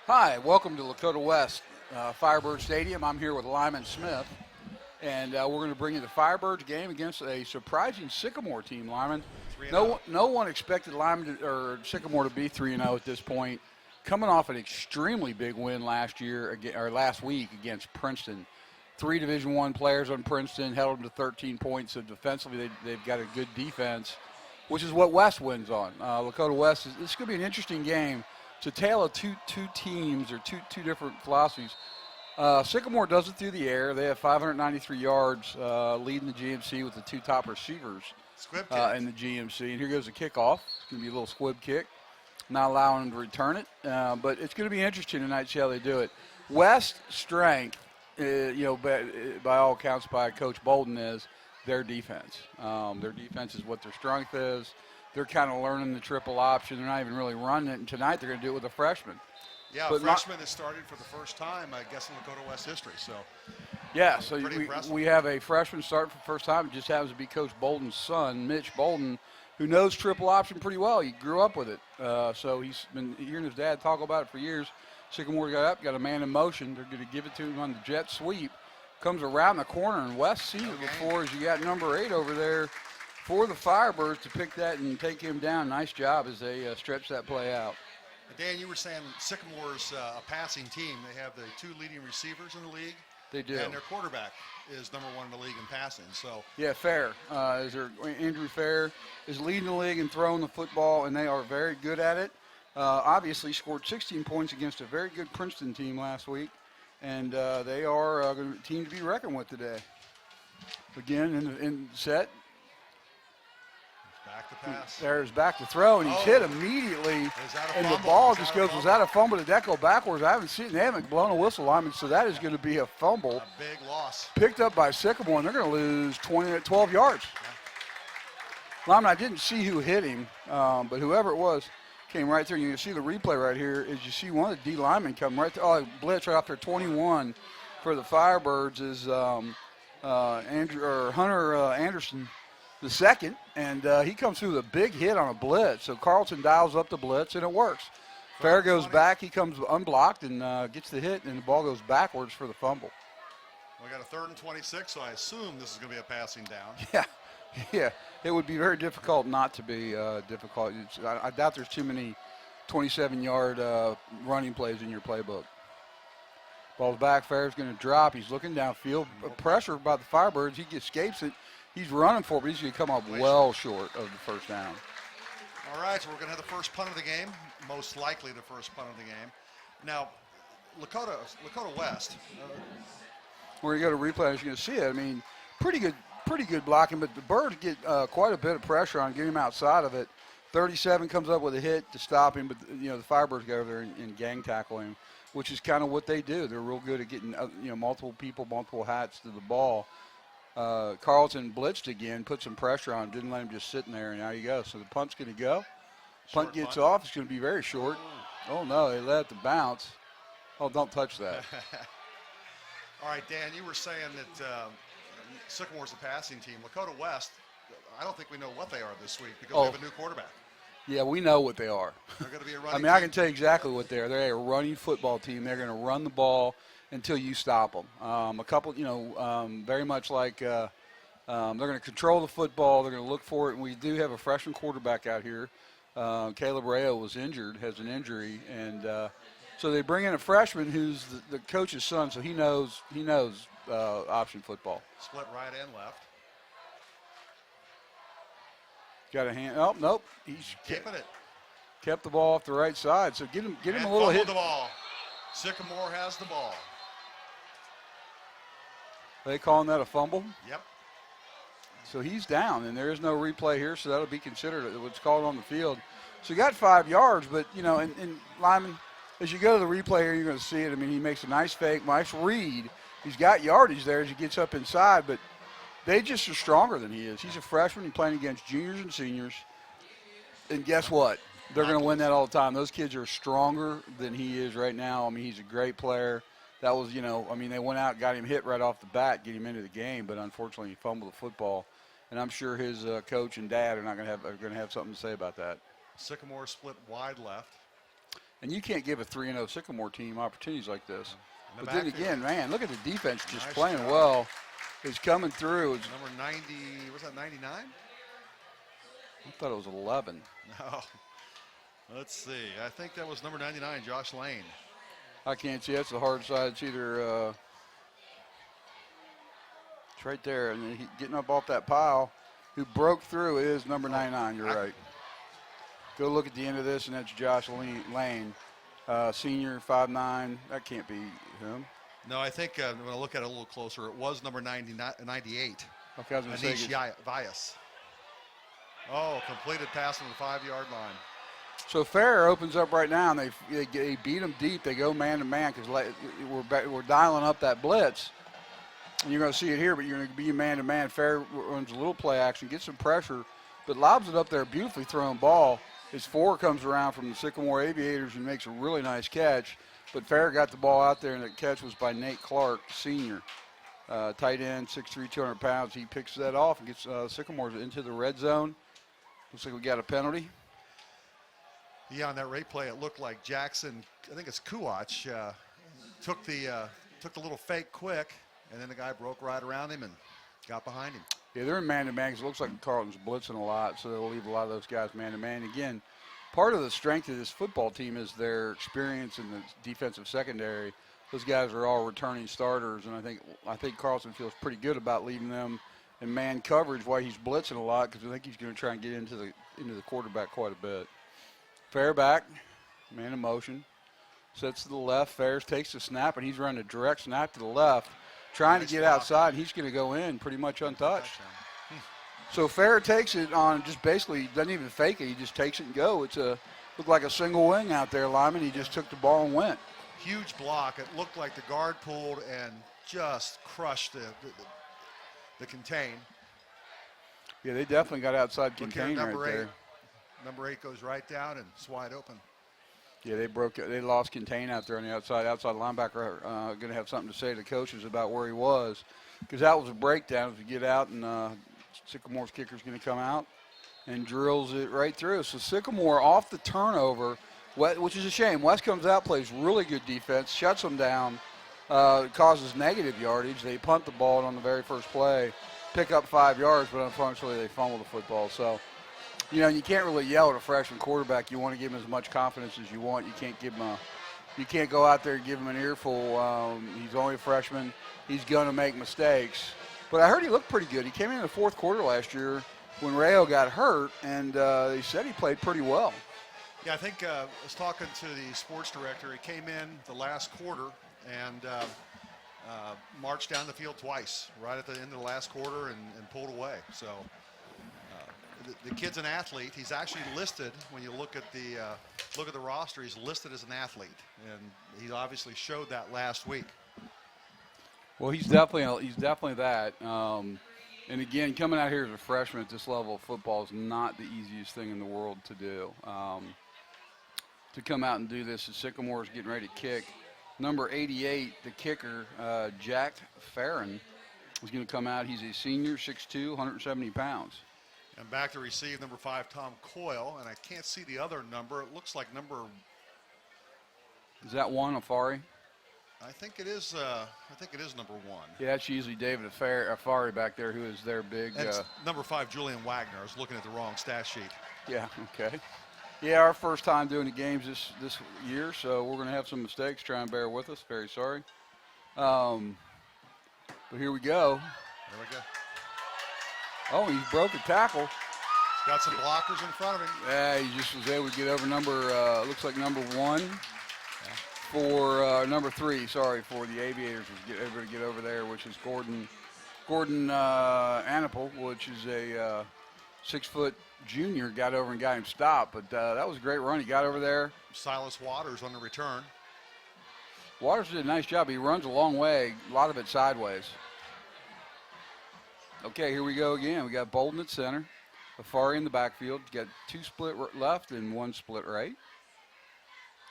Hi, welcome to Lakota West, Firebird Stadium. I'm here with Lyman Smith, and we're going to bring you the Firebirds game against a surprising Sycamore team, Lyman. 3-0. No one expected or Sycamore to be 3-0 at this point, coming off an extremely big win last week against Princeton. 3 Division I players on Princeton held them to 13 points, so defensively they've got a good defense, which is what West wins on. Lakota West, this is going to be an interesting game. It's a tale of two teams or two different philosophies. Sycamore does it through the air. They have 593 yards, leading the GMC with the 2 top receivers in the GMC. And here goes the kickoff. It's going to be a little squib kick, not allowing them to return it. But it's going to be interesting tonight to see how they do it. West's strength, by all accounts by Coach Bolden, is their defense. Their defense is what their strength is. They're kind of learning the triple option. They're not even really running it. And tonight they're going to do it with a freshman. Yeah, a freshman has started for the first time, I guess, in Lakota West history. So, yeah, so we have a freshman starting for the first time. It just happens to be Coach Bolden's son, Mitch Bolden, who knows triple option pretty well. He grew up with it. So he's been hearing his dad talk about it for years. Sycamore got up, got a man in motion. They're going to give it to him on the jet sweep. Comes around the corner, and West sees it before as you got number 8 over there for the Firebirds to pick that and take him down. Nice job as they stretch that play out. Dan, you were saying Sycamore's a passing team. They have the 2 leading receivers in the league. They do. And their quarterback is number 1 in the league in passing. So yeah, Fair. Andrew Fair is leading the league in throwing the football, and they are very good at it. Obviously scored 16 points against a very good Princeton team last week, and they are a team to be reckoned with today. Again, in set. Back to pass. There's back to throw, and he's hit immediately. And the ball just goes, was that a fumble? Did that go backwards? I haven't seen it. They haven't blown a whistle, Lyman, so that is going to be a fumble. A big loss. Picked up by Sycamore, and they're going to lose 12 yards. Yeah. Lyman, I didn't see who hit him, but whoever it was came right through. You can see the replay right here is you see one of the D linemen come right through. Oh, blitz right off there. 21 for the Firebirds is Hunter Anderson, the second, and he comes through with a big hit on a blitz. So Carlton dials up the blitz, and it works. Fair goes back. He comes unblocked and gets the hit, and the ball goes backwards for the fumble. We got a 3rd and 26, so I assume this is going to be a passing down. Yeah. It would be very difficult not to be difficult. I doubt there's too many 27-yard running plays in your playbook. Ball's back. Fair's going to drop. He's looking downfield. Pressure by the Firebirds. He escapes it. He's running for it, but he's going to come up well short of the first down. All right, so we're going to have the first punt of the game, most likely the first punt of the game. Now, Lakota West. Where you go to replay, you're going to see it. I mean, pretty good blocking, but the Birds get quite a bit of pressure on getting him outside of it. 37 comes up with a hit to stop him, but the Firebirds go over there and gang tackle him, which is kind of what they do. They're real good at getting multiple people, multiple hats to the ball. Carlton blitzed again, put some pressure on him, didn't let him just sitting there, and now you go. So the punt's going to go. Punt gets off. It's going to be very short. Oh, no, they let it bounce. Oh, don't touch that. All right, Dan, you were saying that Sycamore's a passing team. Lakota West, I don't think we know what they are this week because we have a new quarterback. Yeah, we know what they are. They're going to be a running team. I can tell you exactly what they are. They're a running football team. They're going to run the ball until you stop them. A couple, very much like they're going to control the football. They're going to look for it. And we do have a freshman quarterback out here. Caleb Rayo has an injury. And so they bring in a freshman who's the coach's son, so he knows option football. Split right and left. Got a hand. Oh, nope. He's keeping it. Kept the ball off the right side. So get him a little hit. The ball. Sycamore has the ball. Are they calling that a fumble? Yep. So he's down, and there is no replay here, so that'll be considered what's called on the field. So he got 5 yards, but, and Lyman, as you go to the replay here, you're going to see it. I mean, he makes a nice fake, nice read. He's got yardage there as he gets up inside, but they just are stronger than he is. He's a freshman. He's playing against juniors and seniors. And guess what? They're going to win that all the time. Those kids are stronger than he is right now. I mean, he's a great player. That was, they went out and got him hit right off the bat, get him into the game, but unfortunately he fumbled the football. And I'm sure his coach and dad are going to have something to say about that. Sycamore split wide left. And you can't give a 3-0 Sycamore team opportunities like this. In the But then backfield. again, man, look at the defense just Nice playing job. well. It's coming through. Number 90, was that 99? I thought it was 11. No. Let's see. I think that was number 99, Josh Lane. I can't see. That's the hard side. It's either it's right there, and then getting up off that pile. Who broke through is number 99. You're right. Go look at the end of this, and that's Josh Lane, senior, 5'9". That can't be him. No, I think when I look at it a little closer, it was number 98. Okay, I was going to say. Anish Vyas. Oh, completed pass on the 5-yard line. So Fair opens up right now, and they beat them deep. They go man-to-man because we're dialing up that blitz. And you're going to see it here, but you're going to be man-to-man. Fair runs a little play action, gets some pressure, but lobs it up there, beautifully thrown ball. His 4 comes around from the Sycamore Aviators and makes a really nice catch. But Fair got the ball out there, and the catch was by Nate Clark, senior. Tight end, 6'3", 200 pounds. He picks that off and gets Sycamore into the red zone. Looks like we got a penalty. Yeah, on that rate play, it looked like Jackson, I think it's Kuwach, took the little fake quick, and then the guy broke right around him and got behind him. Yeah, they're in man-to-man because it looks like Carlton's blitzing a lot, so they'll leave a lot of those guys man-to-man. Again, part of the strength of this football team is their experience in the defensive secondary. Those guys are all returning starters, and I think Carlton feels pretty good about leaving them in man coverage while he's blitzing a lot because I think he's going to try and get into the quarterback quite a bit. Fair back, man in motion, sets to the left. Fair takes the snap, and he's running a direct snap to the left, trying to get outside, and he's going to go in pretty much untouched. So Fair takes it on, just basically doesn't even fake it. He just takes it and go. Looked like a single wing out there, Lyman. He just took the ball and went. Huge block. It looked like the guard pulled and just crushed the contain. Yeah, they definitely got outside contain right there. Number 8 goes right down and it's wide open. Yeah, they lost contain out there on the outside. Outside linebacker going to have something to say to the coaches about where he was because that was a breakdown. As we get out and Sycamore's kicker's going to come out and drills it right through. So Sycamore off the turnover, which is a shame. West comes out, plays really good defense, shuts them down, causes negative yardage. They punt the ball on the very first play, pick up 5 yards, but unfortunately they fumble the football. So, you can't really yell at a freshman quarterback. You want to give him as much confidence as you want. You can't go out there and give him an earful. He's only a freshman. He's going to make mistakes. But I heard he looked pretty good. He came in the fourth quarter last year when Rayo got hurt, and they said he played pretty well. Yeah, I think I was talking to the sports director. He came in the last quarter and marched down the field twice, right at the end of the last quarter, and pulled away. So the kid's an athlete. He's actually listed, when you look at the roster, he's listed as an athlete, and he obviously showed that last week. Well, he's definitely that. And again, coming out here as a freshman at this level of football is not the easiest thing in the world to do. To come out and do this, as Sycamore is getting ready to kick. Number 88, the kicker, Jack Farron, is going to come out. He's a senior, 6'2", 170 pounds. And back to receive, number 5, Tom Coyle. And I can't see the other number. It looks like number... Is that one, Afari? I think it is number 1. Yeah, that's usually David Afari back there, who is their big... That's number 5, Julian Wagner. I was looking at the wrong stat sheet. Yeah, okay. Yeah, our first time doing the games this year, so we're going to have some mistakes. Try and bear with us. Very sorry. But here we go. There we go. Oh, he broke a tackle. Got some blockers in front of him. Yeah, he just was able to get over looks like number 1 for number 3, sorry, for the Aviators was able to get over there, which is Gordon Anapel, which is a 6-foot junior, got over and got him stopped. But that was a great run. He got over there. Silas Waters on the return. Waters did a nice job. He runs a long way, a lot of it sideways. Okay, here we go again. We got Bolden at center. Afari in the backfield. Got 2 split left and 1 split right.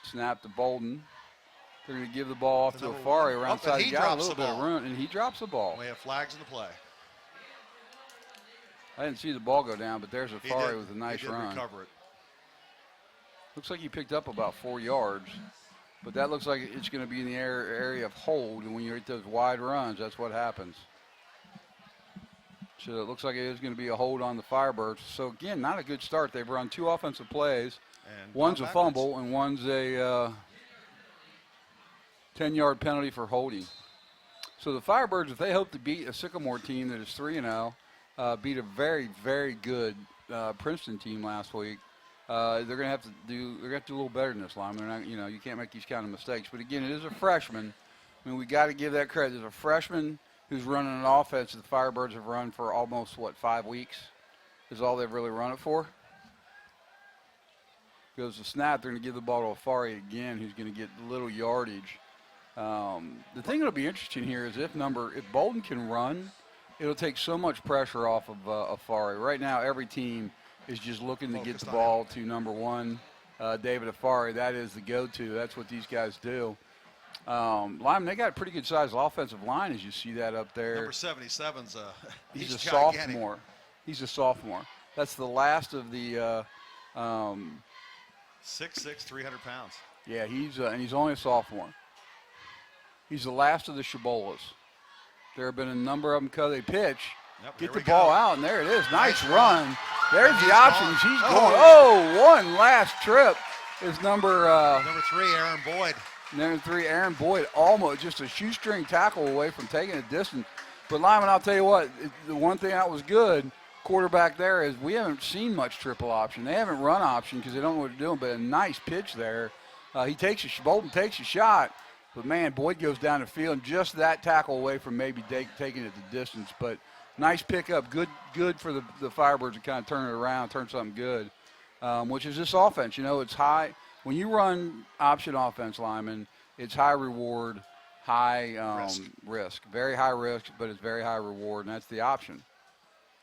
Snap to Bolden. They're going to give the ball off to Afari around side. He got a little bit of room, and he drops the ball. We have flags in the play. I didn't see the ball go down, but there's Afari with a nice run. Recover it. Looks like he picked up about 4 yards, but that looks like it's going to be in the area of hold, and when you hit those wide runs, that's what happens. So it looks like it is going to be a hold on the Firebirds. So, again, not a good start. They've run 2 offensive plays. And one's a fumble, and one's a 10-yard penalty for holding. So the Firebirds, if they hope to beat a Sycamore team that is 3-0, beat a very, very good Princeton team last week, they're going to have to do a little better than this, Lyman. They're not, you can't make these kind of mistakes. But again, it is a freshman. I mean, we got to give that credit. There's a freshman who's running an offense that the Firebirds have run for almost 5 weeks. Is all they've really run it for. Goes the snap. They're going to give the ball to Afari again, who's going to get little yardage. The thing that'll be interesting here is if Bolden can run, it'll take so much pressure off of Afari. Right now, every team is just looking to get the ball to number 1, David Afari. That is the go-to. That's what these guys do. Lyman, they got a pretty good-sized offensive line, as you see that up there. Number 77's he's a sophomore. He's a sophomore. That's the last of the 6'6", 300 pounds. Yeah, and he's only a sophomore. He's the last of the Shabolas. There have been a number of them. They pitch, get the ball out, and there it is. Nice run. There's the options. He's going. One last trip is number 3, Aaron Boyd. Number 3, Aaron Boyd, almost just a shoestring tackle away from taking a distance. But, Lyman, I'll tell you what, the one thing that was good, quarterback there, is we haven't seen much triple option. They haven't run option because they don't know what they're doing, but a nice pitch there. Bolden takes a shot. But, man, Boyd goes down the field, and just that tackle away from maybe taking it the distance. But nice pickup, good for the Firebirds to kind of turn it around, turn something good, which is this offense. It's high. When you run option offense, Lyman, it's high reward, high risk. Very high risk, but it's very high reward, and that's the option.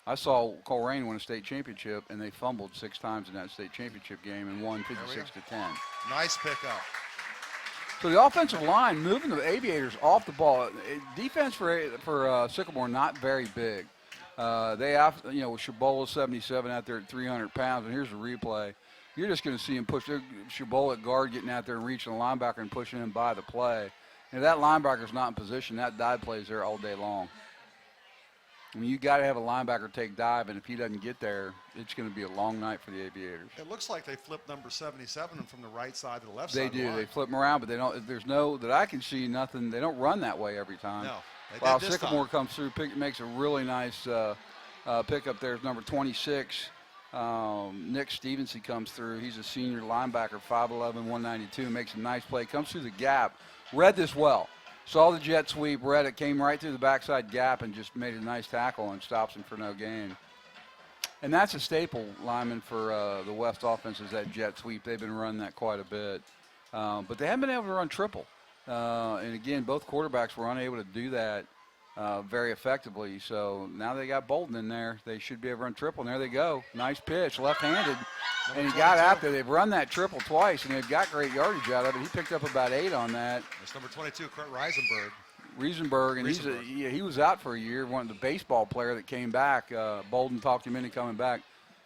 I saw Coleraine win a state championship, and they fumbled 6 times in that state championship game and won 56-10. Nice pickup. So the offensive line moving the Aviators off the ball. Defense for Sycamore not very big. They have, with Shabola 77 out there at 300 pounds, and here's a replay. You're just going to see him push Shabola at guard, getting out there and reaching the linebacker and pushing him by the play. And if that linebacker's not in position, that dive plays there all day long. I mean, you got to have a linebacker take dive, and if he doesn't get there, it's going to be a long night for the Aviators. It looks like they flipped number 77 from the right side to the left side. They do. They flip him around, but they don't. There's no that I can see nothing. They don't run that way every time. No. While Sycamore comes through, makes a really nice pickup there. Number 26, Nick Stevenson comes through. He's a senior linebacker, 5'11", 192. Makes a nice play. Comes through the gap. Read this well. Saw the jet sweep, read it, came right through the backside gap and just made a nice tackle and stops him for no gain. And that's a staple, Lyman, for the West offense is that jet sweep. They've been running that quite a bit. But they haven't been able to run triple. And, again, both quarterbacks were unable to do that very effectively. So now they got Bolden in there. They should be able to run triple, and there they go. Nice pitch, left-handed. And he got out there. They've run that triple twice, and they've got great yardage out of it. He picked up about 8 on that. It's number 22, Kurt Riesenberg. And he was out for a year, one of the baseball player that came back. Bolden talked him into coming back,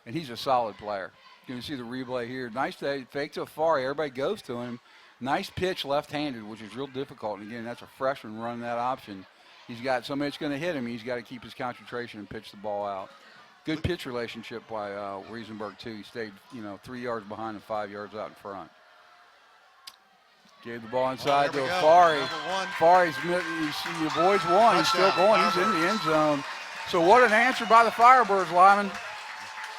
and he's a solid player. You can see the replay here. Nice fake to Afari. Everybody goes to him. Nice pitch left-handed, which is real difficult. And, again, that's a freshman running that option. He's got somebody that's going to hit him. He's got to keep his concentration and pitch the ball out. Good pitch relationship by Riesenberg, too. He stayed, 3 yards behind and 5 yards out in front. Gave the ball inside to Afari. Afari's, he avoids one. He's still going. He's in the end zone. So what an answer by the Firebirds, Lyman.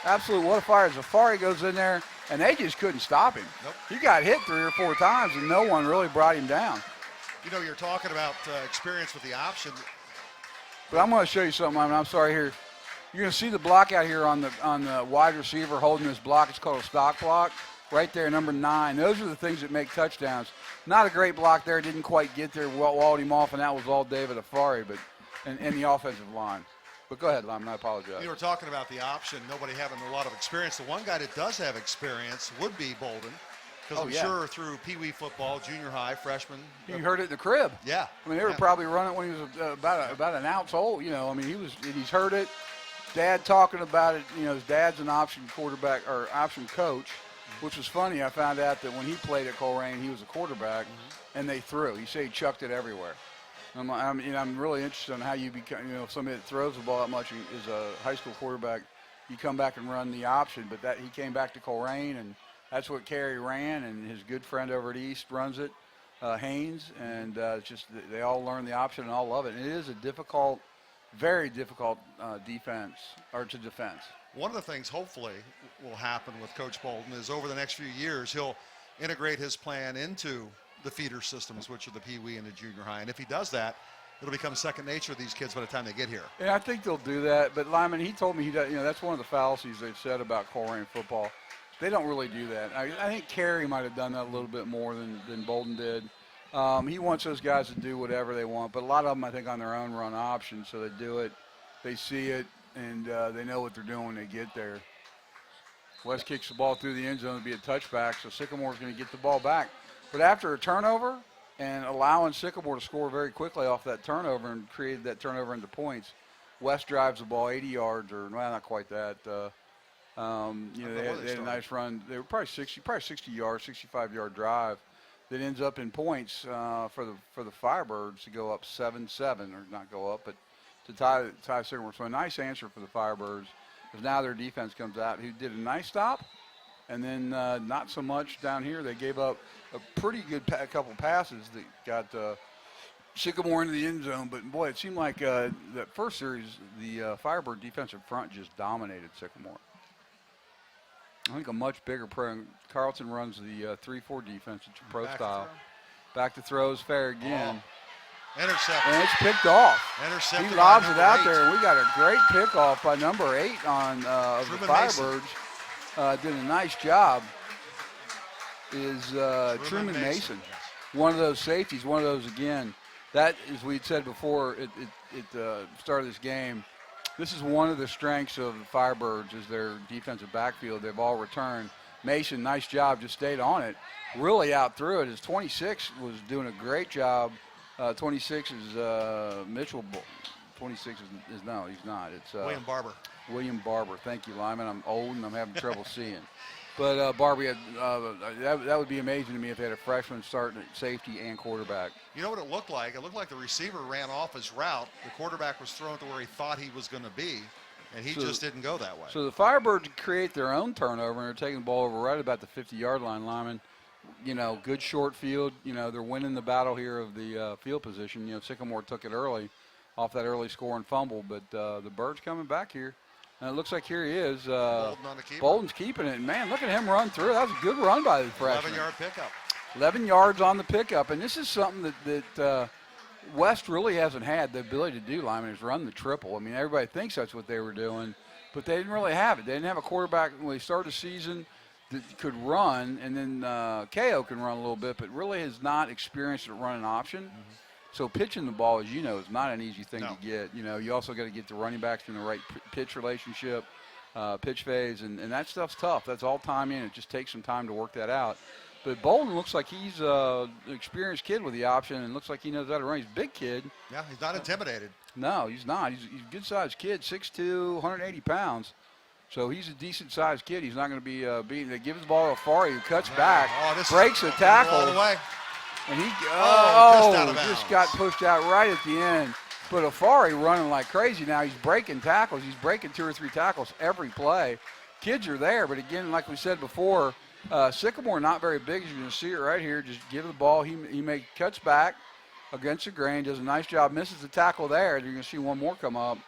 Absolute what a fire. Afari goes in there, and they just couldn't stop him. Nope. He got hit 3 or 4 times, and no one really brought him down. You're talking about experience with the option. But I'm going to show you something, Lyman. I'm sorry here. You're going to see the block out here on the wide receiver holding this block. It's called a stock block. Right there, number 9. Those are the things that make touchdowns. Not a great block there. Didn't quite get there. Walled him off, and that was all David Afari, and the offensive line. But go ahead, Lyman. I apologize. You were talking about the option, nobody having a lot of experience. The one guy that does have experience would be Bolden. Because I'm sure through Pee Wee football, junior high, freshman. You heard it in the crib. Yeah. I mean, they were probably running when he was about an ounce old. He's heard it. Dad talking about it. His dad's an option quarterback or option coach. which was funny. I found out that when he played at Coleraine, he was a quarterback, and they threw. He said he chucked it everywhere. I'm really interested in how you become, somebody that throws the ball that much is a high school quarterback. You come back and run the option, but that he came back to Coleraine, and that's what Carey ran, and his good friend over at East runs it, Haynes, and just they all learn the option and all love it. And it is a difficult, very difficult defense. One of the things hopefully will happen with Coach Bolden is over the next few years he'll integrate his plan into the feeder systems, which are the Pee Wee and the junior high. And if he does that, it'll become second nature to these kids by the time they get here. And I think they'll do that. But Lyman, he told me he does. That's one of the fallacies they've said about Coleraine football. They don't really do that. I think Carey might have done that a little bit more than Bolden did. He wants those guys to do whatever they want, but a lot of them, I think, on their own run options. So they do it, they see it, and they know what they're doing when they get there. West kicks the ball through the end zone to be a touchback, so Sycamore's going to get the ball back. But after a turnover and allowing Sycamore to score very quickly off that turnover and created that turnover into points, West drives the ball 80 yards, or well, not quite that. They had a nice run. They were probably 60 yards, 65-yard drive that ends up in points for the Firebirds to go up 7-7, or not go up, but to tie Sycamore. So a nice answer for the Firebirds, because now their defense comes out, who did a nice stop, and then not so much down here. They gave up a pretty good couple passes that got Sycamore into the end zone. But, boy, it seemed like that first series, the Firebird defensive front just dominated Sycamore. I think a much bigger pro. Carlton runs the 3-4 defense. It's a pro style. Back to throw is fair again. Intercepted. And it's picked off. Intercepted. He lobs it out there, and we got a great pickoff by number 8 on the Firebirds. Did a nice job. Is Truman Mason. One of those safeties, one of those again. That, as we said before at the start of this game, this is one of the strengths of the Firebirds is their defensive backfield. They've all returned. Mason, nice job, just stayed on it. Really out through it. His 26 was doing a great job. 26 is Mitchell. 26 is no, he's not. It's William Barber. William Barber. Thank you, Lyman. I'm old and I'm having trouble seeing. But Barber, that would be amazing to me if they had a freshman starting at safety and quarterback. You know what it looked like? It looked like the receiver ran off his route. The quarterback was thrown to where he thought he was going to be, and he just didn't go that way. So the Firebirds create their own turnover, and they're taking the ball over right about the 50-yard line, Lyman. Good short field. They're winning the battle here of the field position. Sycamore took it early off that early score and fumble, but the Birds coming back here. And it looks like here he is. Bolden's keeping it. And, man, look at him run through. That was a good run by the freshman. 11-yard pickup. 11 yards on the pickup. And this is something that West really hasn't had the ability to do, Lyman, is run the triple. I mean, everybody thinks that's what they were doing, but they didn't really have it. They didn't have a quarterback when they started the season that could run, and then KO can run a little bit, but really has not experienced at running option. Mm-hmm. So pitching the ball, as you know, is not an easy thing to get. You also got to get the running backs in the right pitch relationship, pitch phase, and that stuff's tough. That's all time in. It just takes some time to work that out. But Bolden looks like he's an experienced kid with the option, and looks like he knows how to run. He's a big kid. Yeah, he's not intimidated. No, he's not. He's a good-sized kid, 6'2", 180 pounds. So he's a decent-sized kid. He's not going to be beaten. They give his ball to Afari, who cuts back, breaks a tackle. All the way. And he just got pushed out right at the end. But Afari running like crazy now. He's breaking tackles. He's breaking 2 or 3 tackles every play. Kids are there, but again, like we said before, Sycamore not very big. As you're going to see it right here. Just give the ball. He cuts back against the grain, does a nice job, misses the tackle there. You're going to see one more come up.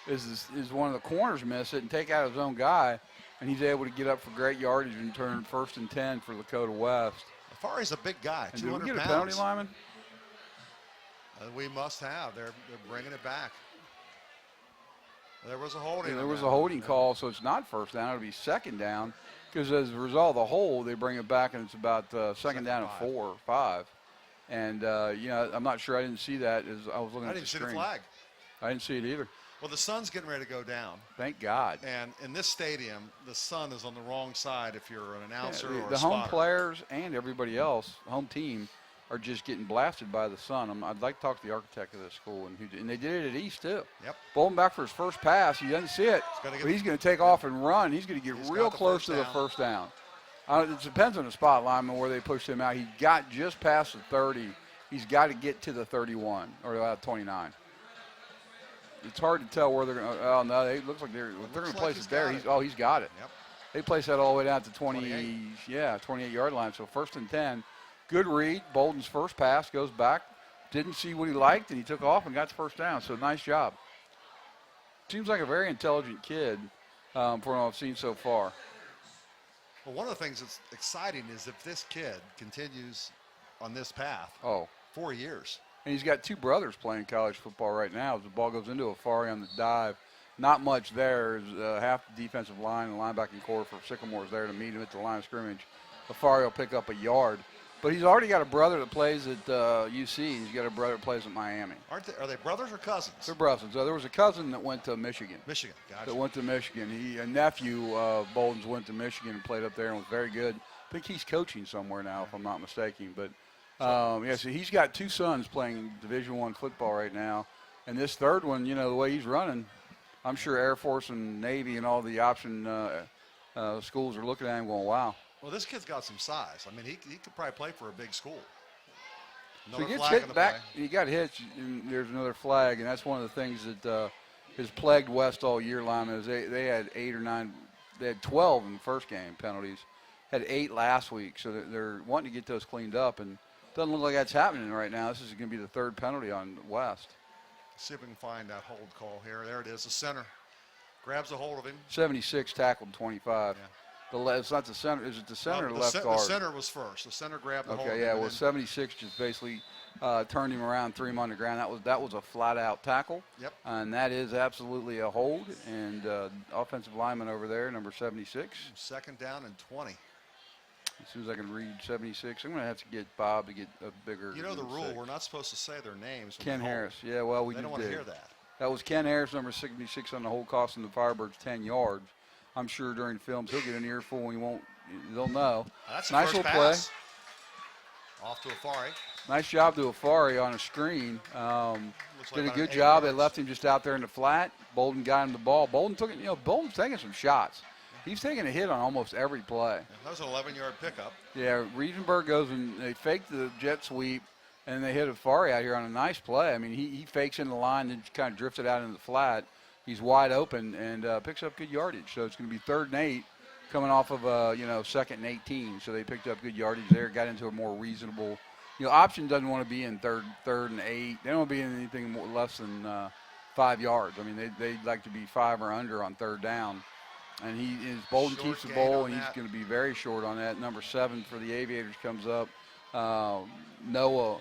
Is one of the corners miss it and take out his own guy, and he's able to get up for great yardage and turn 1st and 10 for Lakota West. Afari's a big guy, 200 pounds. Did we get a penalty, Lyman? We must have. They're bringing it back. There was a holding. Yeah, there was a holding call, so it's not first down. It'll be second down, because as a result of the hold, they bring it back, and it's about second down and 4 or 5. And, I'm not sure. I didn't see that as I was looking at the screen. I didn't see the flag. I didn't see it either. Well, the sun's getting ready to go down. Thank God. And in this stadium, the sun is on the wrong side if you're an announcer or a the spotter. home players and everybody else, home team, are just getting blasted by the sun. I'd like to talk to the architect of this school, and they did it at East too. Yep. Bolden back for his first pass. He doesn't see it, but he's going to take off and run. He's going to get real close to the first down. It depends on the spot lineman where they pushed him out. He got just past the 30. He's got to get to the 31 or 29. It's hard to tell where they're going to. Oh, no, it looks like they're going to place it there. He's got it. Yep. They place that all the way down to 20, 28. 28-yard line. So 1st and 10. Good read. Bolden's first pass goes back. Didn't see what he liked, and he took off and got the first down. So nice job. Seems like a very intelligent kid from what I've seen so far. Well, one of the things that's exciting is if this kid continues on this path 4 years. And he's got 2 brothers playing college football right now. As the ball goes into Afari on the dive, not much there. Half the defensive line and linebacking core for Sycamore is there to meet him at the line of scrimmage. Afari will pick up a yard. But he's already got a brother that plays at UC. He's got a brother that plays at Miami. Are they brothers or cousins? They're brothers. There was a cousin that went to Michigan. Gotcha. That went to Michigan. A nephew of Bolden's went to Michigan and played up there and was very good. I think he's coaching somewhere now, if I'm not mistaken. But, so he's got 2 sons playing Division I football right now. And this third one, the way he's running, I'm sure Air Force and Navy and all the option schools are looking at him going, wow. Well, this kid's got some size. I mean, he could probably play for a big school. So he gets hit back. He got hit, and there's another flag, and that's one of the things that has plagued West all year, linemen, is they had 8 or 9. They had 12 in the first game penalties, had 8 last week. So they're wanting to get those cleaned up, and it doesn't look like that's happening right now. This is going to be the 3rd penalty on West. See if we can find that hold call here. There it is. The center grabs a hold of him. 76 tackled 25. Yeah. It's not the center. Is it the center or left guard? The center was first. The center grabbed the hold. Okay, yeah. Well, 76 just basically turned him around, threw him on the ground. That was a flat-out tackle. Yep. And that is absolutely a hold. And offensive lineman over there, number 76. 2nd down and 20. As soon as I can read 76, I'm going to have to get Bob to get a bigger. You know the rule. We're not supposed to say their names. Ken Harris. Yeah, well, we don't want to hear that. That was Ken Harris, number 76 on the hold, costing the Firebirds 10 yards. I'm sure during films he'll get an earful and they'll know. That's a nice first little pass. play. Off to Afari. Nice job to Afari on a screen. Did a good job. They left him just out there in the flat. Bolden got him the ball. Bolden took it. Bolden's taking some shots. He's taking a hit on almost every play. That was an 11-yard pickup. Yeah, Riesenberg goes and they fake the jet sweep, and they hit Afari out here on a nice play. I mean, he fakes in the line and just kind of drifts it out into the flat. He's wide open and picks up good yardage. So it's going to be 3rd and 8 coming off of, 2nd and 18. So they picked up good yardage there, got into a more reasonable. Option doesn't want to be in third and 8. They don't want to be in anything less than 5 yards. I mean, they'd like to be 5 or under on 3rd down. And Bolden keeps the ball, and he's going to be very short on that. Number 7 for the Aviators comes up. Noah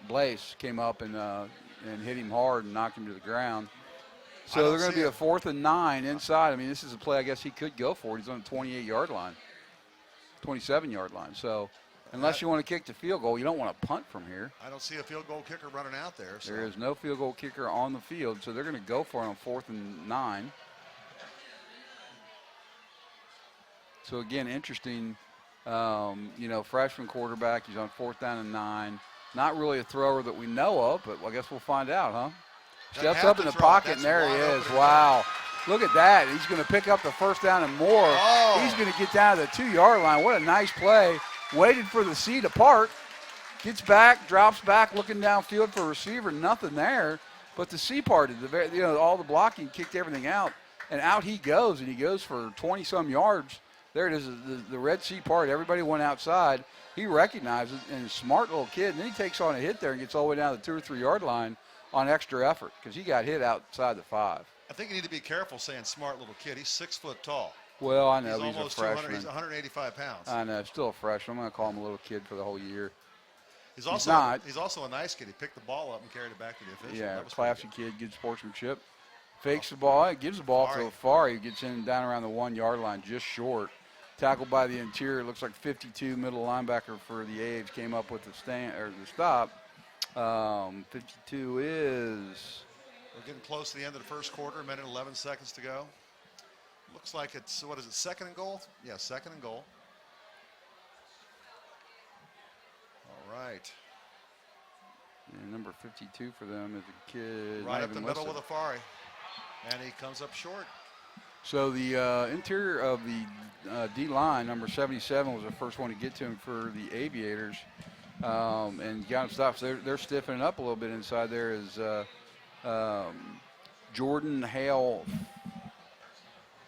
Blaise came up and hit him hard and knocked him to the ground. So they're going to be a 4th and 9 inside. I mean, this is a play I guess he could go for. He's on the 28-yard line, 27-yard line. So unless you want to kick the field goal, you don't want to punt from here. I don't see a field goal kicker running out there. So. There is no field goal kicker on the field, so they're going to go for it on 4th and 9. So, again, interesting, freshman quarterback. He's on 4th down and 9. Not really a thrower that we know of, but I guess we'll find out, huh? Steps up in the pocket, and there he is. Wow. Look at that. He's going to pick up the 1st down and more. Oh. He's going to get down to the 2-yard line. What a nice play. Waited for the C to part. Gets back, drops back, looking downfield for a receiver. Nothing there. But the C parted. All the blocking kicked everything out. And out he goes, and he goes for 20-some yards. There it is, the Red Sea part. Everybody went outside. He recognizes it, and a smart little kid. And then he takes on a hit there and gets all the way down to the 2 or 3 yard line on extra effort because he got hit outside the 5. I think you need to be careful saying smart little kid. He's 6 foot tall. Well, I know he's a freshman. He's 185 pounds. I know, still a freshman. I'm going to call him a little kid for the whole year. He's also a nice kid. He picked the ball up and carried it back to the official. Yeah, classy kid, good sportsmanship. Fakes the ball, gives the ball to Afari, who gets in down around the 1 yard line, just short. Tackled by the interior. Looks like 52 middle linebacker for the A's came up with the stop. 52 is. We're getting close to the end of the first quarter. 1 minute 11 seconds to go. Looks like it's 2nd and goal? Yeah, 2nd and goal. All right. And number 52 for them is a kid. Right up the middle with Afari. And he comes up short. So the interior of the D-line, number 77, was the first one to get to him for the Aviators, and got him stopped. So they're stiffening up a little bit inside there as Jordan Hale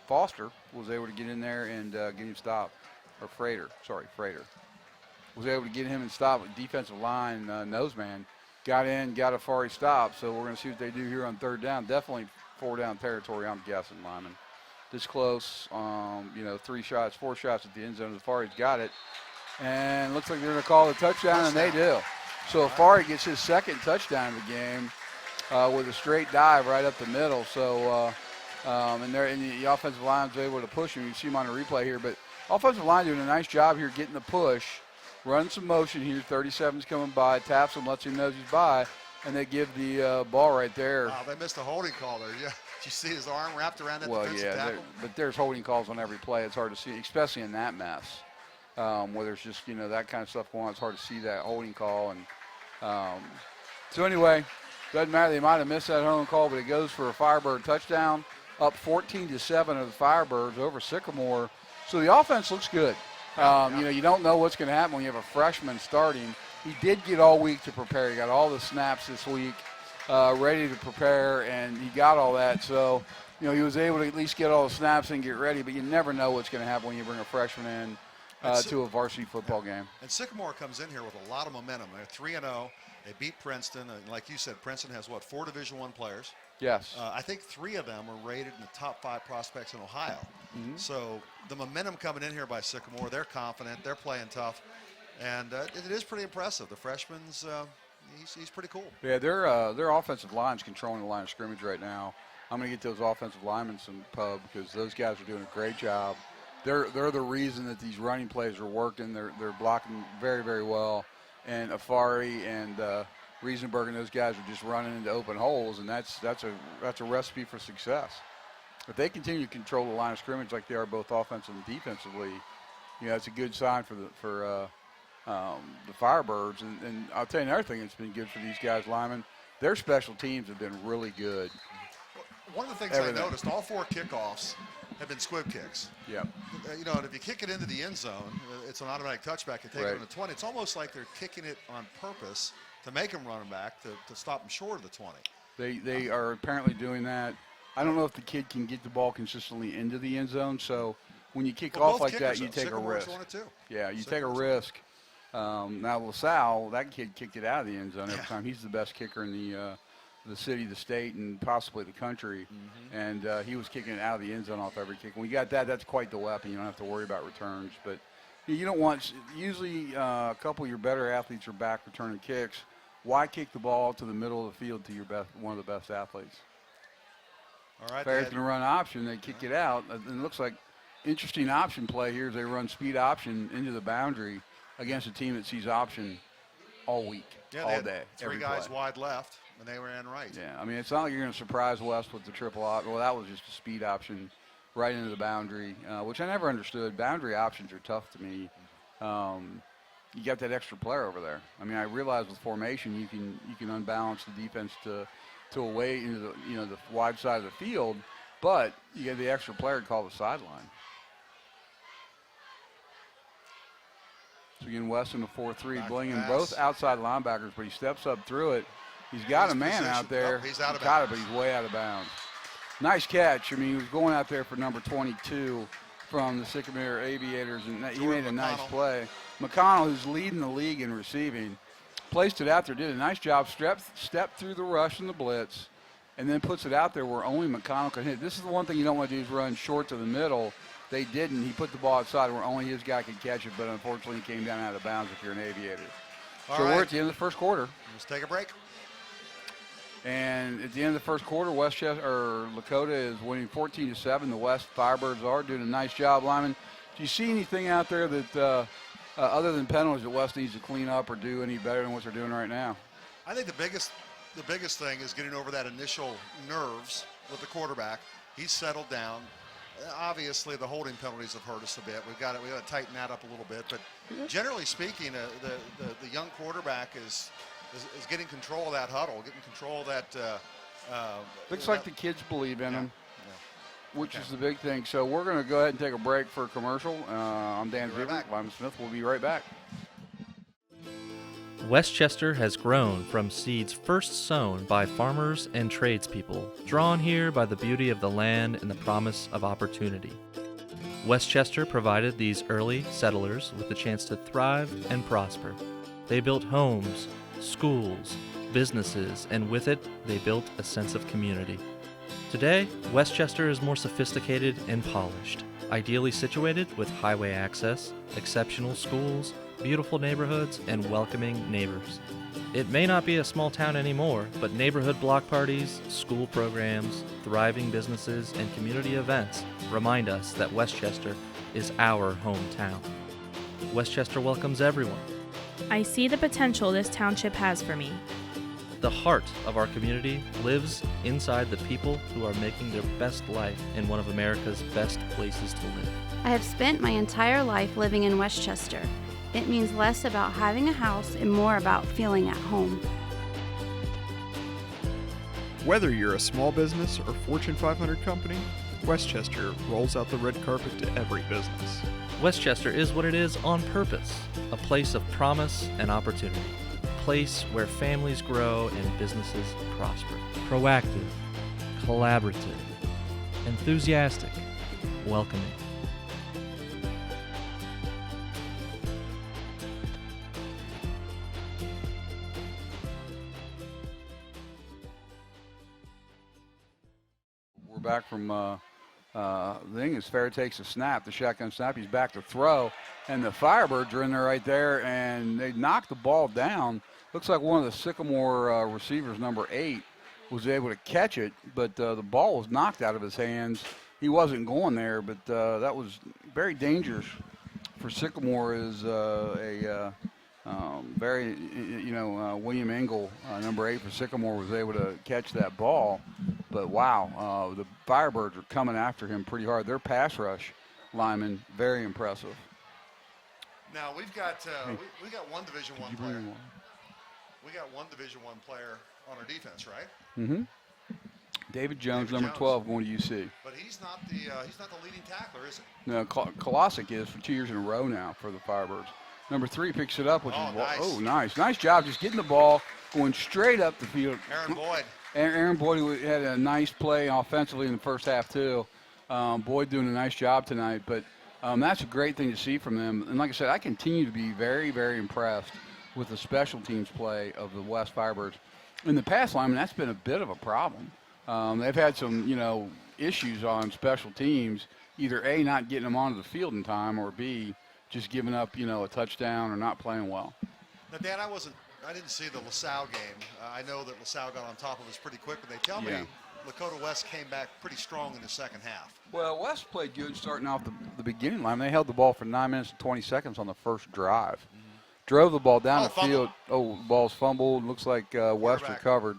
Foster was able to get in there and get him stopped. Or Frater was able to get him and stop. Defensive line noseman got in, got a Fari stop. So we're going to see what they do here on third down. Definitely 4-down territory, I'm guessing, Lyman. This close, 4 shots at the end zone. Fari's got it. And looks like they're going to call the touchdown, and they do. So Fari gets his second touchdown of the game with a straight dive right up the middle. So, and the offensive line was able to push him. You see him on the replay here. But offensive line doing a nice job here getting the push, running some motion here. 37's coming by, taps him, lets him know he's by, and they give the ball right there. Wow, they missed a holding call there. Yeah. Did you see his arm wrapped around that defensive tackle? But there's holding calls on every play. It's hard to see, especially in that mess, where there's just, that kind of stuff going on. It's hard to see that holding call. And so anyway, doesn't matter. They might have missed that holding call, but it goes for a Firebird touchdown, up 14-7 of the Firebirds over Sycamore. So the offense looks good. You don't know what's going to happen when you have a freshman starting. He did get all week to prepare. He got all the snaps this week. Ready to prepare, and he got all that. So, he was able to at least get all the snaps and get ready, but you never know what's going to happen when you bring a freshman in to a varsity football game. And Sycamore comes in here with a lot of momentum. They're 3-0. They beat Princeton. Like you said, Princeton has, 4 Division I players? Yes. I think 3 of them are rated in the top 5 prospects in Ohio. Mm-hmm. So the momentum coming in here by Sycamore, they're confident. They're playing tough. And it is pretty impressive. The freshman's he's pretty cool. Yeah, their offensive line's controlling the line of scrimmage right now. I'm going to get those offensive linemen some pub because those guys are doing a great job. They're the reason that these running plays are working. They're blocking very, very well. And Afari and Riesenberg and those guys are just running into open holes, and that's a recipe for success. If they continue to control the line of scrimmage like they are both offensively and defensively, it's a good sign for the Firebirds. And I'll tell you another thing that's been good for these guys, Lyman. Their special teams have been really good. One of the things I noticed, all 4 kickoffs have been squib kicks. Yeah. And if you kick it into the end zone, it's an automatic touchback. You take it on the 20. It's almost like they're kicking it on purpose to make them run them back to stop them short of the 20. They are apparently doing that. I don't know if the kid can get the ball consistently into the end zone. So when you kick off like that, you take a risk. Yeah, you take a risk. Now LaSalle, that kid kicked it out of the end zone every time. He's the best kicker in the city, the state, and possibly the country. Mm-hmm. And he was kicking it out of the end zone off every kick. When you got that, that's quite the weapon. You don't have to worry about returns. But you don't want – usually a couple of your better athletes are back returning kicks. Why kick the ball to the middle of the field to your one of the best athletes? All right. Players can run option. They kick it out. And it looks like interesting option play here is they run speed option into the boundary against a team that sees option all week, all day. 3 guys wide left, and they ran right. Yeah, I mean, it's not like you're going to surprise West with the triple option. Well, that was just a speed option right into the boundary, which I never understood. Boundary options are tough to me. You got that extra player over there. I mean, I realize with formation you can unbalance the defense to away into the wide side of the field, but you get the extra player to call the sideline. So again, West in the 4-3, blinging both outside linebackers, but he steps up through it. He's got a man out there. He's out of bounds. But he's way out of bounds. Nice catch. I mean, he was going out there for number 22 from the Sycamore Aviators, and he made a nice play. McConnell, who's leading the league in receiving, placed it out there, did a nice job, stepped through the rush and the blitz, and then puts it out there where only McConnell can hit. This is the one thing you don't want to do is run short to the middle. They didn't. He put the ball outside where only his guy could catch it, but unfortunately he came down out of bounds if you're an Aviator. So we're at the end of the first quarter. Let's take a break. And at the end of the first quarter, Lakota is winning 14-7. The West Firebirds are doing a nice job, Lyman. Do you see anything out there that, other than penalties, that West needs to clean up or do any better than what they're doing right now? I think the biggest thing is getting over that initial nerves with the quarterback. He's settled down. Obviously, the holding penalties have hurt us a bit. We got to tighten that up a little bit. But generally speaking, the young quarterback is getting control of that huddle, getting control of that. Looks like the kids believe in him. which is the big thing. So we're going to go ahead and take a break for a commercial. I'm Dan Zieber. Lyman Smith. We'll be right back. Westchester has grown from seeds first sown by farmers and tradespeople, drawn here by the beauty of the land and the promise of opportunity. Westchester provided these early settlers with the chance to thrive and prosper. They built homes, schools, businesses, and with it, they built a sense of community. Today, Westchester is more sophisticated and polished, ideally situated with highway access, exceptional schools, beautiful neighborhoods, and welcoming neighbors. It may not be a small town anymore, but neighborhood block parties, school programs, thriving businesses, and community events remind us that Westchester is our hometown. Westchester welcomes everyone. I see the potential this township has for me. The heart of our community lives inside the people who are making their best life in one of America's best places to live. I have spent my entire life living in Westchester. It means less about having a house and more about feeling at home. Whether you're a small business or Fortune 500 company, Westchester rolls out the red carpet to every business. Westchester is what it is on purpose, a place of promise and opportunity, a place where families grow and businesses prosper. Proactive, collaborative, enthusiastic, welcoming. We're back from the thing is Fair takes a snap, the shotgun snap. He's back to throw, and the Firebirds are in there right there, and they knocked the ball down. Looks like one of the Sycamore receivers, number 8, was able to catch it, but the ball was knocked out of his hands. He wasn't going there, but that was very dangerous for Sycamore. Is very, William Engel, number 8 for Sycamore, was able to catch that ball. But wow, the Firebirds are coming after him pretty hard. Their pass rush, Lyman, very impressive. Now we've got we got one Division I player. We got one Division I player on our defense, right? Mm-hmm. David Jones, number 12, going to UC. But he's not the leading tackler, is he? No, Kolosik is for 2 years in a row now for the Firebirds. Number 3 picks it up, which is nice. Nice job, just getting the ball, going straight up the field. Aaron Boyd. Aaron Boyd had a nice play offensively in the first half too. Boyd doing a nice job tonight, but that's a great thing to see from them. And like I said, I continue to be very, very impressed with the special teams play of the West Firebirds. In the past, Lyman, that's been a bit of a problem. They've had some, issues on special teams, either A, not getting them onto the field in time, or B, just giving up, a touchdown or not playing well. Now, Dan, I didn't see the LaSalle game. I know that LaSalle got on top of us pretty quick, but they tell me Lakota West came back pretty strong in the second half. Well, West played good starting off the beginning line. They held the ball for 9 minutes and 20 seconds on the first drive. Mm-hmm. Drove the ball down the field. Oh, the ball's fumbled. Looks like West recovered.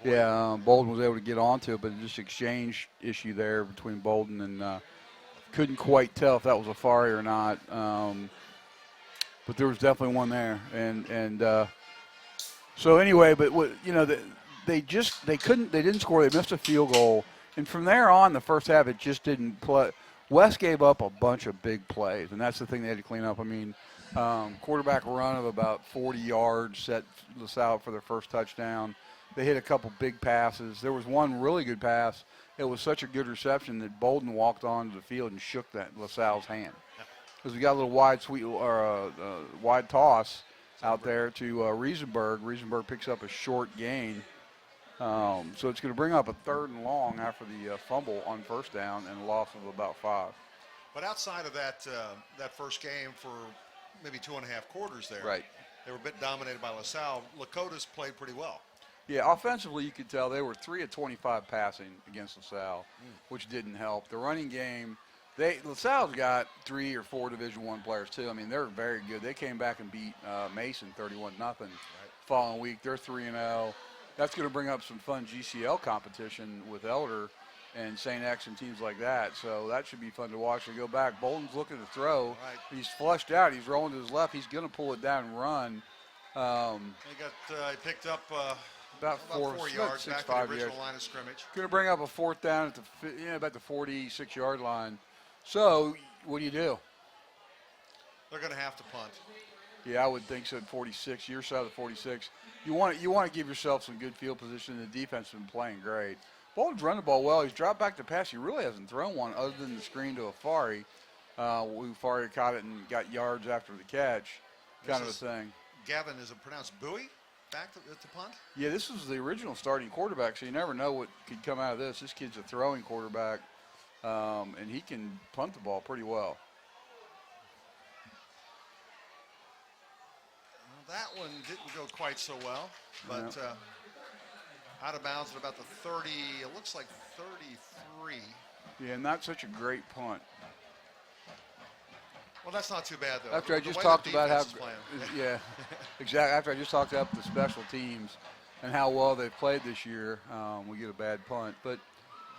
Yeah, Bolden was able to get onto it, but just exchange issue there between Bolden and couldn't quite tell if that was a Fari or not. But there was definitely one there, and so anyway, but they didn't score. They missed a field goal, and from there on, the first half it just didn't play. West gave up a bunch of big plays, and that's the thing they had to clean up. I mean, quarterback run of about 40 yards set LaSalle for their first touchdown. They hit a couple big passes. There was one really good pass. It was such a good reception that Bolden walked onto the field and shook that LaSalle's hand. Because we got a little wide toss out there to Riesenberg. Riesenberg picks up a short gain. So it's going to bring up a 3rd and long after the fumble on first down and a loss of about 5. But outside of that first game for maybe 2.5 quarters there, right, they were a bit dominated by LaSalle. Lakota's played pretty well. Yeah, offensively you could tell they were 3 of 25 passing against LaSalle, which didn't help. The running game, LaSalle's got 3 or 4 Division I players too. I mean, they're very good. They came back and beat Mason 31-0 following week. They're 3-0. That's going to bring up some fun GCL competition with Elder and St. X and teams like that. So that should be fun to watch. They go back. Bolden's looking to throw. Right. He's flushed out. He's rolling to his left. He's going to pull it down and run. He picked up About About 4 yards back to the 5 original yards. line of scrimmage. Going to bring up a fourth down at about the 46-yard line. So what do you do? They're going to have to punt. Yeah, I would think so. At 46, your side of the 46, you want to give yourself some good field position. The defense has been playing great. Bolden's run the ball well. He's dropped back to pass. He really hasn't thrown one other than the screen to Afari. Afari caught it and got yards after the catch, kind of a thing. Gavin, is it pronounced Bowie back to punt? Yeah, this was the original starting quarterback, so you never know what could come out of this. This kid's a throwing quarterback, and he can punt the ball pretty well. That one didn't go quite so well, but out of bounds at about the 30, it looks like 33. Yeah, not such a great punt. Well, that's not too bad, though. After I The just way talked the about how, defense is playing. yeah, exactly. After I just talked about the special teams and how well they've played this year, we get a bad punt. But,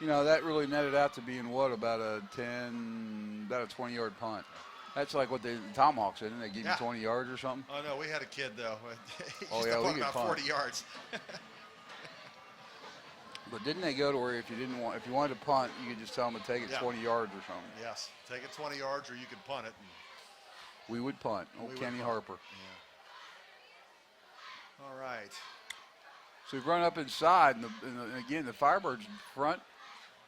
that really netted out to being about a 20-yard punt. That's like what the Tomahawks did, didn't they? Give you 20 yards or something? Oh, no, we had a kid, though. He Oh, used yeah, to we punt could about punt. 40 yards. But didn't they go to where if you wanted to punt, you could just tell them to take it 20 yards or something? Yes, take it 20 yards or you could punt it. We would punt. Kenny Harper. Yeah. All right. So we've run up inside, and again, the Firebirds in front.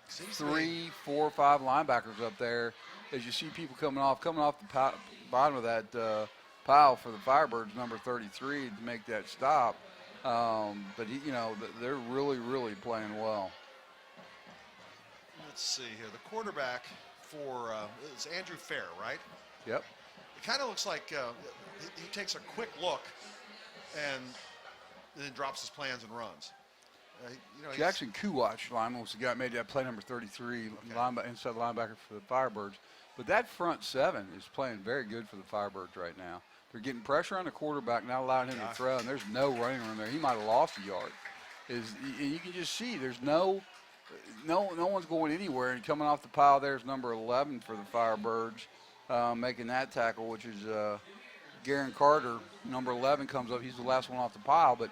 Seems 3, 4, 5 linebackers up there. As you see people coming off the bottom of that pile for the Firebirds, number 33, to make that stop. But they're really, really playing well. Let's see here. The quarterback for it's Andrew Fair, right? Yep. It kind of looks like he takes a quick look and then drops his plans and runs. Jackson Kuwatch, lineman, was the guy that made that play, number 33, inside linebacker for the Firebirds. But that front seven is playing very good for the Firebirds right now. They're getting pressure on the quarterback, not allowing him to throw, and there's no running room there. He might have lost a yard. You can just see there's no one's going anywhere. And coming off the pile, there's number 11 for the Firebirds, making that tackle, which is Garen Carter. Number 11 comes up. He's the last one off the pile, but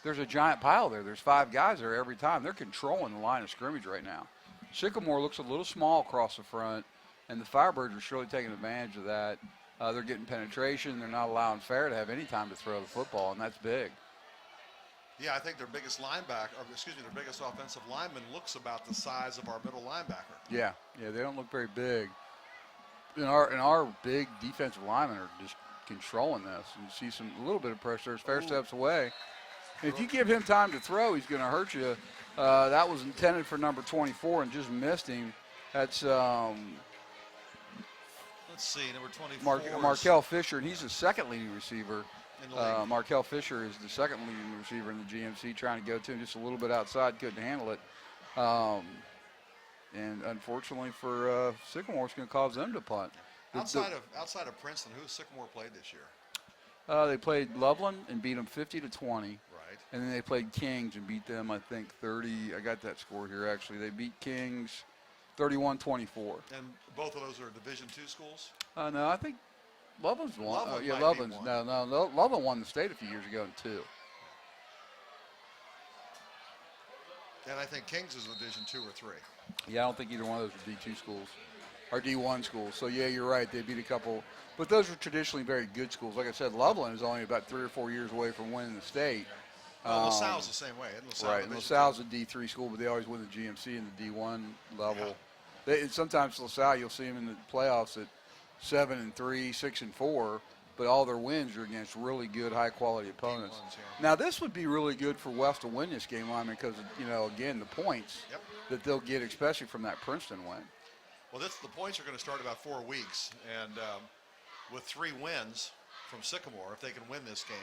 there's a giant pile there. There's 5 guys there every time. They're controlling the line of scrimmage right now. Sycamore looks a little small across the front, and the Firebirds are surely taking advantage of that. They're getting penetration. They're not allowing Fair to have any time to throw the football, and that's big. Yeah, I think their biggest their biggest offensive lineman looks about the size of our middle linebacker. Yeah, they don't look very big. And our big defensive linemen are just controlling this. You see a little bit of pressure as Fair steps away. And if you give him time to throw, he's going to hurt you. That was intended for number 24 and just missed him. That's let's see, number 24. Markel Fisher, and he's the second leading receiver. In the league. Markel Fisher is the second leading receiver in the GMC, trying to go to him just a little bit outside, couldn't handle it. And unfortunately for Sycamore, it's going to cause them to punt. Outside of Princeton, who Sycamore played this year? They played Loveland and beat them 50-20. Right. And then they played Kings and beat them, I think, 30. I got that score here, actually. They beat Kings 31-24. And both of those are Division II schools? No, I think Loveland's won. Loveland might be Loveland's. one. No. Loveland won the state a few years ago in 2. And I think Kings is a Division II or 3. Yeah, I don't think either one of those are D2 schools or D1 schools. So, yeah, you're right. They beat a couple. But those are traditionally very good schools. Like I said, Loveland is only about 3 or 4 years away from winning the state. LaSalle's the same way. Right, and LaSalle's a D3 school, but they always win the GMC in the D1 level. Yeah. And sometimes LaSalle, you'll see them in the playoffs at 7-3, 6-4, but all their wins are against really good, high-quality opponents. D1s, yeah. Now, this would be really good for West to win this game, Lyman, because, again, the points that they'll get, especially from that Princeton win. Well, the points are going to start about 4 weeks, and with 3 wins from Sycamore, if they can win this game,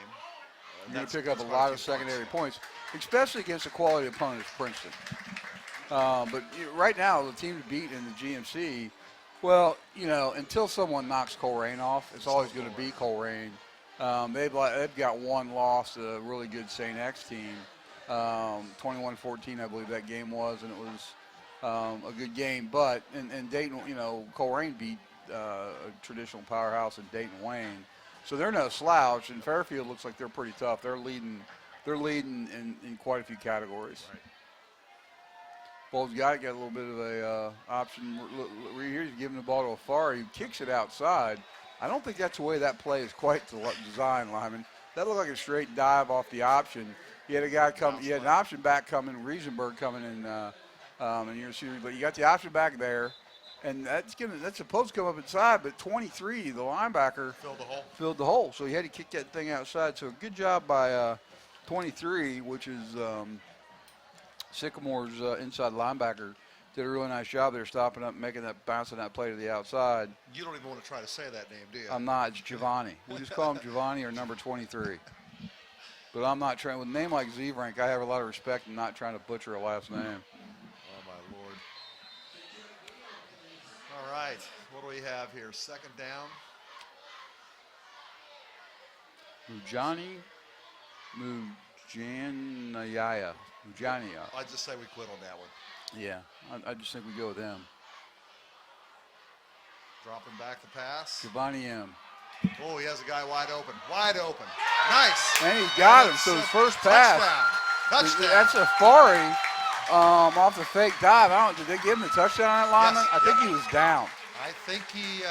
you're going to pick up a lot of secondary points, especially against a quality opponent as Princeton. But right now, the team to beat in the GMC, well, until someone knocks Coleraine off, it's always going to be Coleraine. They've got one loss to a really good St. X team, 21-14, I believe that game was, and it was a good game. But and Dayton, Coleraine beat a traditional powerhouse in Dayton Wayne. So they're no slouch, and Fairfield looks like they're pretty tough. They're leading they're leading in quite a few categories. Right. Ball's got a little bit of a option. Here he's giving the ball to Afari. He kicks it outside. I don't think that's the way that play is quite designed, Lyman. That looked like a straight dive off the option. He had a guy come. He had an option back coming, Riesenberg coming in, and you're seeing, but you got the option back there, and that's supposed to come up inside. But 23, the linebacker, filled the hole. So he had to kick that thing outside. So good job by 23, which is Sycamore's inside linebacker. Did a really nice job there, stopping up, making that, bouncing that play to the outside. You don't even want to try to say that name, do you? I'm not. It's Giovanni. We'll just call him Giovanni or number 23. But I'm not trying. With a name like Z-Rank, I have a lot of respect and not trying to butcher a last name. Oh, my Lord. All right. What do we have here? Second down. Mujania. I'd just say we quit on that one. Yeah, I just think we go with him. Dropping back the pass. Giovanni M. Oh, he has a guy wide open. Wide open. Nice. And he got him. So his first pass. Touchdown. That's Afari off the fake dive. Did they give him the touchdown on that lineman? Yes. I think he was down. I think he.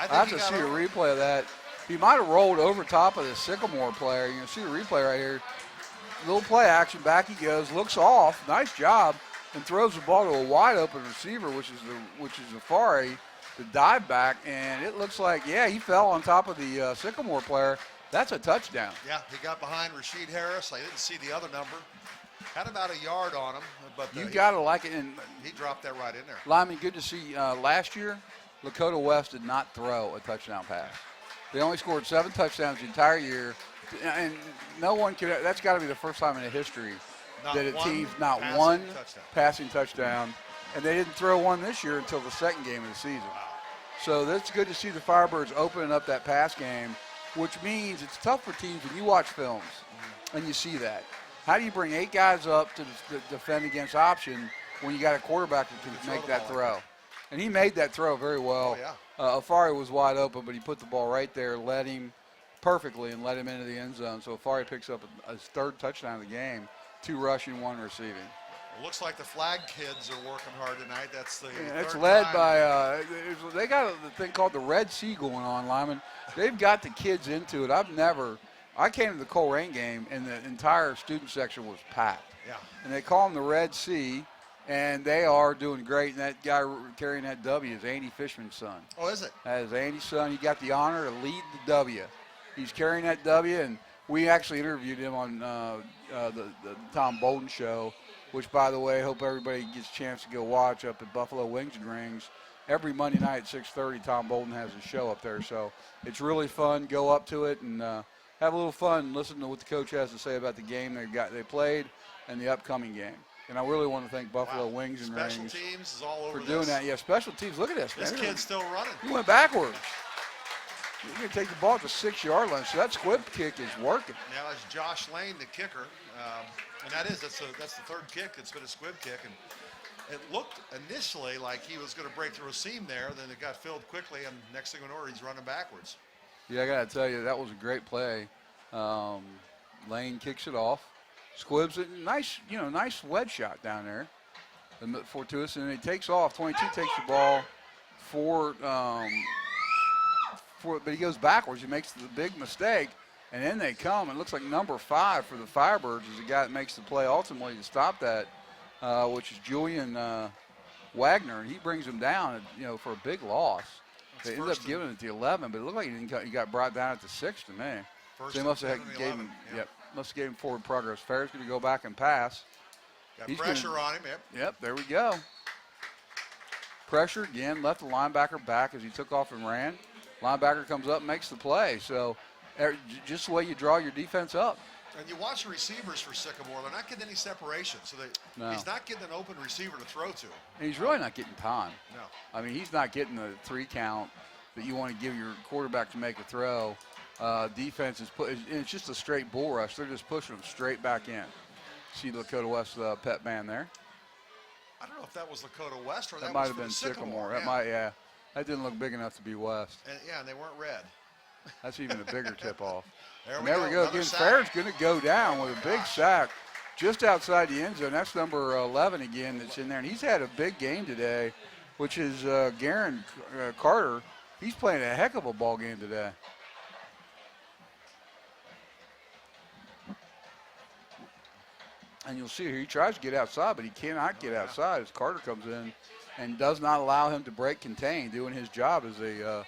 I have to see a replay of that. He might have rolled over top of the Sycamore player. You can see the replay right here. Little play action. Back he goes. Looks off. Nice job. And throws the ball to a wide open receiver, which is Afari, the dive back, and it looks like, yeah, he fell on top of the Sycamore player. That's a touchdown. Yeah, he got behind Rasheed Harris. I didn't see the other number. Had about a yard on him, but You got to like it. And he dropped that right in there. Lyman, good to see. Last year, Lakota West did not throw a touchdown pass. They only scored 7 touchdowns the entire year, and no one could. That's got to be the first time in the history that a team's not one passing touchdown, and they didn't throw one this year until the second game of the season. So that's good to see the Firebirds opening up that pass game, which means it's tough for teams when you watch films and you see that. How do you bring 8 guys up to defend against option when you got a quarterback that can make that throw? And he made that throw very well. Oh, yeah. Afari was wide open, but he put the ball right there, led him perfectly, and led him into the end zone. So Afari picks up his 3rd touchdown of the game. 2 rushing, 1 receiving. It looks like the flag kids are working hard tonight. That's it's led by they got a thing called the Red Sea going on, Lyman. They've got the kids into it. I came to the Coleraine game and the entire student section was packed. Yeah. And they call them the Red Sea, and they are doing great. And that guy carrying that W is Andy Fishman's son. Oh, is it? That is Andy's son. He got the honor to lead the W. He's carrying that W, and we actually interviewed him on the Tom Bolden show, which, by the way, hope everybody gets a chance to go watch up at Buffalo Wings and Rings. Every Monday night at 6:30, Tom Bolden has a show up there. So it's really fun. Go up to it and have a little fun. Listen to what the coach has to say about the game they played and the upcoming game. And I really want to thank Buffalo Wings and Rings. Special teams is all over for doing that. Yeah, special teams. Look at this. This kid's still running. He went backwards. You're going to take the ball at the 6-yard line, so that squib kick is working. Now it's Josh Lane, the kicker, and that's the 3rd kick. It's been a squib kick, and it looked initially like he was going to break through a seam there. Then it got filled quickly, and next thing we know, he's running backwards. Yeah, I got to tell you, that was a great play. Lane kicks it off, squibs it, nice wedge shot down there, fortuitous, and he takes off. 22 takes the ball but he goes backwards. He makes the big mistake, and then they come. And it looks like number 5 for the Firebirds is the guy that makes the play ultimately to stop that, which is Julian Wagner, and he brings him down, for a big loss. They ended up giving it to 11, but it looked like he got brought down at the 6 to me. So they must have gave him forward progress. Fair's going to go back and pass. Got pressure on him. Yep, there we go. Pressure again, left the linebacker back as he took off and ran. Linebacker comes up and makes the play. So just the way you draw your defense up. And you watch the receivers for Sycamore. They're not getting any separation. So he's not getting an open receiver to throw to. And he's really not getting time. No. I mean, he's not getting the 3 count that you want to give your quarterback to make a throw. Defense is it's just a straight bull rush. They're just pushing them straight back in. See Lakota West pet band there. I don't know if that was Lakota West or that that might was have been Sycamore. That didn't look big enough to be West. And they weren't red. That's even a bigger tip-off. There And we there go. we go. Another Again, sack. Fair's going to go down with a big sack just outside the end zone. That's number 11 again that's in there. And he's had a big game today, which is Garen Carter. He's playing a heck of a ball game today. And you'll see here, he tries to get outside, but he cannot get outside as Carter comes in and does not allow him to break contain, doing his job as the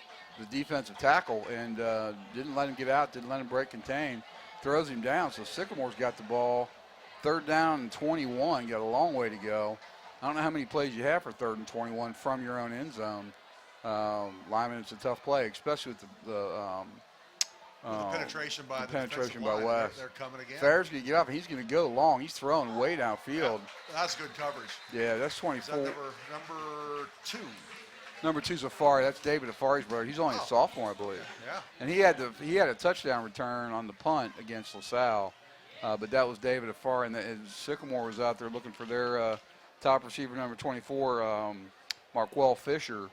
defensive tackle, and didn't let him get out, didn't let him break contain, throws him down. So Sycamore's got the ball, 3rd down and 21, got a long way to go. I don't know how many plays you have for 3rd and 21 from your own end zone. Lyman, it's a tough play, especially with the penetration by the penetration defensive by line. West. They're coming again. Fair's going to get up, and he's going to go long. He's throwing way downfield. That's good coverage. Yeah, that's Is 24. that number 2? Number 2's Afari. That's David Afari's brother. He's only a sophomore, I believe. Yeah. And he had a touchdown return on the punt against LaSalle, but that was David Afari. And Sycamore was out there looking for their top receiver, number 24, Marquell Fisher,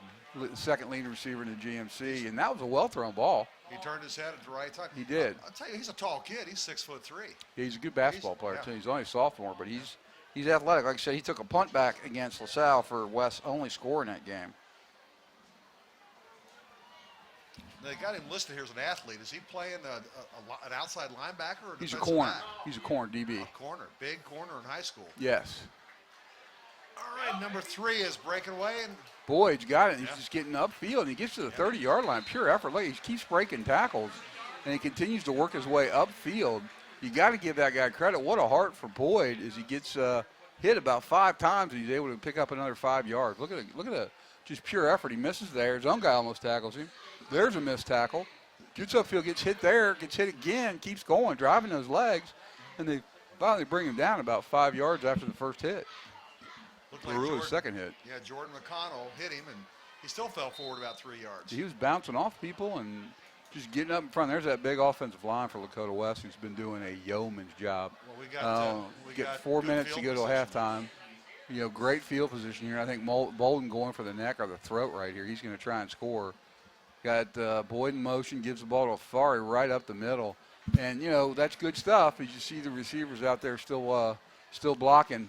second leading receiver in the GMC. And that was a well-thrown ball. He turned his head at the right time. He did. I'll tell you, he's a tall kid. He's 6'3". He's a good basketball player, yeah. too. He's only a sophomore, but he's athletic. Like I said, he took a punt back against LaSalle for West's only score in that game. They got him listed here as an athlete. Is he playing an outside linebacker or He's a defensive corner. back? He's a corner DB. A corner, big corner in high school. Yes. All right, number 3 is breaking away, and Boyd's got it. He's Yeah. just getting upfield. And he gets to the 30-yard line. Pure effort. Look, he keeps breaking tackles, and he continues to work his way upfield. You got to give that guy credit. What a heart for Boyd as he gets hit about 5 times, and he's able to pick up another 5 yards. Look at the just pure effort. He misses there. His own guy almost tackles him. There's a missed tackle. Gets upfield, gets hit there, gets hit again, keeps going, driving those legs, and they finally bring him down about 5 yards after the first hit. looked Or like really Jordan, second hit. Yeah, Jordan McConnell hit him, and he still fell forward about 3 yards. He was bouncing off people and just getting up in front. There's that big offensive line for Lakota West who's been doing a yeoman's job. Well, we Get got 4 good minutes to field go to position. halftime. Great field position here. I think Bolden going for the neck or the throat right here. He's going to try and score. Got Boyd in motion, gives the ball to Afari right up the middle. And, that's good stuff as you see the receivers out there still blocking.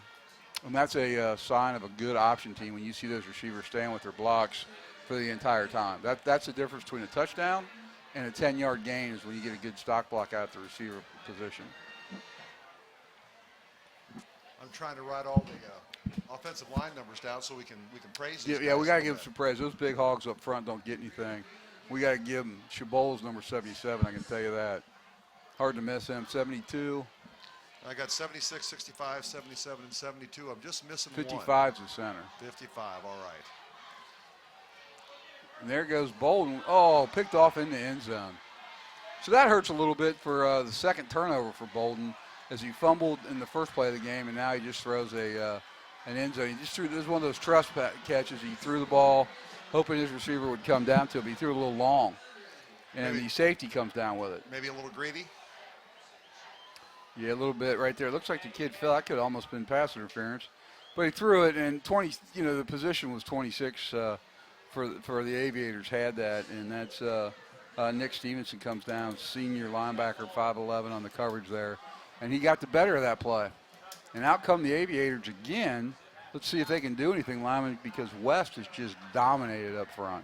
And that's a sign of a good option team when you see those receivers staying with their blocks for the entire time. That's the difference between a touchdown and a 10-yard gain is when you get a good stock block out at the receiver position. I'm trying to write all the offensive line numbers down so we can praise these Yeah, we guys got a to give little them some praise. Those big hogs up front don't get anything. We got to give them Chabol's number 77, I can tell you that. Hard to miss him. 72. bit. I got 76, 65, 77, and 72. I'm just missing 55's the center. 55, all right. And there goes Bolden. Oh, picked off in the end zone. So that hurts a little bit for the second turnover for Bolden as he fumbled in the first play of the game, and now he just throws an end zone. He just threw. This is one of those trust catches. He threw the ball, hoping his receiver would come down to it, but he threw it a little long. And the safety comes down with it. Maybe a little greedy. Yeah, a little bit right there. It looks like the kid fell. That could have almost been pass interference. But he threw it, and the position was 26 for the Aviators had that, and that's Nick Stevenson comes down, senior linebacker, 5'11" on the coverage there. And he got the better of that play. And out come the Aviators again. Let's see if they can do anything, Lyman, because West has just dominated up front.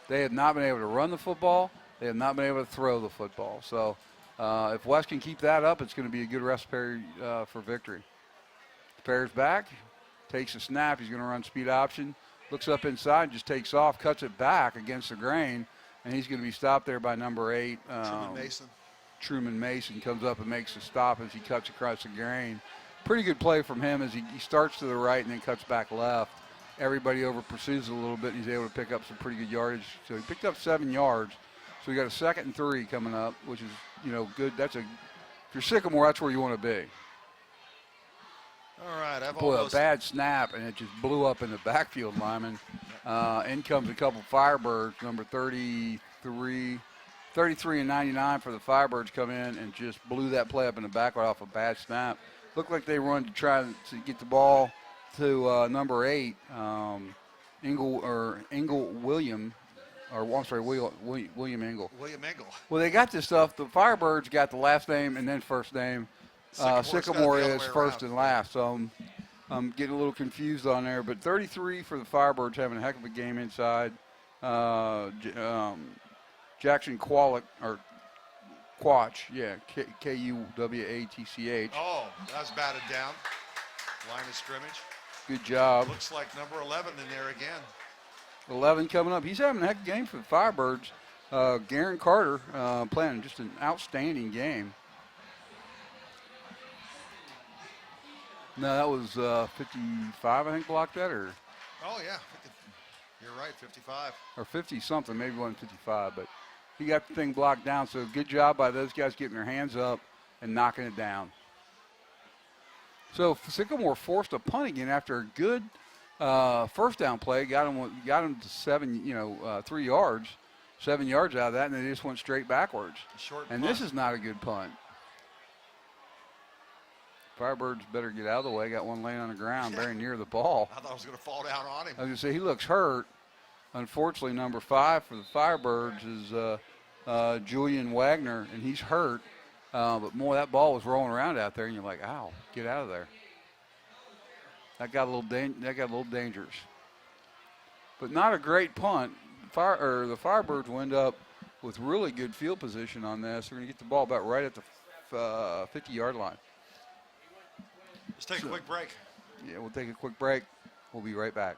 They have not been able to run the football. They have not been able to throw the football. So if West can keep that up, it's going to be a good recipe for victory. Prepares back, takes a snap. He's going to run speed option. Looks up inside, just takes off, cuts it back against the grain, and he's going to be stopped there by number 8. Truman Mason comes up and makes a stop as he cuts across the grain. Pretty good play from him as he starts to the right and then cuts back left. Everybody over pursues a little bit, and he's able to pick up some pretty good yardage. So he picked up 7 yards. So we got a 2nd and 3 coming up, which is, good. If you're Sycamore, that's where you want to be. All right, A bad snap, and it just blew up in the backfield, Lyman. In comes a couple Firebirds, number 33 and 99 for the Firebirds come in and just blew that play up in the back off a bad snap. Looked like they run to try to get the ball to number 8, Ingle William, or I'm sorry, William Engel. William Engel. Well, they got this stuff. The Firebirds got the last name and then first name. Sycamore is first and last. So I'm getting a little confused on there. But 33 for the Firebirds, having a heck of a game inside. Jackson Quach, yeah, Kuwatch. Oh, that was batted down. Line of scrimmage. Good job. Looks like number 11 in there again. 11 coming up. He's having a heck of a game for the Firebirds. Garen Carter playing just an outstanding game. No, that was 55, I think, blocked that, or Oh, yeah. You're right, 55. or 50 something, maybe it wasn't 55, but he got the thing blocked down. So good job by those guys getting their hands up and knocking it down. So Sycamore forced a punt again after a good first down play. Got him to 3 yards, 7 yards out of that, and they just went straight backwards. Short And punt. this is not a good punt. Firebirds better get out of the way. Got one laying on the ground very near the ball. I thought it was going to fall down on him. I was going to say, he looks hurt. Unfortunately, number 5 for the Firebirds is Julian Wagner, and he's hurt. But more, that ball was rolling around out there, and you're like, ow, get out of there. That got a little dangerous. But not a great punt. The Firebirds will end up with really good field position on this. They're going to get the ball about right at the 50-yard line. Let's take a quick break. Yeah, we'll take a quick break. We'll be right back.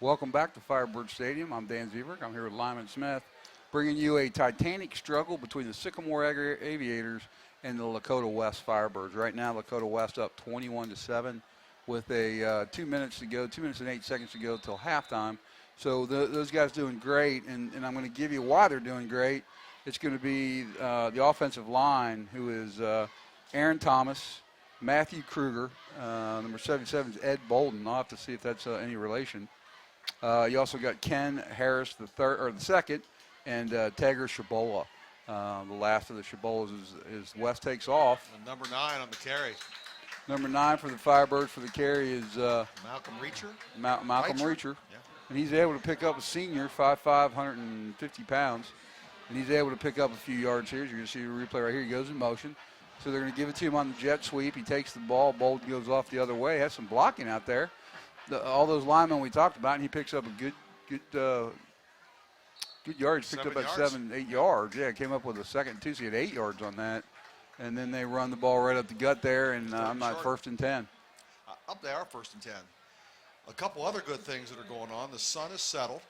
Welcome back to Firebird Stadium. I'm Dan Zieberg. I'm here with Lyman Smith, bringing you a titanic struggle between the Sycamore Aviators and the Lakota West Firebirds. Right now, Lakota West up 21-7 with 2 minutes to go, 2 minutes and 8 seconds to go till halftime. So those guys doing great, and I'm going to give you why they're doing great. It's going to be the offensive line, who is Aaron Thomas, Matthew Kruger, number 77 is Ed Bolden. I'll have to see if that's any relation. You also got Ken Harris, the second, and Tagger Shabola. The last of the Shabolas is West takes off. And number 9 on the carry. Number 9 for the Firebirds for the carry is Malcolm Reacher. Malcolm Reacher. Yeah. And he's able to pick up a senior, 5'5", 150 pounds. And he's able to pick up a few yards here. As you're going to see the replay right here. He goes in motion. So they're going to give it to him on the jet sweep. He takes the ball. Bolden goes off the other way. Has some blocking out there. All those linemen we talked about, and he picks up a good yards. Picked up about 7, 8 yards. Yeah, came up with a second and 2, so he had 8 yards on that. And then they run the ball right up the gut there, and I'm not first and 10. Up there, first and 10. A couple other good things that are going on. The sun is settled.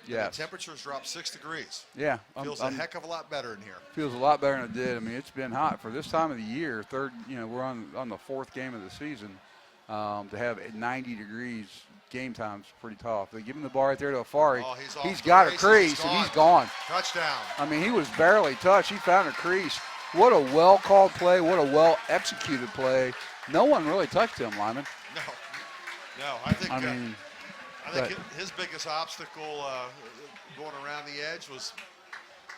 Yeah. The temperature's dropped 6 degrees. Yeah. Feels a heck of a lot better in here. Feels a lot better than it did. I mean, it's been hot for this time of the year. We're on the 4th game of the season. To have 90 degrees game time is pretty tough. They give him the ball right there to Afari. Oh, he's got a crease, and he's gone. Touchdown. I mean, he was barely touched. He found a crease. What a well-called play. What a well-executed play. No one really touched him, Lyman. No. I think his biggest obstacle going around the edge was.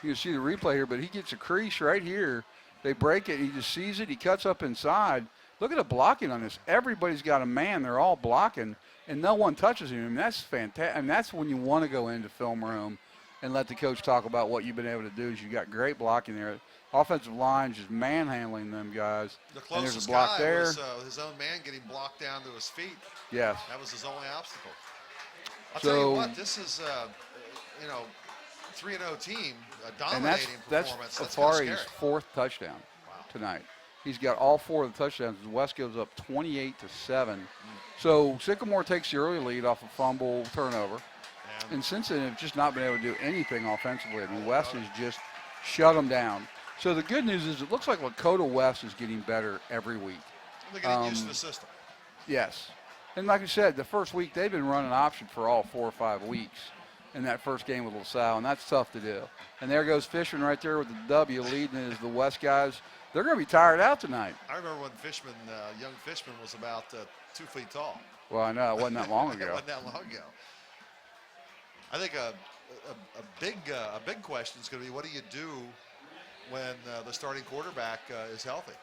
You can see the replay here, but he gets a crease right here. They break it. He just sees it. He cuts up inside. Look at the blocking on this. Everybody's got a man. They're all blocking, and no one touches him. And that's fantastic. And that's when you want to go into film room and let the coach talk about what you've been able to do. Is you got great blocking there. Offensive line just manhandling them guys. The and there's closest a block guy there. was his own man getting blocked down to his feet. Yes. That was his only obstacle. I'll So- tell you what, this is, 3-0 team, a And dominating that's performance. That's kinda Afari's scary. fourth touchdown Wow. tonight. He's got all 4 of the touchdowns. West goes up 28-7. So Sycamore takes the early lead off a fumble turnover. And since then, have just not been able to do anything offensively. I mean, West has just shut them down. So the good news is it looks like Lakota West is getting better every week. They're getting used to the system. Yes. And like I said, the first week they've been running option for all 4 or 5 weeks in that first game with LaSalle, and that's tough to do. And there goes Fishman right there with the W leading as the West guys. They're going to be tired out tonight. I remember when young Fishman was about 2 feet tall. Well, I know. It wasn't that long It ago. wasn't that long ago. I think a big question is going to be, what do you do when the starting quarterback is healthy,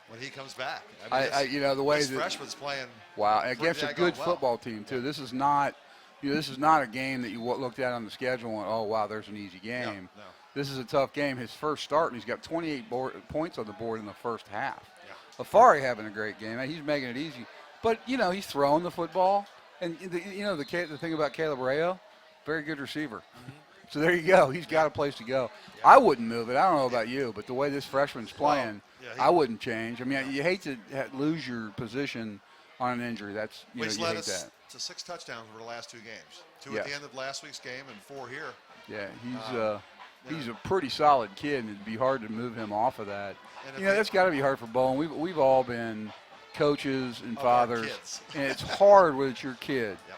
when he comes back? I mean, the way this that freshman's playing. wow, against a daggone good well. football team too. This is not, this is not a game that you looked at on the schedule and went, oh wow, there's an easy game. No. This is a tough game. His first start, and he's got 28 points on the board in the first half. Yeah. Afari having a great game. He's making it easy, but he's throwing the football, and the thing about Caleb Rayo, very good receiver. Mm-hmm. So there you go. He's got a place to go. Yeah. I wouldn't move it. I don't know about you, but the way this freshman's playing, I wouldn't change. I mean, you hate to lose your position on an injury. That's you He's hate led that. us to 6 touchdowns over the last 2 games. 2 Yeah. at the end of last week's game and 4 here. Yeah, he's a pretty solid kid, and it'd be hard to move him off of that. And That's got to be hard for Bowen. We've all been coaches and fathers, kids. and it's hard when it's your kid. Yep.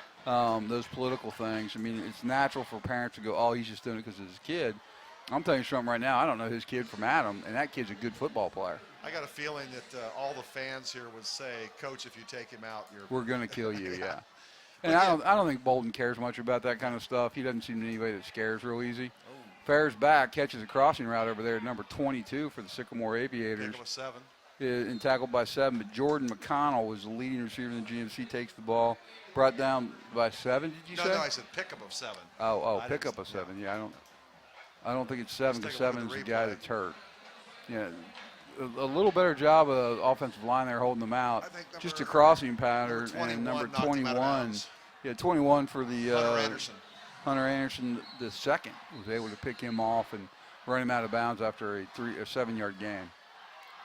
Those political things. I mean, it's natural for parents to go, oh, he's just doing it because it's his kid. I'm telling you something right now. I don't know his kid from Adam, and that kid's a good football player. I got a feeling that all the fans here would say, Coach, if you take him out, we're going to kill you, yeah. But And I don't think Bolden cares much about that kind of stuff. He doesn't seem to be anybody that scares real easy. Fair's back, catches a crossing route over there at number 22 for the Sycamore Aviators. Pick 7. And tackled by 7, but Jordan McConnell was the leading receiver in the GMC, takes the ball, brought down by 7, did you say? No, I said pickup of 7. Oh, pickup of 7, yeah, I don't think it's 7 because 7 is the guy that's hurt. Yeah, a little better job of the offensive line there holding them out. Just a crossing pattern, and number 21, 21 for the Hunter Anderson the second was able to pick him off and run him out of bounds after a 7-yard gain.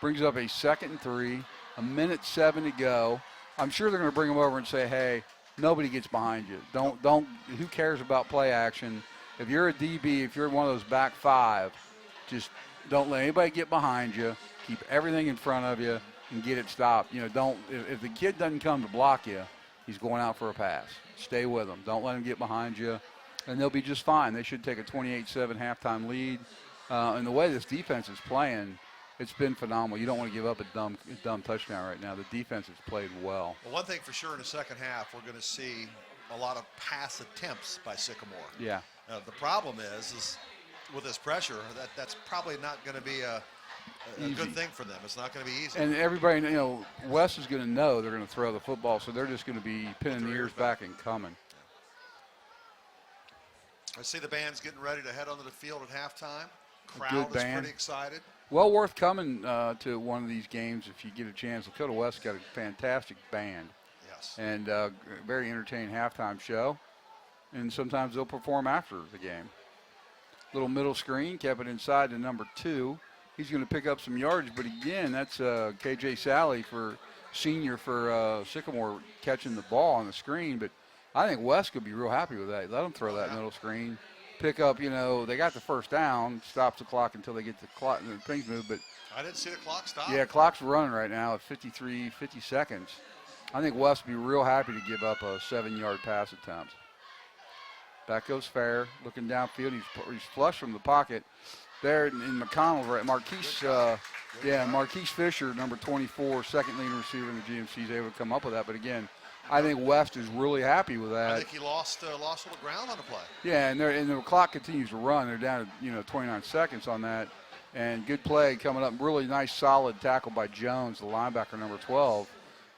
Brings up a 2nd and 3, 1:07 to go. I'm sure they're going to bring him over and say, hey, nobody gets behind you. Don't. Who cares about play action? If you're a DB, if you're one of those back 5, just don't let anybody get behind you. Keep everything in front of you and get it stopped. Don't. If the kid doesn't come to block you, he's going out for a pass. Stay with him. Don't let him get behind you, and they'll be just fine. They should take a 28-7 halftime lead. And the way this defense is playing, it's been phenomenal. You don't want to give up a dumb touchdown right now. The defense has played well. Well, one thing for sure in the second half, we're going to see a lot of pass attempts by Sycamore. Yeah. The problem is with this pressure, that's probably not going to be a good thing for them. It's not going to be easy. And everybody, Wes is going to know they're going to throw the football, so they're just going to be pinning the ears back and coming. I see the band's getting ready to head onto the field at halftime. Crowd Good is band. pretty excited. Well worth coming to one of these games if you get a chance. Lakota West got a fantastic band. Yes. And very entertaining halftime show. And sometimes they'll perform after the game. Little middle screen, kept it inside to number 2. He's going to pick up some yardage, but again, that's KJ Sally senior for Sycamore catching the ball on the screen. But I think West could be real happy with that. Let them throw that middle screen. Pick up, they got the first down, stops the clock until they get the clock and things move. But I didn't see the clock stop. yeah, clock's running right now at 50 seconds. I think West would be real happy to give up a 7-yard pass attempt. Back goes Fair, looking downfield. He's flush from the pocket. There in McConnell, right? Marquise Fisher, number 24, second leading receiver in the GMC, is able to come up with that. But again, I think West is really happy with that. I think he lost a little ground on the play. Yeah, and the clock continues to run. They're down to 29 seconds on that, and good play coming up. Really nice, solid tackle by Jones, the linebacker, number 12,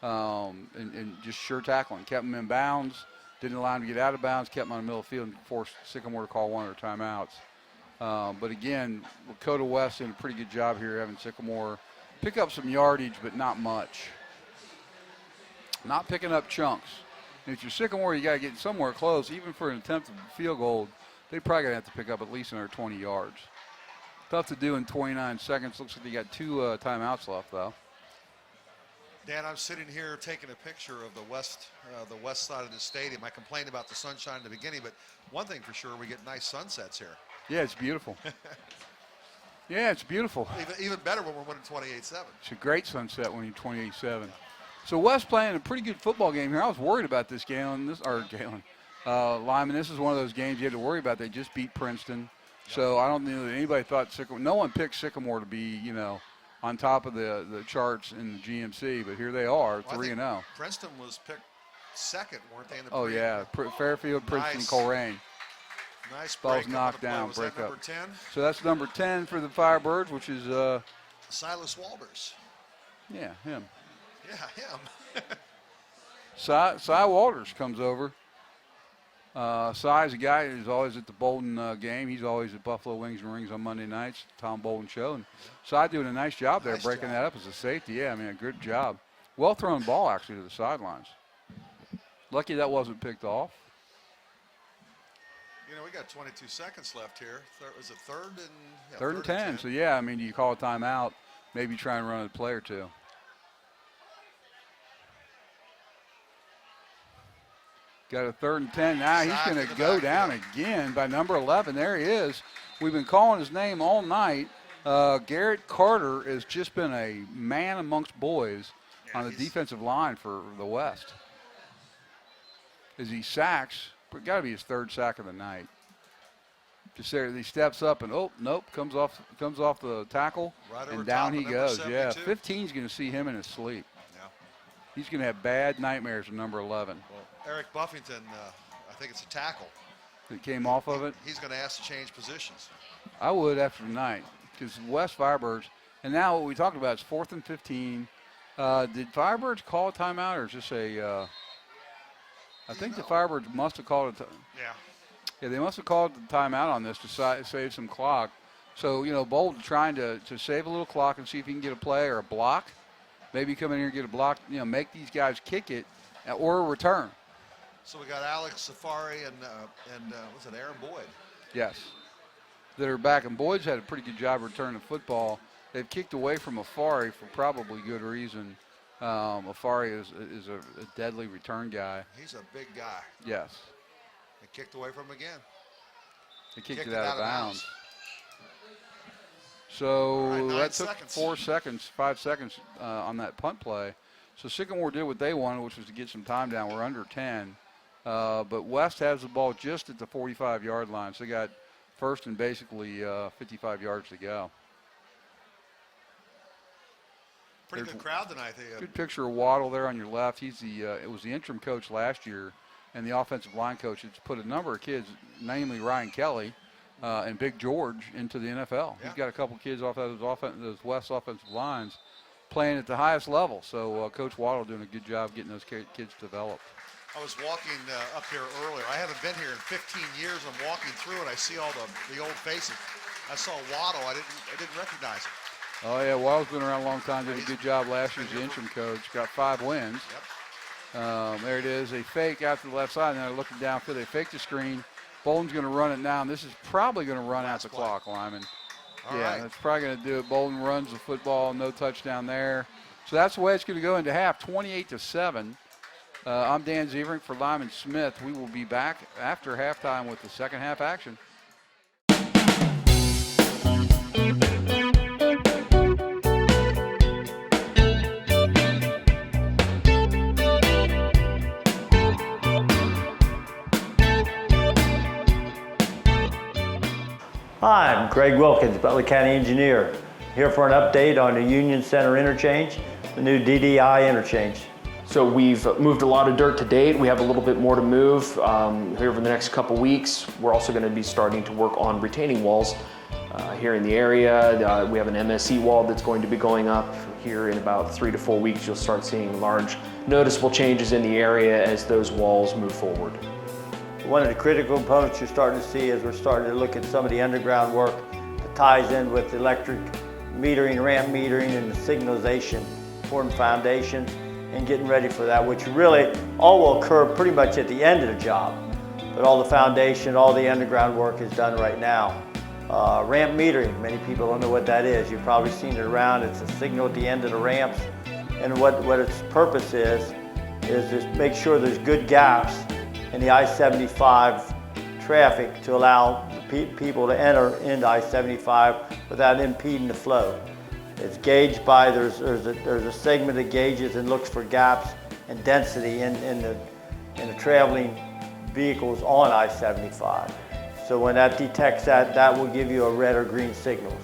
and just sure tackling. Kept him in bounds, Didn't allow him to get out of bounds, kept him on the middle of the field, and forced Sycamore to call one of their timeouts. But again, Lakota West did a pretty good job here having Sycamore pick up some yardage, but not much. Not picking up chunks. And if you're Sycamore, you got to get somewhere close. Even for an attempt at field goal, they probably got to have to pick up at least another 20 yards. Tough to do in 29 seconds. Looks like they got 2 timeouts left, though. Dan, I'm sitting here taking a picture of the west side of the stadium. I complained about the sunshine in the beginning, but one thing for sure, we get nice sunsets here. Yeah, it's beautiful. Yeah, it's beautiful. Even better when we're winning 28-7. It's a great sunset when you're 28-7. So West playing a pretty good football game here. I was worried about this game. Lyman, this is one of those games you had to worry about. They just beat Princeton. So I don't know that anybody thought Sycamore. No one picked Sycamore to be, on top of the charts in the GMC, but here they are, 3-0. Princeton was picked second, weren't they? In the oh, yeah. Fairfield, Princeton, Coleraine. Nice ball's break knocked down, was break that up. number 10? So that's number 10 for the Firebirds, which is Silas Walters. Yeah, him. Yeah, him. Cy Walters comes over. Cy's a guy who's always at the Bolden game. He's always at Buffalo Wings and Rings on Monday nights, Tom Bolden show. And Cy doing a nice job there, breaking that up as a safety. Yeah, I mean, a good job. Well thrown ball, actually, to the sidelines. Lucky that wasn't picked off. We got 22 seconds left here. Was it third and? Yeah, third and 10. So, yeah, I mean, you call a timeout, maybe try and run a play or two. Got a third and 10. Now he's going to go down again by number 11. There he is. We've been calling his name all night. Garrett Carter has just been a man amongst boys on the defensive line for the West. As he sacks, but got to be his 3rd sack of the night. Just there, he steps up and nope, comes off the tackle, right and down he goes. 72. Yeah, 15's going to see him in his sleep. Yeah. He's going to have bad nightmares with number 11. Well, Eric Buffington, I think it's a tackle. That came off of it. He's going to ask to change positions. I would after tonight, because West Firebirds, and now what we talked about is 4th and 15. Did Firebirds call a timeout, or is this a? I think the Firebirds must have called it. Yeah, they must have called the timeout on this to save some clock. So, Bolden trying to save a little clock and see if he can get a play or a block. Maybe come in here and get a block, make these guys kick it or a return. So we got Alex Safari and what's it, Aaron Boyd? Yes, that are back. And Boyd's had a pretty good job returning the football. They've kicked away from Afari for probably good reason. Afari is a deadly return guy. He's a big guy. Yes. They kicked away from him again. They kicked it out of bounds. So that took 5 seconds on that punt play. So Sycamore did what they wanted, which was to get some time down. We're under 10. But West has the ball just at the 45-yard line. So they got first and basically 55 yards to go. Pretty good crowd tonight. Good picture of Waddle there on your left. He's it was the interim coach last year, and the offensive line coach has put a number of kids, namely Ryan Kelly and Big George, into the NFL. Yeah. He's got a couple kids off those West offensive lines playing at the highest level. So Coach Waddle doing a good job getting those kids developed. I was walking up here earlier. I haven't been here in 15 years. I'm walking through and I see all the old faces. I saw Waddle. I didn't recognize him. Oh, yeah, Waddle's been around a long time, did a good job last year as the interim coach, got 5 wins. Yep. There it is, a fake out to the left side, and they're looking downfield. They fake the screen. Bolden's going to run it now, and this is probably going to run out the clock, Lyman. That's probably going to do it. Bolden runs the football, no touchdown there. So that's the way it's going to go into half, 28-7. I'm Dan Zeverink for Lyman Smith. We will be back after halftime with the second half action. Hi, I'm Greg Wilkins, Butler County Engineer, here for an update on the Union Center interchange, the new DDI interchange. So we've moved a lot of dirt to date. We have a little bit more to move here over the next couple weeks. We're also going to be starting to work on retaining walls here in the area. We have an MSE wall that's going to be going up here in about 3 to 4 weeks, you'll start seeing large, noticeable changes in the area as those walls move forward. One of the critical components you're starting to see is we're starting to look at some of the underground work that ties in with electric metering, ramp metering, and the signalization, pouring foundation, and getting ready for that, which really all will occur pretty much at the end of the job. But all the foundation, all the underground work is done right now. Ramp metering, many people don't know what that is. You've probably seen it around. It's a signal at the end of the ramps. And what its purpose is just make sure there's good gaps in the I-75 traffic to allow people to enter into I-75 without impeding the flow. It's gauged by, there's a segment that gauges and looks for gaps and density in the traveling vehicles on I-75. So when that detects that, that will give you a red or green signal.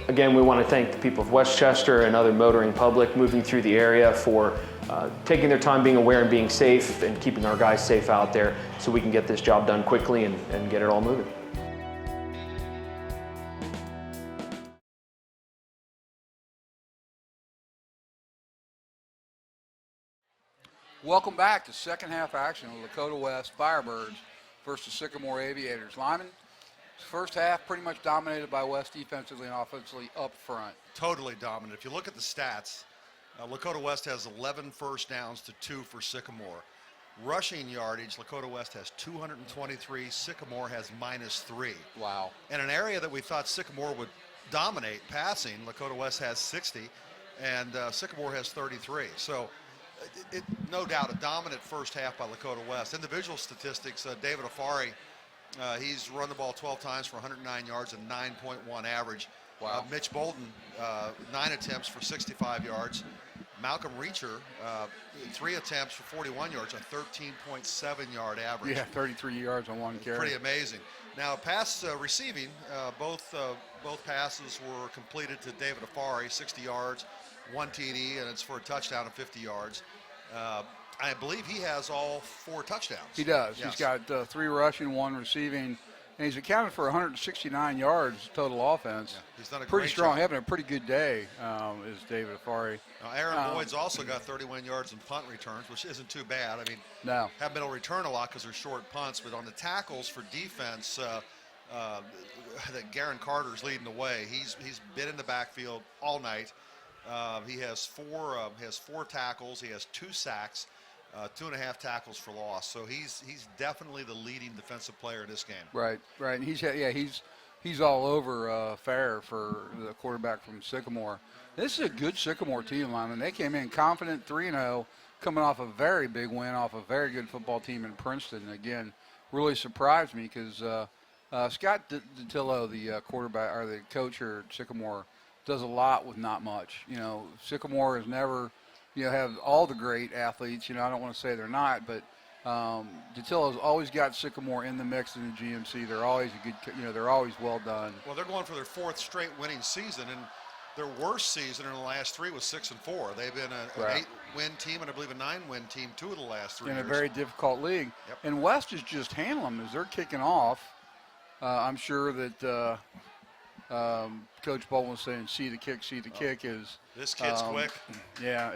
Again, we want to thank the people of Westchester and other motoring public moving through the area for taking their time, being aware and being safe, and keeping our guys safe out there so we can get this job done quickly and get it all moving. Welcome back to second half action of Lakota West Firebirds versus Sycamore Aviators. Lyman, first half pretty much dominated by West defensively and offensively up front. Totally dominant. If you look at the stats, Lakota West has 11 first downs to 2 for Sycamore. Rushing yardage, Lakota West has 223, Sycamore has -3. Wow. In an area that we thought Sycamore would dominate passing, Lakota West has 60, and Sycamore has 33. So no doubt a dominant first half by Lakota West. Individual statistics, David Afari, he's run the ball 12 times for 109 yards and 9.1 average. Wow. Mitch Bolden, 9 attempts for 65 yards. Malcolm Reacher, 3 attempts for 41 yards, a 13.7 yard average. Yeah, 33 yards on one carry. Pretty amazing. Now, pass receiving, both passes were completed to David Afari, 60 yards, 1 TD, and it's for a touchdown of 50 yards. I believe he has all 4 touchdowns. He does. Yes. He's got 3 rushing, 1 receiving, and he's accounted for 169 yards total offense. Yeah, he's done a pretty great strong. job. Having a pretty good day is David Afari. Now, Aaron Boyd's also got 31 yards in punt returns, which isn't too bad. I mean, No. haven't been able to return a lot because they're short punts, but on the tackles for defense, that Garen Carter's leading the way. He's been in the backfield all night. He has 4 tackles. He has 2 sacks, 2.5 tackles for loss. So he's definitely the leading defensive player in this game. Right. And he's all over Fair for the quarterback from Sycamore. This is a good Sycamore team, Lyman. They came in confident, 3-0, coming off a very big win off a very good football team in Princeton. Again, really surprised me because Scott Dittillo, the quarterback or the coach here at Sycamore, does a lot with not much. You know, Sycamore has never, have all the great athletes. I don't want to say they're not, but Dittillo's always got Sycamore in the mix in the GMC. They're always a good, they're always well done. Well, they're going for their 4th straight winning season, and their worst season in the last 3 was 6-4. They've been an 8-win team and I believe a 9-win team 2 of the last 3 in years. a very difficult league. Yep. And West is just handling them as they're kicking off. I'm sure that Coach Bolton was saying, see the kick is. This kid's quick. Yeah,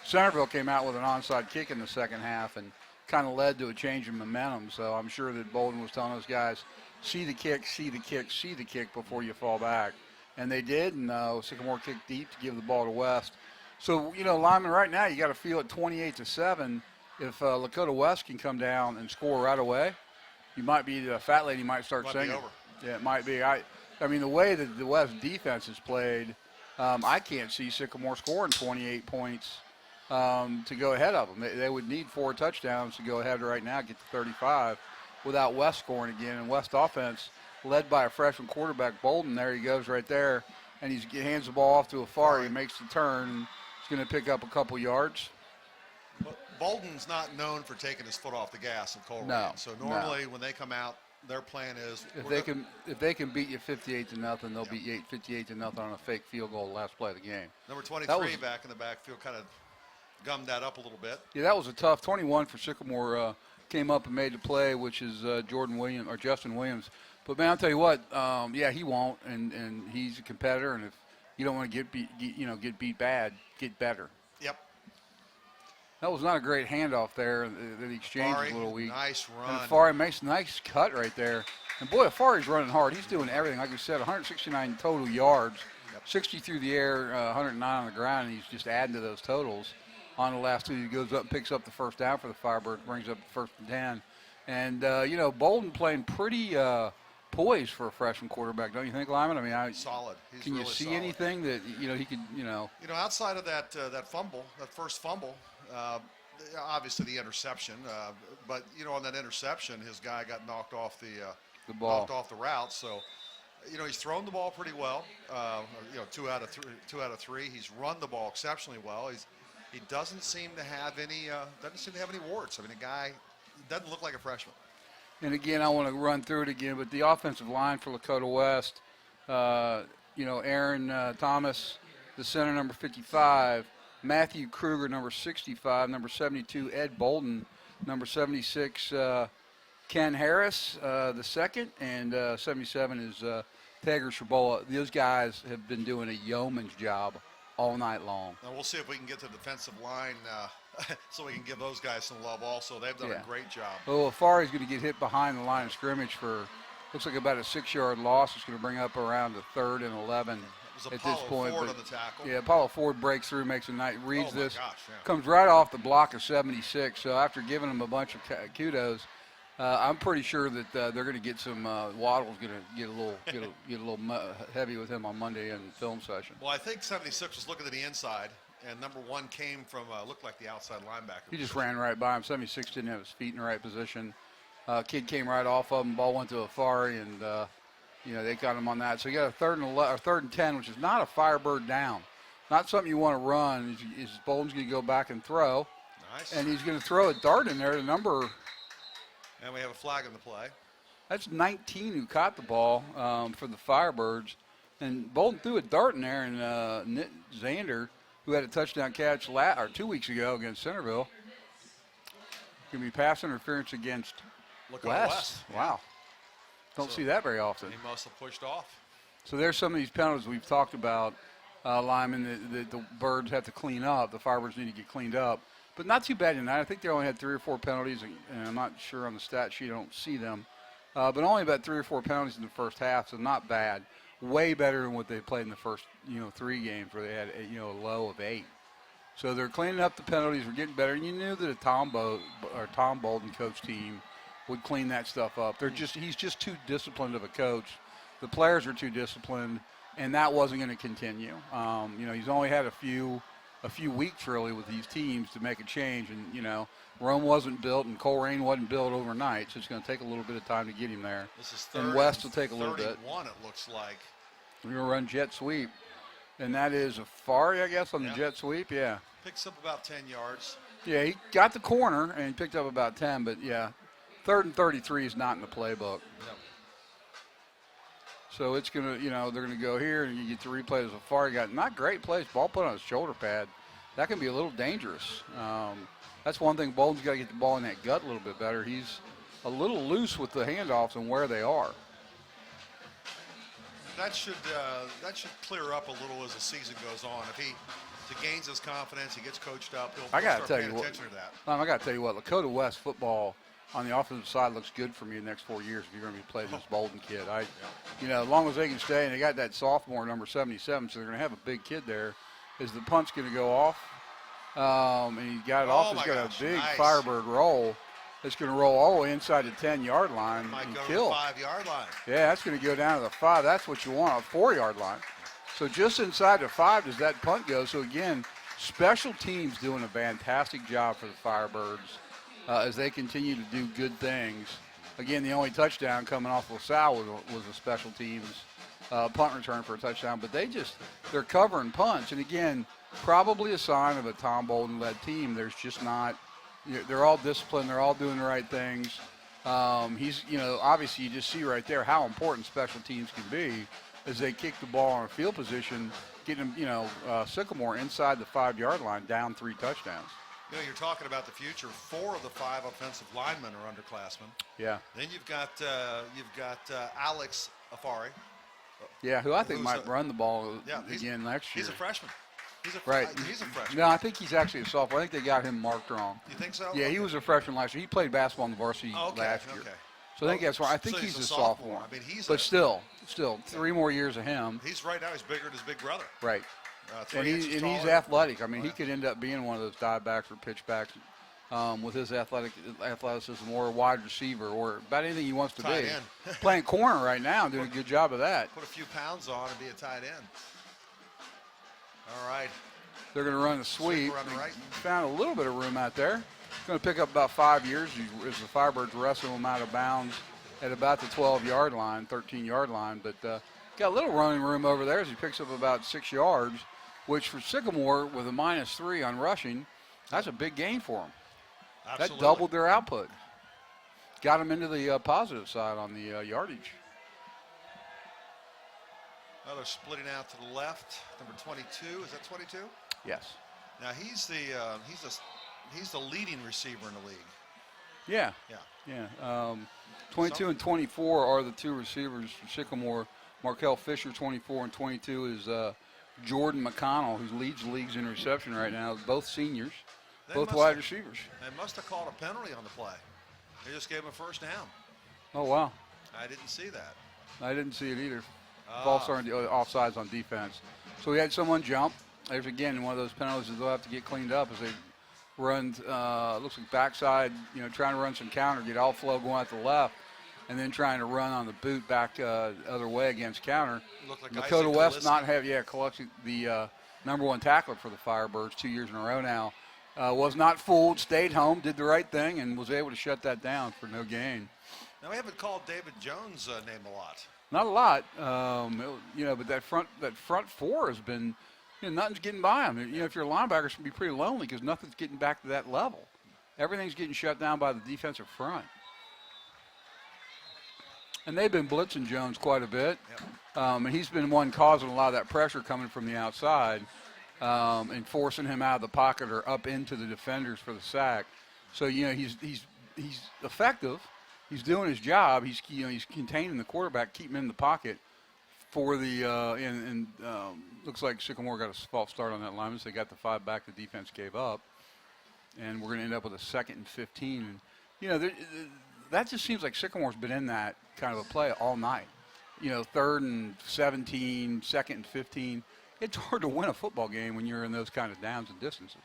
Centerville came out with an onside kick in the second half and kind of led to a change in momentum. So I'm sure that Bolton was telling those guys, see the kick before you fall back. And they did, and Sycamore kicked deep to give the ball to West. So, Lyman, right now you got to feel at 28-7. If Lakota West can come down and score right away, the fat lady might start singing. Be over. Yeah, it might be. I mean, the way that the West defense has played, I can't see Sycamore scoring 28 points to go ahead of them. They would need 4 touchdowns to go ahead right now, get to 35, without West scoring again. And West offense, led by a freshman quarterback, Bolden, there he goes right there, and he hands the ball off to Afari. He makes the turn. And he's going to pick up a couple yards. But Bolden's not known for taking his foot off the gas in Coleraine. No, So normally when they come out, their plan is if they can beat you 58-0, they'll beat you 58-0 on a fake field goal last play of the game. Number 23 back in the backfield kind of gummed that up a little bit. Yeah, that was a tough 21 for Sycamore. Came up and made the play, which is Justin Williams. But man, I'll tell you what, he won't, and he's a competitor. And if You don't want to get beat bad, get better. Yep. That was not a great handoff there. The exchange was a little weak. Nice run. And Afari makes a nice cut right there. And boy, Afari's running hard. He's doing everything. Like we said, 169 total yards, 60 through the air, 109 on the ground, and he's just adding to those totals. On the last two, he goes up and picks up the first down for the Firebirds, brings up the first and 10. And, Bolden playing pretty poised for a freshman quarterback, don't you think, Lyman? I mean, solid. He's can really you see solid. anything that, he could, outside of that first fumble, obviously the interception, but on that interception, his guy got knocked off the ball, knocked off the route. So, he's thrown the ball pretty well. 2 out of 3. He's run the ball exceptionally well. He doesn't seem to have any warts. I mean, the guy doesn't look like a freshman. And again, I want to run through it again, but the offensive line for Lakota West, Aaron Thomas, the center, number 55, Matthew Kruger, number 65, number 72, Ed Bolden, number 76, Ken Harris, the second, and 77 is Tager Shabola. Those guys have been doing a yeoman's job all night long. Now we'll see if we can get to the defensive line so we can give those guys some love also. They've done a great job. Well, Afari's going to get hit behind the line of scrimmage for, looks like about a 6-yard loss. It's going to bring up around the 3rd and 11 at this point. Ford on the tackle. Yeah, Apollo Ford breaks through, makes a nice, reads this, gosh, yeah. comes right off the block of 76. So after giving him a bunch of kudos, I'm pretty sure that they're going to get some. Waddle's going to get a little heavy with him on Monday in film session. Well, I think 76 was looking to the inside, and number 1 came from looked like the outside linebacker. He just ran right by him. 76 didn't have his feet in the right position. Kid came right off of him. Ball went to Afari, and they got him on that. So you got a 3rd and 10, which is not a Firebird down. Not something you want to run. Is Bolden's going to go back and throw. Nice. And he's going to throw a dart in there. The number. And we have a flag on the play. That's 19 who caught the ball for the Firebirds. And Bolden threw a dart in there, and Nick Zander, who had a touchdown catch 2 weeks ago against Centerville, going to be pass interference against West. Wow. Don't see that very often. He must have pushed off. So there's some of these penalties we've talked about, Lyman, that the Birds have to clean up. The Firebirds need to get cleaned up. But not too bad tonight. I think they only had 3 or 4 penalties, and I'm not sure on the stat sheet. I don't see them. But only about 3 or 4 penalties in the first half, so not bad. Way better than what they played in the first, 3 games where they had, a low of 8. So they're cleaning up the penalties. We're getting better. And you knew that a Tom Bolden coach team would clean that stuff up. He's just too disciplined of a coach. The players are too disciplined, and that wasn't going to continue. He's only had a few weeks really with these teams to make a change, and Rome wasn't built and Coleraine wasn't built overnight, so it's going to take a little bit of time to get him there. This is and West will take a little bit. 31, it looks like. We're going to run jet sweep, and that is Afari, I guess, on the jet sweep. Yeah, picks up about 10 yards. Yeah, he got the corner and picked up about 10, but 3rd and 33 is not in the playbook. Yep. So it's going to, they're going to go here, and you get to replay as Afari got not great plays. Ball put on his shoulder pad. That can be a little dangerous. That's one thing. Bolden's got to get the ball in that gut a little bit better. He's a little loose with the handoffs and where they are. That should clear up a little as the season goes on. If he gains his confidence, he gets coached up, he'll start paying attention to that. I got to tell you what, Lakota West football on the offensive side looks good for me in the next 4 years if you're going to be playing this Bolden kid. As long as they can stay, and they got that sophomore number 77, so they're going to have a big kid there. Is the punt's going to go off? And he got it off. He's got a big Firebird roll. It's going to roll all the way inside the 10-yard line and kill. 5-yard line. Yeah, that's going to go down to the 5. That's what you want, a 4-yard line. So just inside the 5 does that punt go. So, again, special teams doing a fantastic job for the Firebirds as they continue to do good things. Again, the only touchdown coming off LaSalle was a special teams punt return for a touchdown. But they're covering punts. And, again, probably a sign of a Tom Bolden-led team. There's just not – they're all disciplined. They're all doing the right things. Obviously you just see right there how important special teams can be as they kick the ball on a field position, getting Sycamore inside the 5-yard line, down 3 touchdowns. You're talking about the future. 4 of the 5 offensive linemen are underclassmen. Yeah. Then you've got Alex Afari, Yeah, who I think Who's might a- run the ball Yeah, again next year. He's a freshman. Right. He's a freshman. No, I think he's actually a sophomore. I think they got him marked wrong. You think so? Yeah, he Okay. was a freshman last year. He played basketball on the varsity Okay, last year. okay. So I think that's why. I think So he's he's a a sophomore. sophomore. I mean, he's but a- still 3 more years of him. He's right now. He's bigger than his big brother. Right. 3 And inches he's taller. athletic. I mean, Oh, he yeah. could end up being one of those dive-backs or pitch-backs with his athleticism, or a wide receiver, or about anything he wants to Tight be. end. Playing corner right now, doing a good job of that. Put a few pounds on and be a tight end. All right. They're going to run a sweep. Sweep around the right. Found a little bit of room out there. Going to pick up about 5 years as the Firebirds wrestle him out of bounds at about the 12-yard line, 13-yard line. But got a little running room over there as he picks up about 6 yards, which for Sycamore with a -3 on rushing, that's a big gain for them. Absolutely. That doubled their output. Got them into the positive side on the yardage. Now they're splitting out to the left. Number 22. Is that 22? Yes. Now he's the leading receiver in the league. Yeah. Yeah. 22 and 24 are the two receivers for Sycamore. Markel Fisher, 24, and 22 is Jordan McConnell, who leads the leagues in reception right now. Both seniors, They both must wide have- receivers. They must have called a penalty on the play. They just gave him a first down. Oh, wow. I didn't see that. I didn't see it either. Ah. False on offsides on defense. So we had someone jump. There's, again, one of those penalties that they'll have to get cleaned up as they run, looks like backside, trying to run some counter, get all flow going out the left, and then trying to run on the boot back other way against counter. Looked like Lakota Isaac West Kaliski. not have, collecting the number 1 tackler for the Firebirds 2 years in a row now. Was not fooled, stayed home, did the right thing, and was able to shut that down for no gain. Now we haven't called David Jones' name a lot. Not a lot, but that front four has been, nothing's getting by them. If you're a linebacker, it's going to be pretty lonely because nothing's getting back to that level. Everything's getting shut down by the defensive front. And they've been blitzing Jones quite a bit. Yep. And he's been one causing a lot of that pressure coming from the outside and forcing him out of the pocket or up into the defenders for the sack. So, he's effective. He's doing his job. He's containing the quarterback, keeping him in the pocket for the looks like Sycamore got a false start on that lineman. So they got the 5 back the defense gave up. And we're going to end up with a 2nd and 15. And, that just seems like Sycamore's been in that kind of a play all night. 3rd and 17, 2nd and 15. It's hard to win a football game when you're in those kind of downs and distances.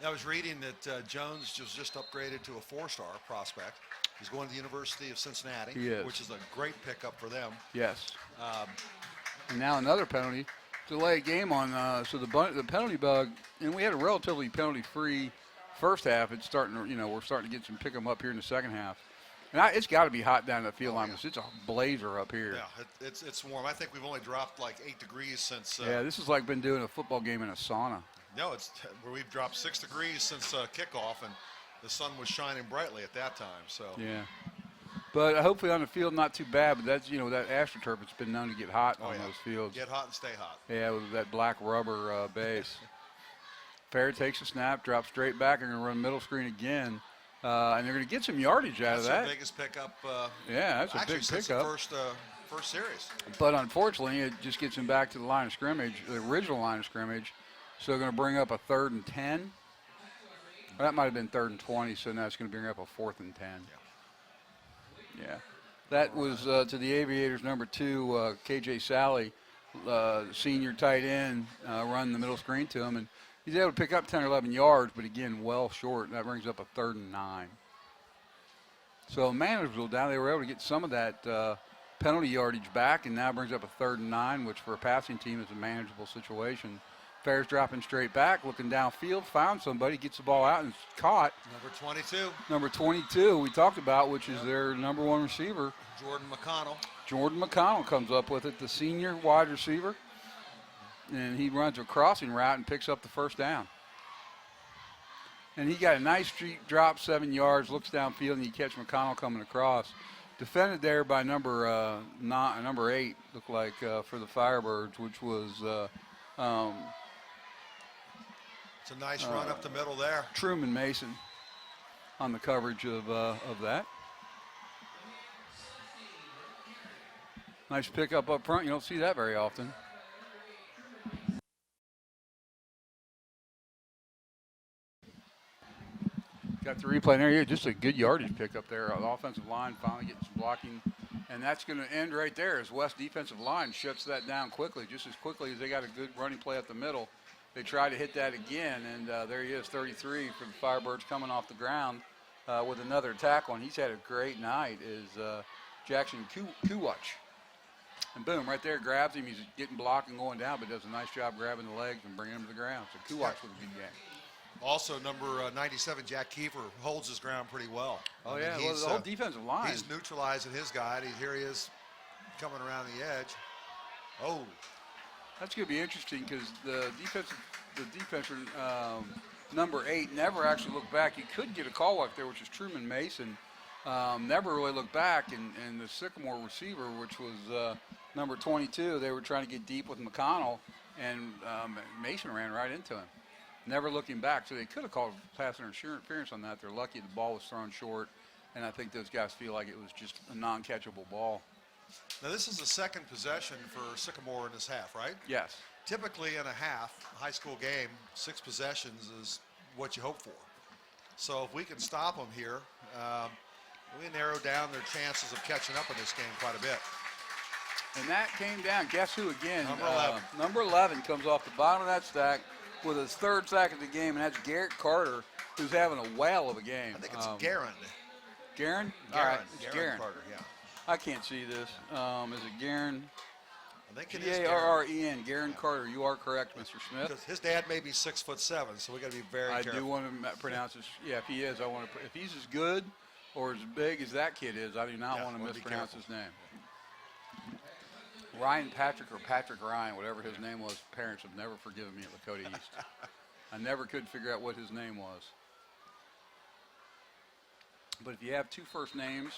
I was reading that Jones was just upgraded to a 4-star prospect. He's going to the University of Cincinnati, He is. which is a great pickup for them. Yes. And now another penalty. Delay game on, so the penalty bug, and we had a relatively penalty-free first half. It's starting to, we're starting to get some pick 'em up here in the second half. And it's got to be hot down the field line because it's a blazer up here. Yeah, it's warm. I think we've only dropped like 8 degrees since. Yeah, this is like been doing a football game in a sauna. No, it's where we've dropped 6 degrees since kickoff, and the sun was shining brightly at that time. So Yeah. But hopefully on the field, not too bad. But that's, that AstroTurf, it's been known to get hot on those fields. Get hot and stay hot. Yeah, with that black rubber base. Fair takes a snap, drops straight back, and going to run middle screen again. And they're going to get some yardage out of that. That's their biggest pickup. Yeah, that's a actually big since pickup. the first series. But unfortunately, it just gets him back to the line of scrimmage, the original line of scrimmage. So they're going to bring up a 3rd and 10. Well, that might have been 3rd and 20, so now it's going to bring up a 4th and 10. Yeah. That was to the Aviators, number 2, KJ Sally, senior tight end, run the middle screen to him. And he's able to pick up 10 or 11 yards, but again, well short. That brings up a 3rd and 9. So manageable down. They were able to get some of that penalty yardage back, and now brings up a 3rd and 9, which for a passing team is a manageable situation. Fair's dropping straight back, looking downfield, found somebody, gets the ball out, and it's caught. Number 22. Number 22 we talked about, which is their number 1 receiver. Jordan McConnell. Jordan McConnell comes up with it, the senior wide receiver. And he runs a crossing route and picks up the first down. And he got a nice street drop, 7 yards, looks downfield, and you catch McConnell coming across. Defended there by number 8, looked like, for the Firebirds, which was It's a nice run up the middle there. Truman Mason on the coverage of that. Nice pickup up front. You don't see that very often. Got the replay there. Yeah, just a good yardage pickup there. The offensive line finally getting some blocking. And that's going to end right there as West defensive line shuts that down quickly, just as quickly as they got a good running play up the middle. They try to hit that again, and there he is, 33 for the Firebirds coming off the ground with another tackle. And he's had a great night is Jackson Kuwach. And boom, right there, grabs him. He's getting blocked and going down, but does a nice job grabbing the legs and bringing him to the ground. So Kuwach with a good game. Also, number 97, Jack Kiefer, holds his ground pretty well. Oh, yeah, well, the whole defensive line. He's neutralizing his guy. Here he is coming around the edge. Oh. That's going to be interesting because the defensive number 8 never actually looked back. He could get a call up there, which is Truman Mason. Never really looked back. And the Sycamore receiver, which was number 22, they were trying to get deep with McConnell, and Mason ran right into him. Never looking back, so they could have called pass interference on that. They're lucky the ball was thrown short, and I think those guys feel like it was just a non-catchable ball. Now, this is the second possession for Sycamore in this half, right? Yes. Typically in a half, a high school game, 6 possessions is what you hope for. So if we can stop them here, we narrow down their chances of catching up in this game quite a bit. And that came down. Guess who again? Number 11. Number 11 comes off the bottom of that stack with his 3rd sack of the game, and that's Garrett Carter, who's having a whale of a game. I think it's Garin. Garin? All right, it's Garin Carter, yeah. I can't see this. Is it Garin? I think it is Garren. Garin Carter. You are correct, Mr. Smith. His dad may be 6'7", so we got to be very careful. I do want to pronounce this. Yeah, if he is, if he's as good or as big as that kid is, I do not want to mispronounce his name. Ryan Patrick or Patrick Ryan, whatever his name was, parents have never forgiven me at Lakota East. I never could figure out what his name was. But if you have 2 first names,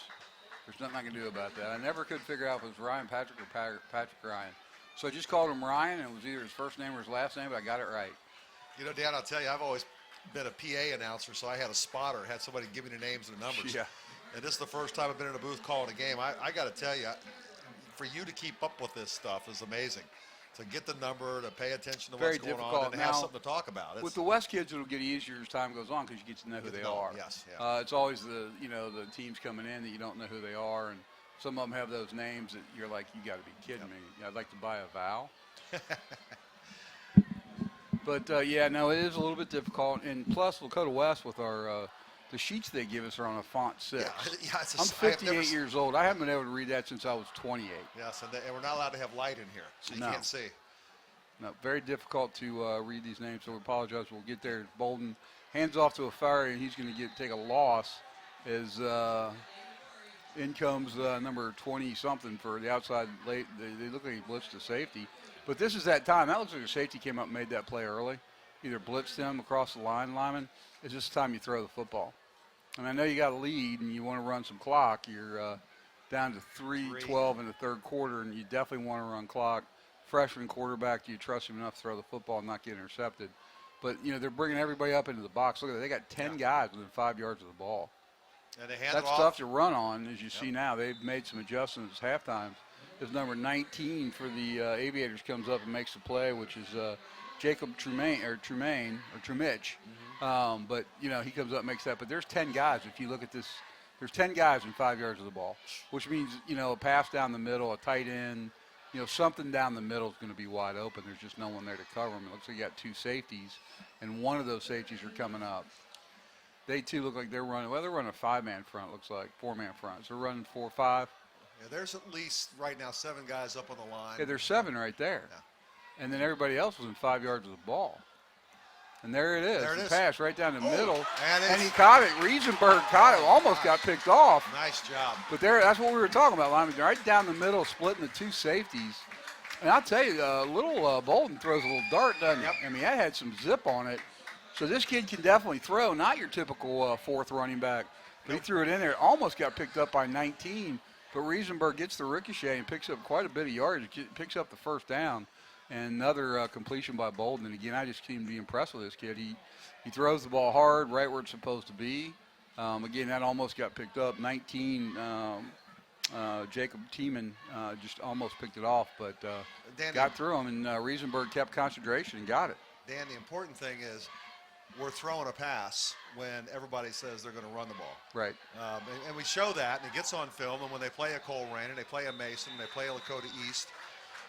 there's nothing I can do about that. I never could figure out if it was Ryan Patrick or Patrick Ryan. So I just called him Ryan, and it was either his first name or his last name, but I got it right. You know, Dan, I'll tell you, I've always been a PA announcer, so I had a spotter, had somebody give me the names and the numbers. Yeah. And this is the first time I've been in a booth calling a game. I got to tell you, for you to keep up with this stuff is amazing. To get the number, to pay attention to what's going on, and to have something to talk about. With the West kids, it'll get easier as time goes on because you get to know who they are. Yes, yeah. It's always the teams coming in that you don't know who they are, and some of them have those names that you're like, you got to be kidding me. I'd like to buy a vowel. But yeah, no, it is a little bit difficult, and plus Lakota West with our the sheets they give us are on a font 6. Yeah, I'm 58 years old. I haven't been able to read that since I was 28. Yes, and we're not allowed to have light in here, so you can't see. No, very difficult to read these names, so we apologize. We'll get there. Bolden hands off to a fire, and he's going to take a loss as in comes number 20-something for the outside late. They look like he blitzed a safety. But this is that time. That looks like a safety came up and made that play early. Either blitzed him across the lineman. It's just the time you throw the football. And I know you got a lead and you want to run some clock. You're down to 3:12 in the 3rd quarter, and you definitely want to run clock. Freshman quarterback, do you trust him enough to throw the football and not get intercepted? But, they're bringing everybody up into the box. Look at that. They got 10 guys within 5 yards of the ball. And they hand That's it off. tough to run on, as you see now. They've made some adjustments halftime. His number 19 for the Aviators comes up and makes the play, which is Jacob Trumich. But, he comes up and makes that. But there's 10 guys. If you look at this, there's 10 guys in 5 yards of the ball, which means, a pass down the middle, a tight end, something down the middle is going to be wide open. There's just no one there to cover them. It looks like you got 2 safeties, and one of those safeties are coming up. They, too, look like they're running. Well, they're running a 5-man front, looks like, 4-man front. So they're running 4-5. Yeah, there's at least right now 7 guys up on the line. Yeah, there's 7 right there. Yeah. And then everybody else was in 5 yards of the ball. And there it is. The pass right down the middle. And he caught it. Riesenberg caught it. Almost got picked off. Nice job. But that's what we were talking about, Lyman. Right down the middle, splitting the 2 safeties. And I'll tell you, little Bolden throws a little dart, doesn't it? I mean, that had some zip on it. So this kid can definitely throw. Not your typical 4th running back. But he threw it in there. Almost got picked up by 19. But Riesenberg gets the ricochet and picks up quite a bit of yardage. Picks up the 1st down. And another completion by Bolden. And, again, I just seem to be impressed with this kid. He throws the ball hard, right where it's supposed to be. Again, that almost got picked up. 19 Jacob Tiemann just almost picked it off, but Danny, got through him, and Riesenberg kept concentration and got it. Dan, the important thing is we're throwing a pass when everybody says they're going to run the ball. Right. And we show that, and it gets on film, and when they play a Colerain and they play a Mason, they play a Lakota East,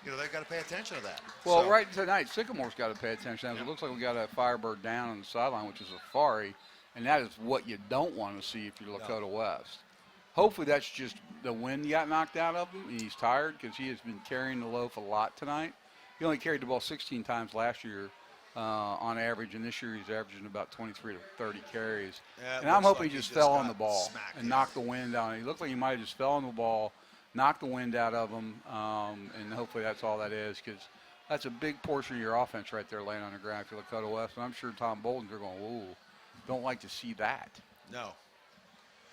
they've got to pay attention to that. Well, So, right tonight, Sycamore's got to pay attention. It looks like we got a Firebird down on the sideline, which is a Safari, and that is what you don't want to see if you're Lakota West. Hopefully that's just the wind got knocked out of him, and he's tired because he has been carrying the loaf a lot tonight. He only carried the ball 16 times last year on average, and this year he's averaging about 23 to 30 carries. Yeah, and I'm hoping like he just fell on the got ball smacked, and knocked the wind out. He looked like he might have just fell on the ball, knocked the wind out of him, and hopefully that's all that is, because that's a big portion of your offense right there laying on the ground for Lakota West. And I'm sure Tom Bolden's are going, whoa, don't like to see that. No.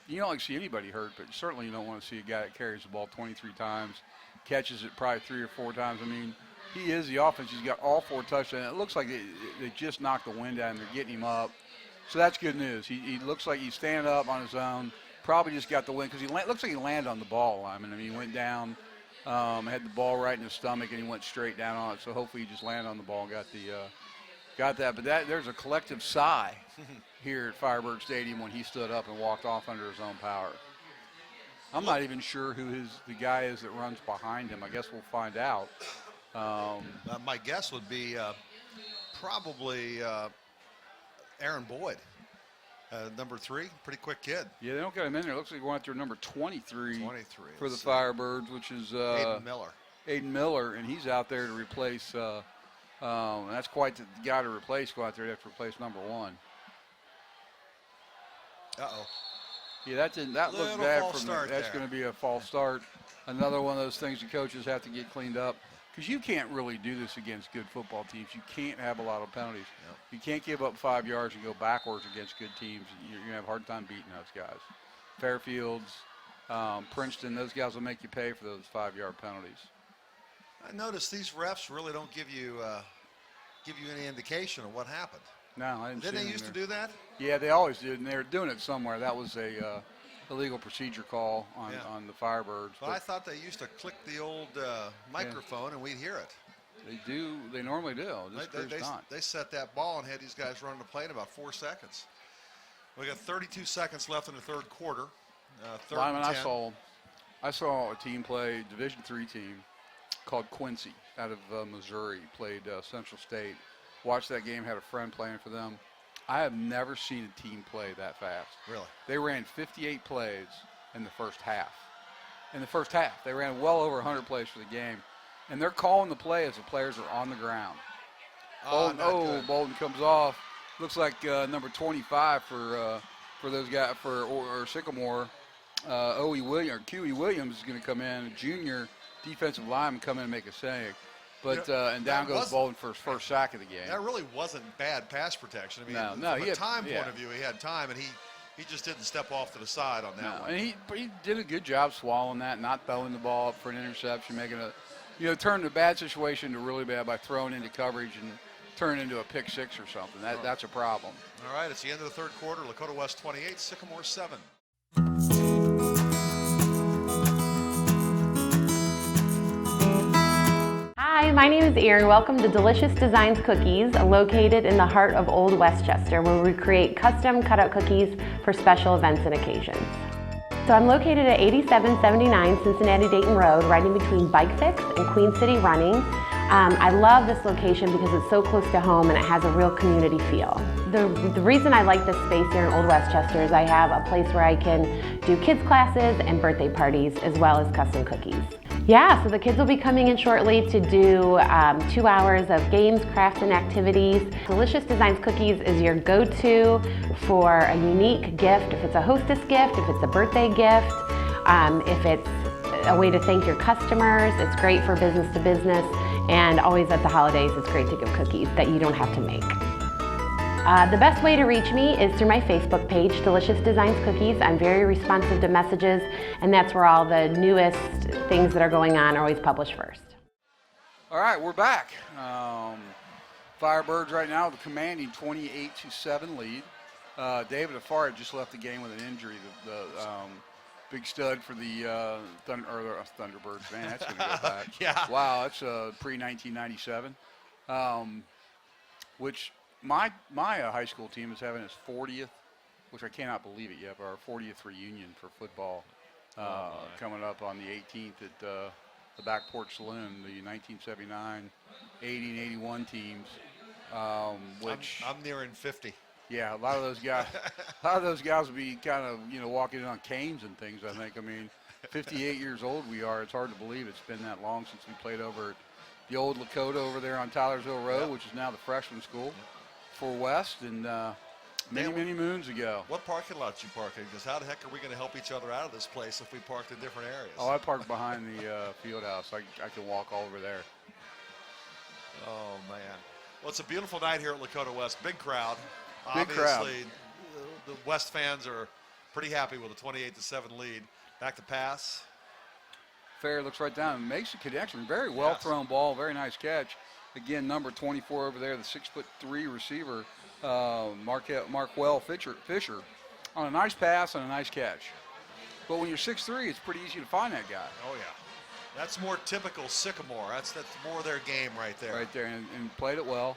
You don't like to see anybody hurt, but certainly you don't want to see a guy that carries the ball 23 times, catches it probably 3 or 4 times. I mean, he is the offense. He's got all 4 touchdowns. It looks like they just knocked the wind out and they're getting him up. So that's good news. He looks like he's standing up on his own. Probably just got the wind because looks like he landed on the ball. I mean, he went down, had the ball right in his stomach, and he went straight down on it. So hopefully he just landed on the ball and got that. But there's a collective sigh here at Firebird Stadium when he stood up and walked off under his own power. I'm not even sure who the guy is that runs behind him. I guess we'll find out. My guess would be probably Aaron Boyd, number 3, pretty quick kid. Yeah, they don't get him in there. It looks like we're going through number 23 for the So Firebirds, which is Aiden Miller. and he's out there to replace. That's quite the guy to replace. Go out there to have to replace number 1. Uh-oh. Yeah, that looked Little bad false from start that's there. going to be a false start. Another one of those things the coaches have to get cleaned up, because you can't really do this against good football teams. You can't have a lot of penalties. Yep. You can't give up 5 yards and go backwards against good teams. You're going to have a hard time beating those guys. Fairfields, Princeton, those guys will make you pay for those 5-yard penalties. I noticed these refs really don't give you any indication of what happened. No, I didn't see Didn't they them used to there. do that? Yeah, they always did, and they were doing it somewhere. That was a illegal procedure call on the Firebirds. Well, I thought they used to click the old microphone and we'd hear it. They do. They normally do. This crew's not. They set that ball and had these guys running the play in about 4 seconds. We got 32 seconds left in the third quarter. Third Lyman, and 10. I saw a team play, Division III team, called Quincy out of Missouri, played Central State. Watched that game, had a friend playing for them. I have never seen a team play that fast. Really? They ran 58 plays in the first half. They ran well over 100 plays for the game. And they're calling the play as the players are on the ground. Bolden comes off. Looks like number 25 for those guys or Sycamore. QE Williams is going to come in, a junior defensive lineman, come in and make a save. But and down goes Bolden for his first sack of the game. That really wasn't bad pass protection. I mean, No, from he a had, time point of view, he had time, and he just didn't step off to the side on that one. And he did a good job swallowing that, not throwing the ball up for an interception, making turn a bad situation to really bad by throwing into coverage and turn into a pick 6 or something. That's a problem. All right, it's the end of the third quarter. Lakota West 28, Sycamore 7. Hi, my name is Erin. Welcome to Delicious Designs Cookies, located in the heart of Old Westchester, where we create custom cutout cookies for special events and occasions. So I'm located at 8779 Cincinnati Dayton Road, right in between Bike Fix and Queen City Running. I love this location because it's so close to home and it has a real community feel. The reason I like this space here in Old Westchester is I have a place where I can do kids classes and birthday parties as well as custom cookies. Yeah, so the kids will be coming in shortly to do 2 hours of games, crafts, and activities. Delicious Designs Cookies is your go-to for a unique gift, if it's a hostess gift, if it's a birthday gift, if it's a way to thank your customers. It's great for business to business, and always at the holidays, it's great to give cookies that you don't have to make. The best way to reach me is through my Facebook page, Delicious Designs Cookies. I'm very responsive to messages, and that's where all the newest things that are going on are always published first. All right, we're back. Firebirds right now with a commanding 28-7 lead. David Afar just left the game with an injury. Big stud for the Thunderbirds. Man, that's going to go back. Yeah. Wow, that's pre-1997. Which my high school team is having its 40th, which I cannot believe it yet, but our 40th reunion for football coming up on the 18th at the Back Porch Saloon, the 1979, 80, and 81 teams. Which I'm nearing 50. Yeah, a lot of those guys will be kind of, walking in on canes and things, I think. I mean, 58 years old we are. It's hard to believe it's been that long since we played over at the old Lakota over there on Tylersville Road, which is now the freshman school for West, and many moons ago. What parking lot you park in? Because how the heck are we going to help each other out of this place if we parked in different areas? Oh, I parked behind the field house. I can walk all over there. Oh, man. Well, it's a beautiful night here at Lakota West. Big crowd. Big crowd. Obviously, the West fans are pretty happy with a 28-7 lead. Back to pass. Fair looks right down and makes a connection. Very well thrown ball. Very nice catch. Again, number 24 over there, the 6'3" receiver, Markwell Fisher, on a nice pass and a nice catch. But when you're 6'3", it's pretty easy to find that guy. Oh, yeah. That's more typical Sycamore. That's more their game right there. Right there, and played it well.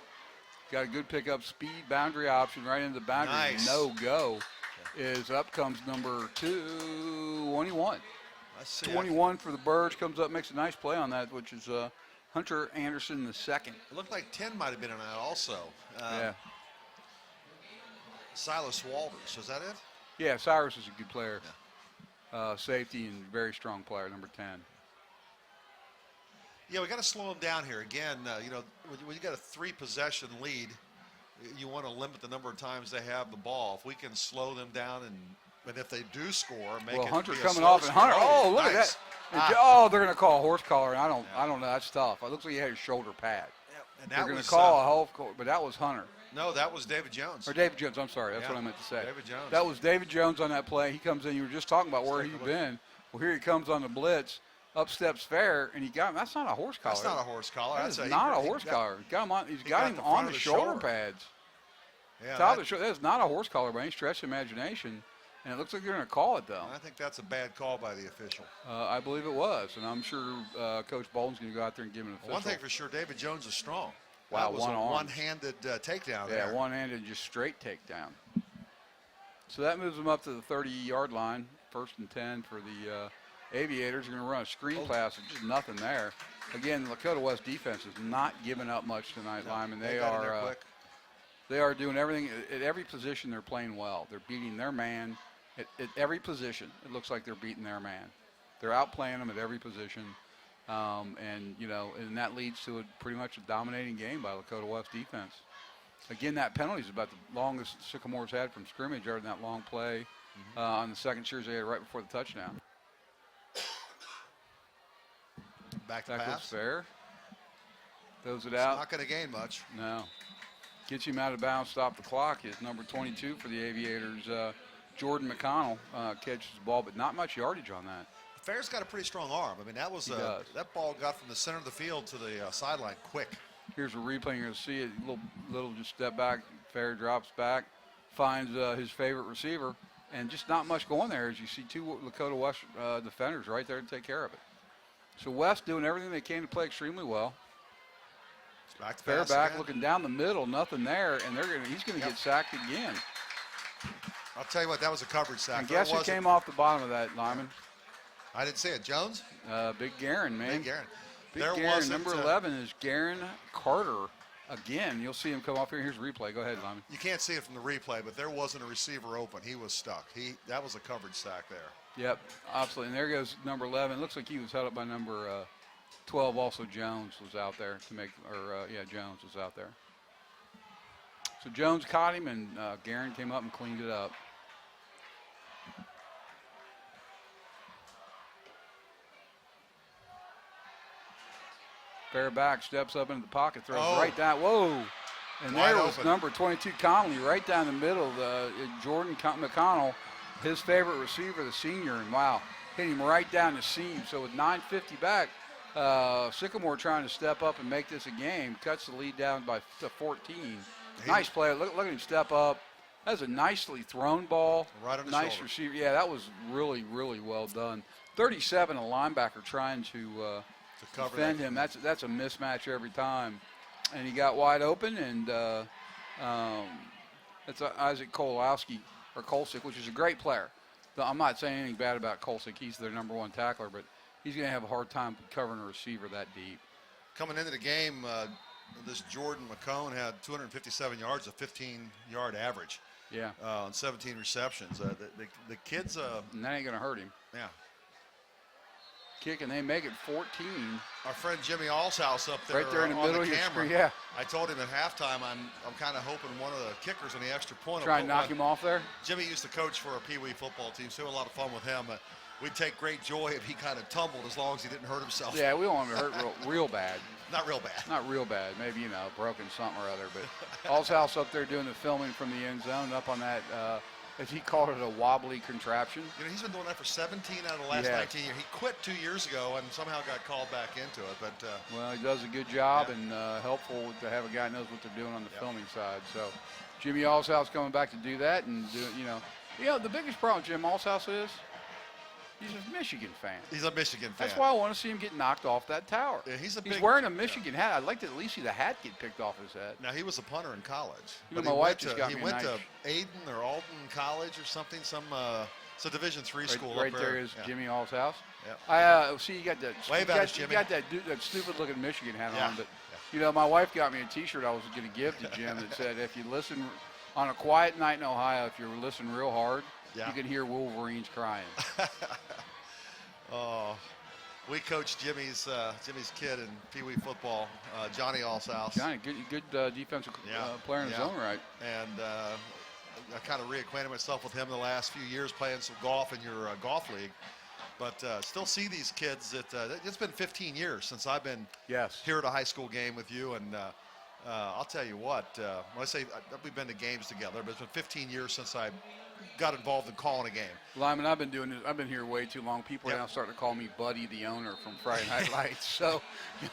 Got a good pickup, speed, boundary option right into the boundary. Nice. No go. Is up comes number 21. 21 for the Birds, comes up, makes a nice play on that, which is Hunter Anderson the second. It looked like 10 might have been on that also. Yeah. Silas Walters, was that it? Yeah, Cyrus is a good player. Yeah. Safety and very strong player, number 10. Yeah, we got to slow them down here. Again, when you got a 3-possession lead, you want to limit the number of times they have the ball. If we can slow them down and if they do score, make it Hunter's be a coming slow off, and score. Hunter, look nice. at that. They're going to call a horse collar, and I don't know. That's tough. It looks like he had a shoulder pad. Yeah, and they're going to call a health, but that was Hunter. No, that was David Jones. Or David Jones, I'm sorry. That's what I meant to say. David Jones. That was David Jones on that play. He comes in. You were just talking about where he's been. Well, here he comes on the blitz. Up steps Fair, and he got him. That's not a horse collar. That's not a horse collar. That's not a horse collar. He's got him on the shoulder pads. Yeah, Top of the shoulder. That's not a horse collar by any stretch of imagination. And it looks like they're going to call it, though. I think that's a bad call by the official. I believe it was, and I'm sure Coach Bolden's going to go out there and give him an official. One thing for sure, David Jones is strong. Wow, that was a one-handed takedown there. Yeah, one-handed, just straight takedown. So that moves them up to the 30-yard line, 1st and 10 for the Aviators. Are going to run a screen pass. There's just nothing there. Again, the Lakota West defense is not giving up much tonight, Lyman. They are doing everything. At every position, they're playing well. They're beating their man. At every position, it looks like they're beating their man. They're outplaying them at every position. And that leads to pretty much a dominating game by Lakota West defense. Again, that penalty is about the longest Sycamore's had from scrimmage other than that long play on the second series they had right before the touchdown. Back to Tackles pass. Fair. Throws it It's out. not going to gain much. No. Gets him out of bounds, stop the clock. Is number 22 for the Aviators, Jordan McConnell, catches the ball, but not much yardage on that. Fair's got a pretty strong arm. I mean, that ball got from the center of the field to the sideline quick. Here's a replay. You're going to see it. Little just step back. Fair drops back, finds his favorite receiver, and just not much going there as you see two Lakota West defenders right there to take care of it. So West doing everything they can to play extremely well. Back to Fair pass back again. looking down the middle, nothing there, and he's going to get sacked again. I'll tell you what, that was a coverage sack. And guess who came off the bottom of that, Lyman? I didn't see it. Jones? Big Garin, man. Big Garin. Big Garin. Number 11 is Garin Carter. Again, you'll see him come off here. Here's a replay. Go ahead, Lyman. You can't see it from the replay, but there wasn't a receiver open. He was stuck. That was a coverage sack there. Yep, absolutely. And there goes number 11. It looks like he was held up by number 12. Also, Jones was out there Jones was out there. So Jones caught him, and Garin came up and cleaned it up. Fair back, steps up into the pocket, throws right down. Whoa. And Wide there was open. number 22, Connolly, right down the middle. Jordan McConnell, his favorite receiver, the senior, and wow, hit him right down the seam. So with 9:50 back, Sycamore trying to step up and make this a game, cuts the lead down to 14. Nice play. Look at him step up, That was a nicely thrown ball. Right on the nice shoulder. receiver. Yeah, that was really, really well done. 37, a linebacker trying to cover defend that. him. That's a mismatch every time. And he got wide open, and that's Isaac Kolowski, or Kolsick, which is a great player. I'm not saying anything bad about Kolsick. He's their number one tackler, but he's going to have a hard time covering a receiver that deep. Coming into the game, this Jordan McCone had 257 yards, a 15-yard average. Yeah. On 17 receptions. The kids. And that ain't going to hurt him. Yeah. Kick, and they make it 14. Our friend Jimmy Allshouse up there, right there in the on middle the of your camera. screen. Yeah. I told him at halftime I'm kind of hoping one of the kickers on the extra point. Try and knock him off there. Jimmy used to coach for a Pee Wee football team, so we had a lot of fun with him. We'd take great joy if he kind of tumbled, as long as he didn't hurt himself. Yeah, we don't want him to hurt real bad. Not real bad. Not real bad. Maybe, broken something or other. But Allshouse up there doing the filming from the end zone, up on that, as he called it, a wobbly contraption. He's been doing that for 17 out of the last 19 years. He quit 2 years ago and somehow got called back into it. But well, he does a good job, and helpful to have a guy who knows what they're doing on the filming side. So Jimmy Allshouse coming back to do that, and the biggest problem Jim Allshouse is, he's a Michigan fan. He's a Michigan fan. That's why I want to see him get knocked off that tower. Yeah, he's wearing a Michigan hat. I'd like to at least see the hat get picked off his head. Now, he was a punter in college. My wife just got me He went to Aden or Alton College or something. It's a Division III school right up there. there is Jimmy Allshouse. Yeah. I see you got that. Wave at us, Jimmy. You got that stupid-looking Michigan hat Yeah. on. But my wife got me a T-shirt I was going to give to Jim that said, "If you listen on a quiet night in Ohio, if you listen real hard, you can hear Wolverines crying." Oh, we coached Jimmy's kid in Pee Wee football, Johnny Allshouse. Johnny, good defensive player in his own right. And I kind of reacquainted myself with him in the last few years, playing some golf in your golf league. But still see these kids. It's been 15 years since I've been here at a high school game with you, and I'll tell you what. When I say we've been to games together, but it's been 15 years since I got involved in calling a game. Lyman, I've been doing this. I've been here way too long. People are now starting to call me Buddy the owner from Friday Night Lights. So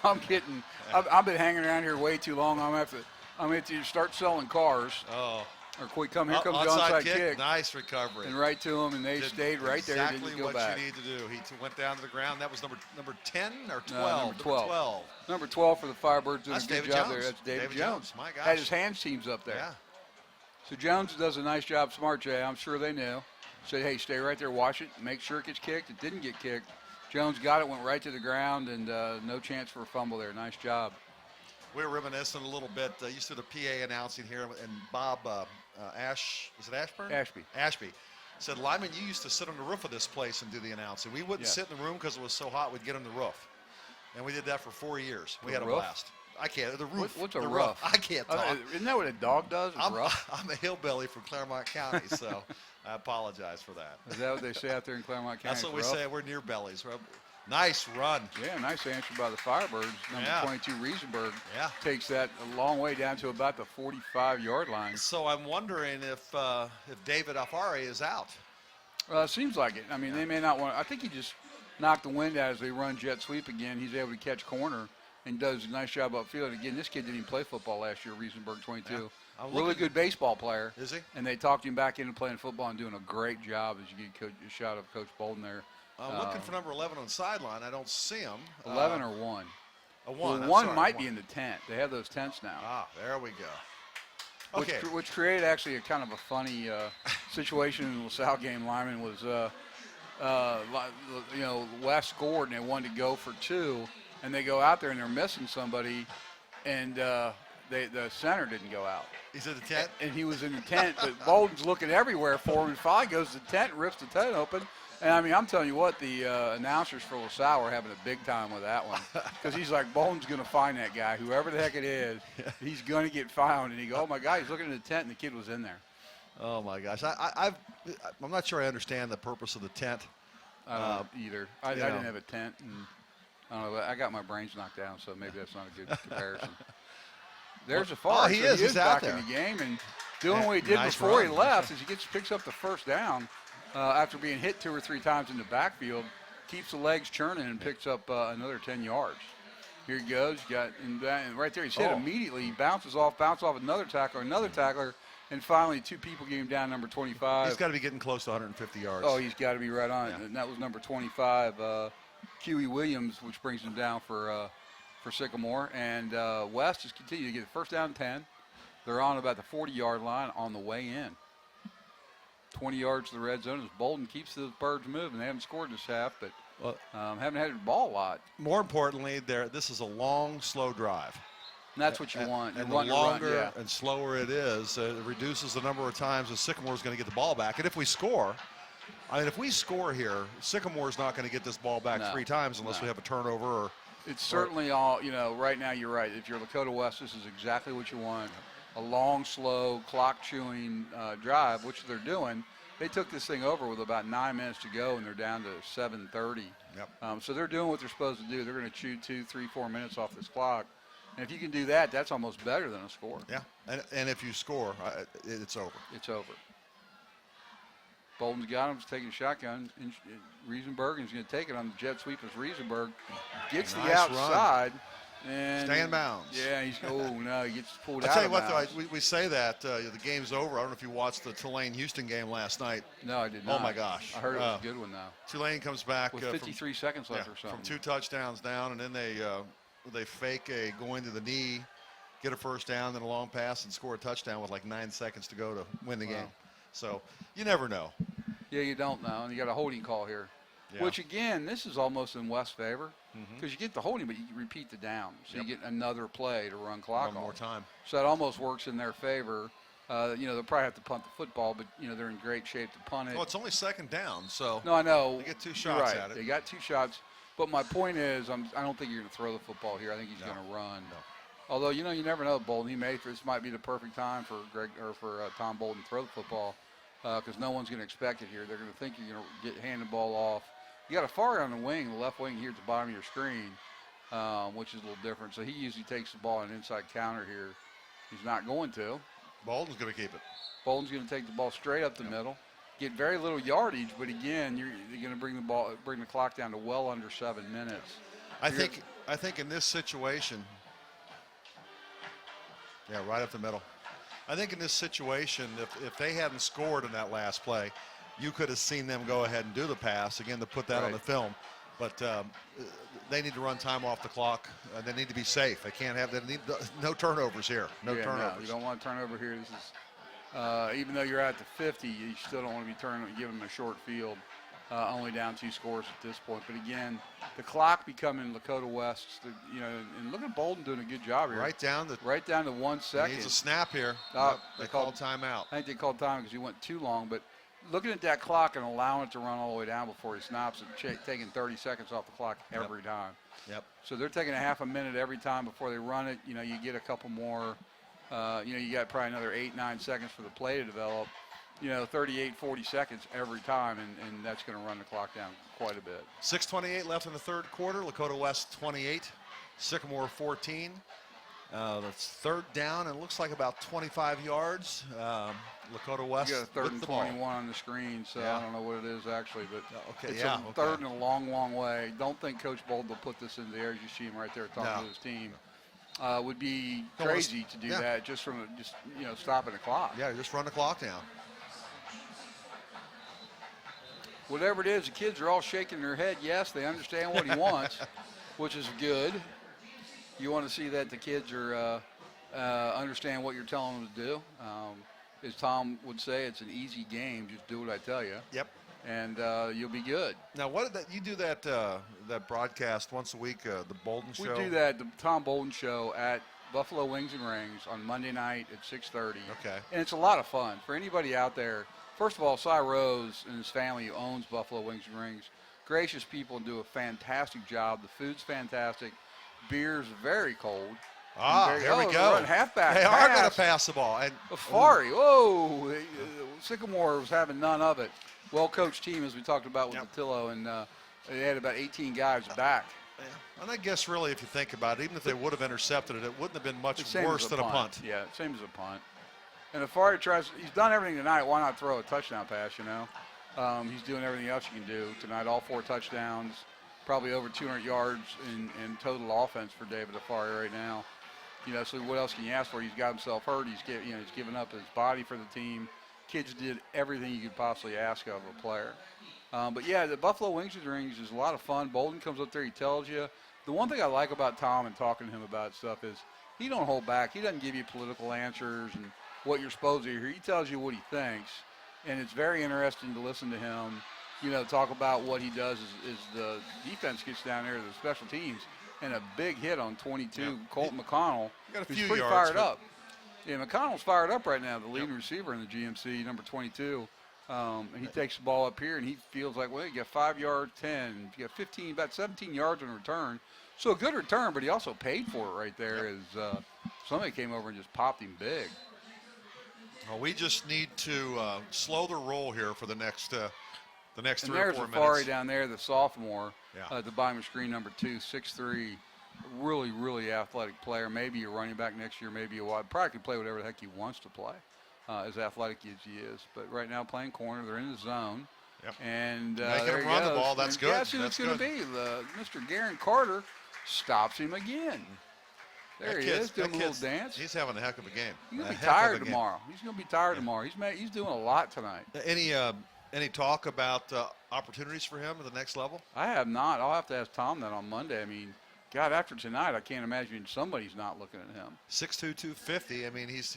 I'm getting. I've been hanging around here way too long. I'm gonna have to start selling cars. Oh. Or quick, here comes the onside onside kick. Nice recovery. And right to him, and they stayed right there. Exactly Didn't go what back. you need to do. He went down to the ground. That was number 10 or 12? Number 12. Number 12 for the Firebirds doing That's a good David job Jones. there. That's David Jones. My gosh. Had his hands teams up there. Yeah. So Jones does a nice job. Smart Jay. I'm sure they knew. Said, hey, stay right there, watch it, make sure it gets kicked. It didn't get kicked. Jones got it, went right to the ground, and no chance for a fumble there. Nice job. We were reminiscing a little bit. Used to the PA announcing here, and Bob is it Ashburn? Ashby said, Lyman, you used to sit on the roof of this place and do the announcing. We wouldn't sit in the room because it was so hot. We'd get on the roof, and we did that for 4 years. We had a blast. I can't. The roof. What's a the roof? I can't talk. Isn't that what a dog does? I'm a hillbilly from Claremont County, so I apologize for that. Is that what they say out there in Claremont County? That's what we say. We're near bellies. Nice run. Yeah, nice answer by the Firebirds. Number 22, Riesenberg, takes that a long way down to about the 45-yard line. So I'm wondering if David Afari is out. Seems like it. I mean, they may not want. I think he just knocked the wind out as they run jet sweep again. He's able to catch corner and does a nice job upfield. Again, this kid didn't even play football last year, Riesenberg, 22. Yeah. Really good baseball player. Is he? And they talked him back into playing football and doing a great job as you get a shot of Coach Bolden there. I'm looking for number 11 on the sideline. I don't see him. 11 or 1? A 1. Well, one might be in the tent. They have those tents now. Ah, there we go. Okay. Which created actually a kind of a funny situation in the LaSalle game. Lyman was, West scored and they wanted to go for 2, and they go out there and they're missing somebody, and the center didn't go out. He's in the tent? And he was in the tent, but Bolden's looking everywhere for him, and finally goes to the tent and rips the tent open. And, I mean, I'm telling you what, the announcers for LaSalle were having a big time with that one. Because he's like, Bolden's going to find that guy. Whoever the heck it is, he's going to get found. And he goes, oh, my God, he's looking in the tent, and the kid was in there. Oh, my gosh. I'm not sure I understand the purpose of the tent. I don't either. I didn't have a tent. And I don't know. I got my brains knocked down, so maybe that's not a good comparison. There's a far. Oh, he is. He's back out there in the game and doing what he did before he left is he picks up the first down. After being hit 2 or 3 times in the backfield, keeps the legs churning and picks up another 10 yards. Here he goes. And right there, he's hit immediately. He bounces off another tackler, And finally, 2 people get him down, number 25. He's got to be getting close to 150 yards. Oh, he's got to be right on it. Yeah. And that was number 25, Huey Williams, which brings him down for Sycamore. And West has continued to get the first down 10. They're on about the 40-yard line on the way in. 20 yards to the red zone as Bolden keeps the Birds moving. They haven't scored this half, but haven't had the ball a lot. More importantly, this is a long, slow drive. And that's what you want. And You the want to longer run, and slower it is, it reduces the number of times that Sycamore is going to get the ball back. And if we score, if we score here, Sycamore is not going to get this ball back 3 times unless we have a turnover. Or it's certainly all, right now you're right. If you're Lakota West, this is exactly what you want. A long, slow, clock-chewing drive, which they're doing. They took this thing over with about 9 minutes to go, and they're down to 7:30. Yep. So they're doing what they're supposed to do. They're going to chew 2, 3, 4 minutes off this clock. And if you can do that, that's almost better than a score. Yeah, and if you score, it's over. It's over. Bolden's got him. He's taking a shotgun. Riesenberg is going to take it on the jet sweep as Riesenberg gets the outside. Run. And stay in bounds. Yeah, he gets pulled out. I'll tell you of what, bounds. though, we say that the game's over. I don't know if you watched the Tulane-Houston game last night. No, I did not. Oh, my gosh. I heard it was a good one, though. Tulane comes back. With 53 seconds left or something. From 2 touchdowns down, and then they fake a going to the knee, get a first down, then a long pass, and score a touchdown with like 9 seconds to go to win the game. So you never know. Yeah, you don't know. And you got a holding call here. Yeah. Which, again, this is almost in West's favor because you get the holding, but you repeat the down. So you get another play to run clock One more time. So it almost works in their favor. They'll probably have to punt the football, but, they're in great shape to punt it. Well, it's only second down, so no, I know. They get 2 shots at it. They got 2 shots. But my point is, I don't think you're going to throw the football here. I think he's going to run. No. Although, you never know, Bolden. This might be the perfect time for Tom Bolden to throw the football because no one's going to expect it here. They're going to think you're going to hand the ball off. You got a far on the wing, the left wing here at the bottom of your screen, which is a little different. So he usually takes the ball on an inside counter here. He's not going to. Bolden's going to keep it. Bolden's going to take the ball straight up the middle. Get very little yardage, but again, you're going to bring the clock down to well under 7 minutes. I think in this situation, right up the middle. I think in this situation, if they hadn't scored in that last play, you could have seen them go ahead and do the pass again to put that on the film. But they need to run time off the clock. They need to be safe. They can't have no turnovers here. No turnovers. No, you don't want a turnover here. This is even though you're at the 50, you still don't want to be giving them a short field. Only down 2 scores at this point. But again, the clock becoming Lakota West. And look at Bolden doing a good job here. Right down to 1 second. Needs a snap here. They called timeout. I think they called time because he went too long. But looking at that clock and allowing it to run all the way down before he snaps and taking 30 seconds off the clock every time. Yep. So they're taking a half a minute every time before they run it. You get a couple more. You got probably another 8-9 seconds for the play to develop. 38, 40 seconds every time, and that's going to run the clock down quite a bit. 6:28 left in the third quarter. Lakota West 28, Sycamore 14. That's third down, and it looks like about 25 yards. Lakota West. You got a third and 21 ball on the screen, so I don't know what it is actually, but it's a third in a long, long way. Don't think Coach Bolden will put this in the air. You see him right there talking to his team. Would be crazy to do that just from stopping the clock. Yeah, just run the clock down. Whatever it is, the kids are all shaking their head. Yes, they understand what he wants, which is good. You want to see that the kids are understand what you're telling them to do. As Tom would say, it's an easy game. Just do what I tell you. Yep. And you'll be good. Now, you do that broadcast once a week, the Bolden Show? We do that, the Tom Bolden Show at Buffalo Wings and Rings on Monday night at 6:30. Okay. And it's a lot of fun for anybody out there. First of all, Cy Rose and his family who owns Buffalo Wings and Rings, gracious people and do a fantastic job. The food's fantastic. Beer's very cold. Here we go. Run halfback. They are going to pass the ball. And Afari, whoa. Sycamore was having none of it. Well-coached team, as we talked about with Matillo, and they had about 18 guys back. Yeah. And I guess really, if you think about it, even if they would have intercepted it, it wouldn't have been much worse than a punt. Yeah, same as a punt. And Afari he's done everything tonight. Why not throw a touchdown pass, He's doing everything else you can do tonight, all 4 touchdowns, probably over 200 yards in total offense for David Afari right now. So what else can you ask for? He's got himself hurt. He's given up his body for the team. Kids did everything you could possibly ask of a player. But yeah, the Buffalo Wings and Rings is a lot of fun. Bolden comes up there, he tells you. The one thing I like about Tom and talking to him about stuff is he don't hold back. He doesn't give you political answers and what you're supposed to hear. He tells you what he thinks, and it's very interesting to listen to him. Talk about what he does is the defense gets down there to the special teams, and a big hit on 22, Colton McConnell, who's pretty fired up. Yeah, McConnell's fired up right now, the leading receiver in the GMC, number 22. And he takes the ball up here, and he feels like, well, you got 5 yards, 10, you got 15, about 17 yards on return. So a good return, but he also paid for it right there as somebody came over and just popped him big. Well, we just need to slow the roll here for the next 3 or 4 minutes. And there's Safari down there, the sophomore, at the bottom of screen, number 2, 6'3", really, really athletic player. Maybe a running back next year, maybe a wide. Probably can play whatever the heck he wants to play, as athletic as he is. But right now playing corner, they're in the zone. Yep. And Making there him he run goes. the ball, that's and good. Guess who it's going to be? Mr. Garen Carter stops him again. There he is, doing a little dance. He's having a heck of a game. He's going to be tired tomorrow. He's going to be tired tomorrow. He's doing a lot tonight. Any talk about opportunities for him at the next level? I have not. I'll have to ask Tom that on Monday. I mean, God, after tonight, I can't imagine somebody's not looking at him. 6'2", 250. I mean, he's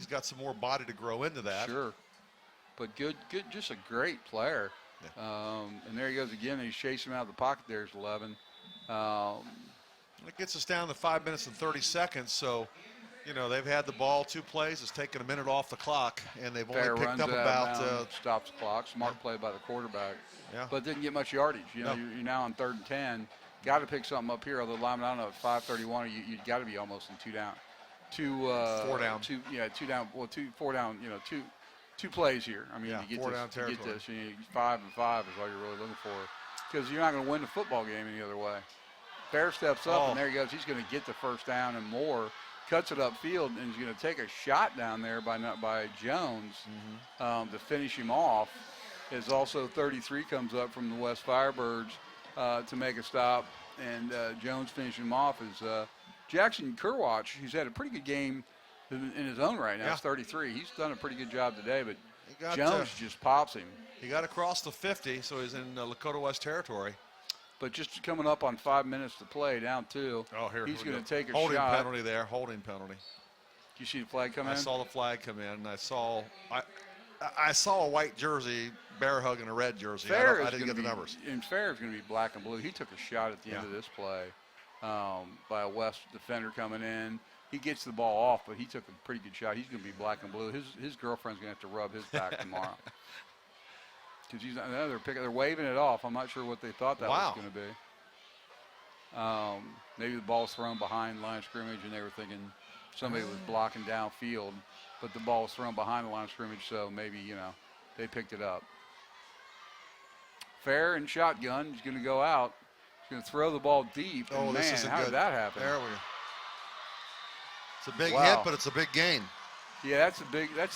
got some more body to grow into that. Sure. But good, just a great player. Yeah. And there he goes again. He's chasing him out of the pocket. There's 11. It gets us down to 5 minutes and 30 seconds. So, they've had the ball 2 plays. It's taken a minute off the clock, and they've only picked up about stops the clock. Smart play by the quarterback. Yeah. But didn't get much yardage. You're now on 3rd and 10. Got to pick something up here. Although lineman, I don't know, at 5:31, you'd got to be almost in 2 down. 4 down. 2 down. Well, 4 down. 2 plays here. I mean, yeah, you get 4 this, down territory. You get this. 5 and 5 is all you're really looking for, because you're not going to win the football game any other way. Fair steps up, and there he goes. He's going to get the first down and more. Cuts it upfield, and he's going to take a shot down there by Jones to finish him off. As also 33 comes up from the West Firebirds to make a stop, and Jones finishing him off is Jackson Kerwatch. He's had a pretty good game in his own right now. It's 33. He's done a pretty good job today, but Jones just pops him. He got across the 50, so he's in Lakota West territory. But just coming up on 5 minutes to play, down 2. Oh, here he's going to take a holding shot. Penalty there. Holding penalty. Did you see the flag come in? I saw the flag come in, and I saw a white jersey, bear hugging a red jersey. I didn't get the numbers. And Fair is going to be black and blue. He took a shot at the end of this play by a West defender coming in. He gets the ball off, but he took a pretty good shot. He's going to be black and blue. His girlfriend's going to have to rub his back tomorrow. Because they're waving it off. I'm not sure what they thought that was going to be. Maybe the ball's thrown behind line of scrimmage, and they were thinking somebody was blocking downfield, but the ball was thrown behind the line of scrimmage, so maybe, they picked it up. Fair and shotgun. He's going to go out. He's going to throw the ball deep. Oh, and this man, isn't how good. did that happen? There we go. It's a big hit, but it's a big gain. Yeah, that's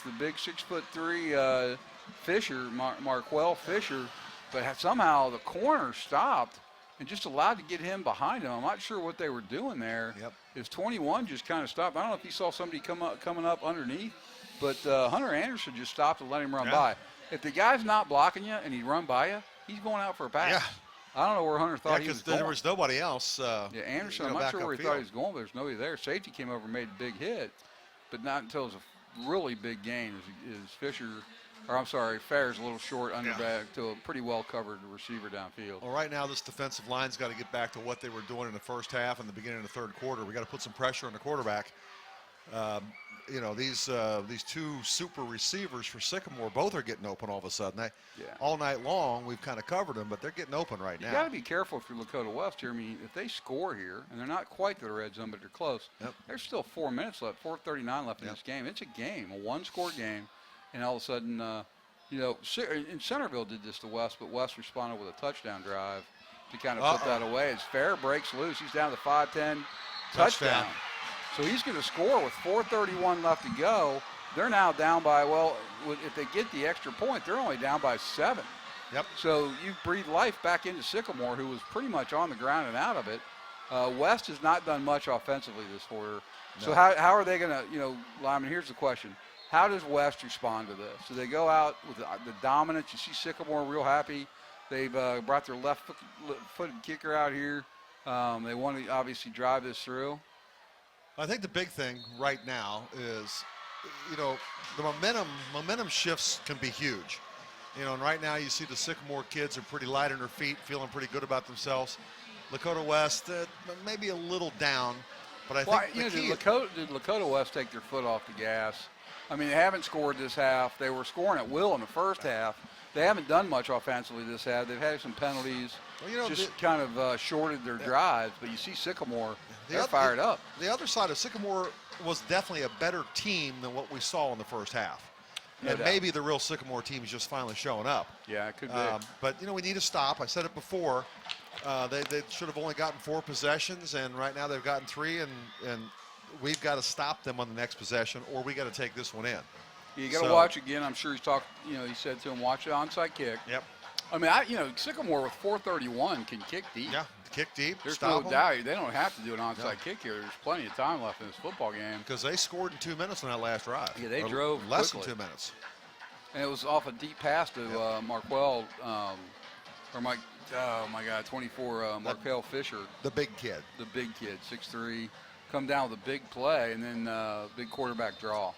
the big 6'3" Fisher, Marquell Fisher, but somehow the corner stopped and just allowed to get him behind him. I'm not sure what they were doing there. Yep. His 21 just kind of stopped. I don't know if he saw somebody coming up underneath, but Hunter Anderson just stopped and let him run by. If the guy's not blocking you and he run by you, he's going out for a pass. Yeah. I don't know where Hunter thought he was going. There was nobody else. Anderson, I'm not sure where he thought he was going, but there's nobody there. Safety came over and made a big hit, but not until it was a really big gain is Fisher. Fair's a little short underback to a pretty well-covered receiver downfield. Well, right now this defensive line's got to get back to what they were doing in the first half and the beginning of the third quarter. We got to put some pressure on the quarterback. These 2 super receivers for Sycamore, both are getting open all of a sudden. All night long we've kind of covered them, but they're getting open right now. You got to be careful if you're Lakota West here. I mean, if they score here, and they're not quite to the red zone, but they're close, there's still 4 minutes left, 4:39 left in this game. It's a game, a 1-score game. And all of a sudden, in Centerville did this to West, but West responded with a touchdown drive to kind of put that away. As Fair breaks loose, he's down to 5-10 touchdown. So he's going to score with 4:31 left to go. They're now down by, if they get the extra point, they're only down by 7. Yep. So you breathe life back into Sycamore, who was pretty much on the ground and out of it. West has not done much offensively this quarter. So how are they going to, Lyman, here's the question. How does West respond to this? Do they go out with the dominance? You see Sycamore real happy. They've brought their left-footed kicker out here. They want to obviously drive this through. I think the big thing right now is, the momentum shifts can be huge. And right now you see the Sycamore kids are pretty light on their feet, feeling pretty good about themselves. Lakota West, maybe a little down, but I think did Lakota West take their foot off the gas? I mean, they haven't scored this half. They were scoring at will in the first half. They haven't done much offensively this half. They've had some penalties, kind of shorted their drives. But you see Sycamore, they're fired up. The other side of Sycamore was definitely a better team than what we saw in the first half. And maybe the real Sycamore team is just finally showing up. Yeah, it could be. But, we need to stop. I said it before. They should have only gotten 4 possessions, and right now they've gotten 3, and we've got to stop them on the next possession, or we got to take this one in. You got to watch again. I'm sure he's talked. He said to him, watch the onside kick. Yep. I mean, Sycamore with 4:31 can kick deep. Yeah, kick deep. There's no doubt. They don't have to do an onside kick here. There's plenty of time left in this football game. Because they scored in 2 minutes on that last drive. Yeah, they drove less quickly. than 2 minutes. And it was off a deep pass to Marquell, or Mike. Oh my God, 24, Markel Fisher. The big kid. The big kid, 6'3", come down with a big play and then big quarterback draw.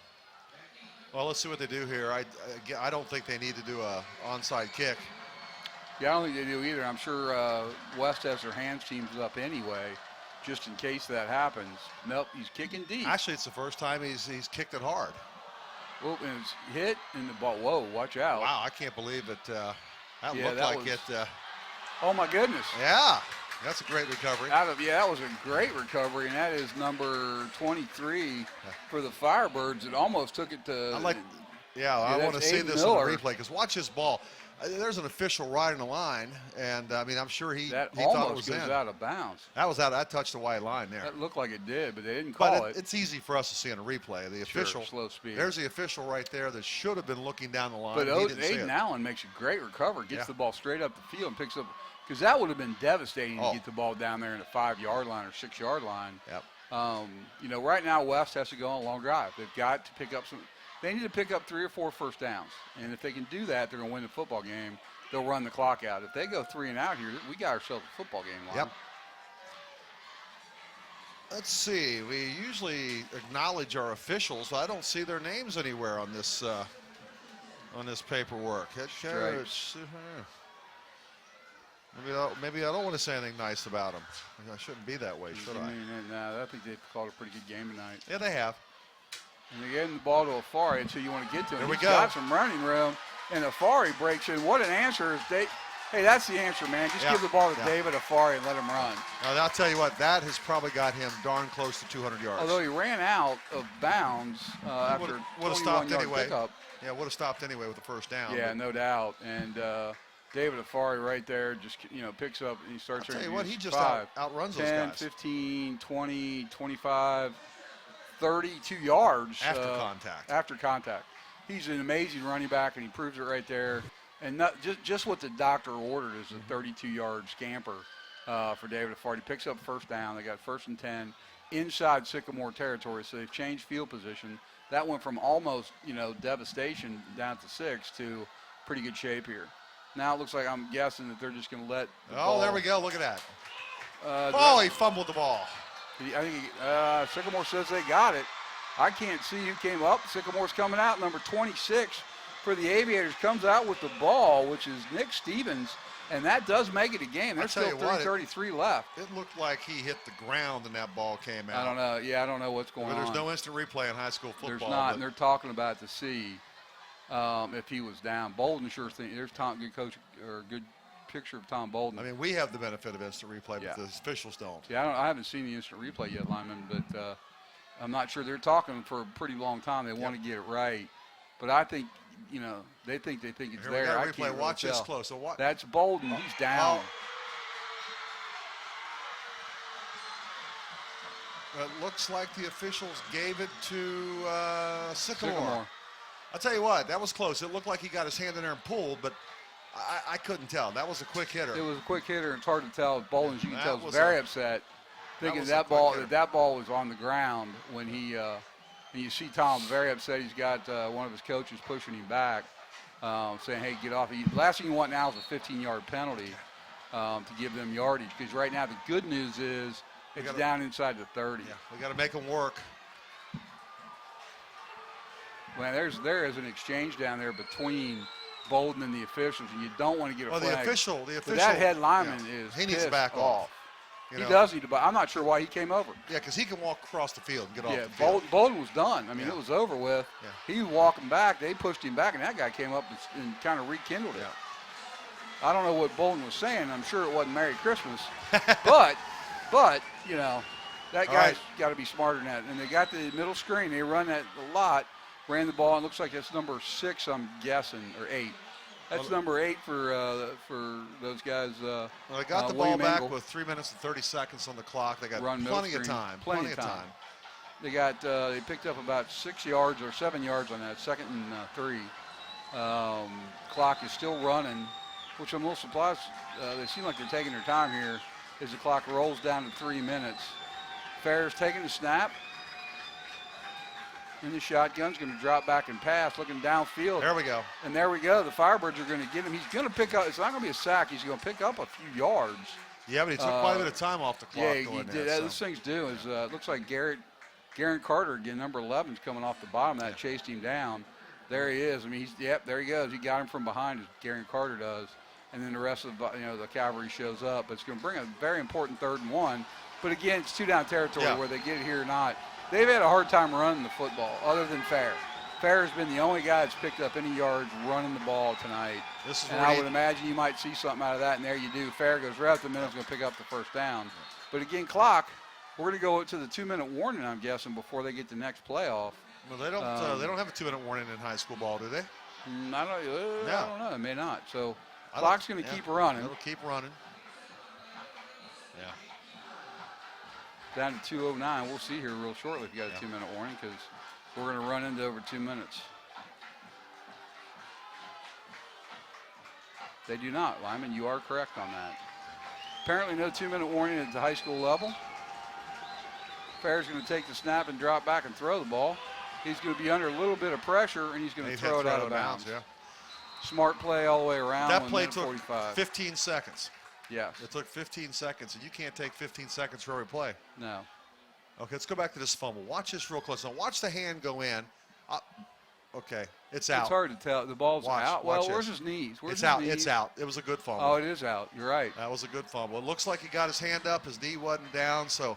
Well, let's see what they do here. I don't think they need to do a onside kick. Yeah, I don't think they do either. I'm sure West has their hands teams up anyway, just in case that happens. Nope, he's kicking deep. Actually, it's the first time he's kicked it hard. Well, and it's hit in the ball. Whoa, watch out. Wow, I can't believe it. That looked like it. Oh, my goodness. Yeah, that's a great recovery. That was a great recovery, and that is number 23 for the Firebirds. It almost took it to. I want to see this on the replay, because watch this ball. There's an official right in the line, and I'm sure he thought it was goes out of bounds. That was out. That touched the white line there. That looked like it did, but they didn't call it. It's easy for us to see on a replay. The official, slow speed. There's the official right there that should have been looking down the line. But Aiden Allen makes a great recovery, gets the ball straight up the field and picks up, because that would have been devastating to get the ball down there in the 5-yard line or 6-yard line. Yep. Right now West has to go on a long drive. They've got to pick up they need to pick up 3 or 4 first downs, and if they can do that, they're going to win the football game. They'll run the clock out. If they go 3 and out here, we got ourselves a football game line. Yep. Let's see. We usually acknowledge our officials, but I don't see their names anywhere on this paperwork. Head coach. Maybe I don't want to say anything nice about them. I shouldn't be that way, should I? No, I think they've called a pretty good game tonight. Yeah, they have. And they're getting the ball to Afari until you want to get to him. There we He's go. got some running room, and Afari breaks in. What an answer. Hey, that's the answer, man. Just give the ball to David Afari and let him run. Now, I'll tell you what, that has probably got him darn close to 200 yards. Although he ran out of bounds after would have 21 stopped yard anyway. pickup. Yeah, would have stopped anyway with the first down. Yeah, no doubt. And David Afari right there just, picks up and he starts. I'll tell you what, he just 5, outruns 10, those guys. 15, 20, 25, 32 yards. After contact. He's an amazing running back, and he proves it right there. And just what the doctor ordered is a 32-yard scamper for David Afari. He picks up first down. They got 1st and 10 inside Sycamore territory, so they've changed field position. That went from almost, devastation down to 6 to pretty good shape here. Now it looks like I'm guessing that they're just going to let the ball. There we go. Look at that. He fumbled the ball. I think Sycamore says they got it. I can't see who came up. Sycamore's coming out. Number 26 for the Aviators comes out with the ball, which is Nick Stevens, and that does make it a game. There's still 3:33 left. It looked like he hit the ground and that ball came out. I don't know. Yeah, I don't know what's going on. There's no instant replay in high school football. There's not, and they're talking about it to see if he was down. Bolden sure thing. There's good picture of Tom Bolden. I mean, we have the benefit of instant replay, but the officials don't. Yeah, I haven't seen the instant replay yet, Lyman, but I'm not sure. They're talking for a pretty long time. They want to get it right, but I think they think it's Here there. We got I replay. can't Watch really this tell. close. So That's Bolden. He's down. It looks like the officials gave it to Sycamore. I'll tell you what, that was close. It looked like he got his hand in there and pulled, but I couldn't tell. That was a quick hitter. It was a quick hitter, and it's hard to tell. Bolden, as you can tell, is very upset. thinking was a that quick ball hitter. that ball was on the ground when he and you see Tom very upset. He's got one of his coaches pushing him back, saying, "Hey, get off." Last thing you want now is a 15-yard penalty to give them yardage, because right now the good news is it's down inside the 30. Yeah, we got to make them work. Well, there is an exchange down there between Bolden and the officials, and you don't want to get a Well, flag. the official. But that head lineman is he needs to pissed back off. He does need to back. I'm not sure why he came over. Yeah, because he can walk across the field and get off Yeah, the field. Bolden was done. I mean, it was over with. Yeah. He was walking back. They pushed him back, and that guy came up and kind of rekindled it. I don't know what Bolden was saying. I'm sure it wasn't Merry Christmas. but, you know, that guy's got to be smarter than that. And they got the middle screen. They run that a lot, ran the ball. It looks like that's number 6, I'm guessing, or 8. That's number 8 for those guys. Well, they got the ball back with 3 minutes and 30 seconds on the clock. They got plenty of time. Plenty of time. They got they picked up about 6 yards or 7 yards on that, 2nd and 3. Clock is still running, which I'm a little surprised. They seem like they're taking their time here as the clock rolls down to 3 minutes. Fair's taking the snap. And the shotgun's going to drop back and pass, looking downfield. There we go. And there we go. The Firebirds are going to get him. He's going to pick up. It's not going to be a sack. He's going to pick up a few yards. Yeah, but he took quite a bit of time off the clock. Yeah, he did. Those things do. It looks like Garen Carter, again, number 11, is coming off the bottom. That chased him down. There he is. I mean, there he goes. He got him from behind, as Garen Carter does. And then the rest of the cavalry shows up. But it's going to bring a very important 3rd and 1. But again, it's 2-down territory where they get it here or not. They've had a hard time running the football, other than Fair. Fair has been the only guy that's picked up any yards running the ball tonight. And I would imagine you might see something out of that, and there you do. Fair goes right up the middle, is going to pick up the 1st down. But again, clock, we're going to go to the 2-minute warning, I'm guessing, before they get the next playoff. Well, they don't have a 2-minute warning in high school ball, do they? I don't know. It may not. So clock's going to keep running. It'll keep running. Yeah. Down to 2:09. We'll see here real shortly if you got a 2-minute warning, because we're going to run into over 2 minutes. They do not, Lyman. You are correct on that. Apparently no 2-minute warning at the high school level. Fair's going to take the snap and drop back and throw the ball. He's going to be under a little bit of pressure, and he's going to throw it out of bounds. Yeah. Smart play all the way around. That play took 45. 15 seconds. Yes. It took 15 seconds, and you can't take 15 seconds for every play. No. Okay, let's go back to this fumble. Watch this real close. Now, watch the hand go in. Okay, it's out. It's hard to tell. The ball's out. Well, watch where's this. his knees? It's out. It's out. It was a good fumble. Oh, it is out. You're right. That was a good fumble. It looks like he got his hand up. His knee wasn't down. So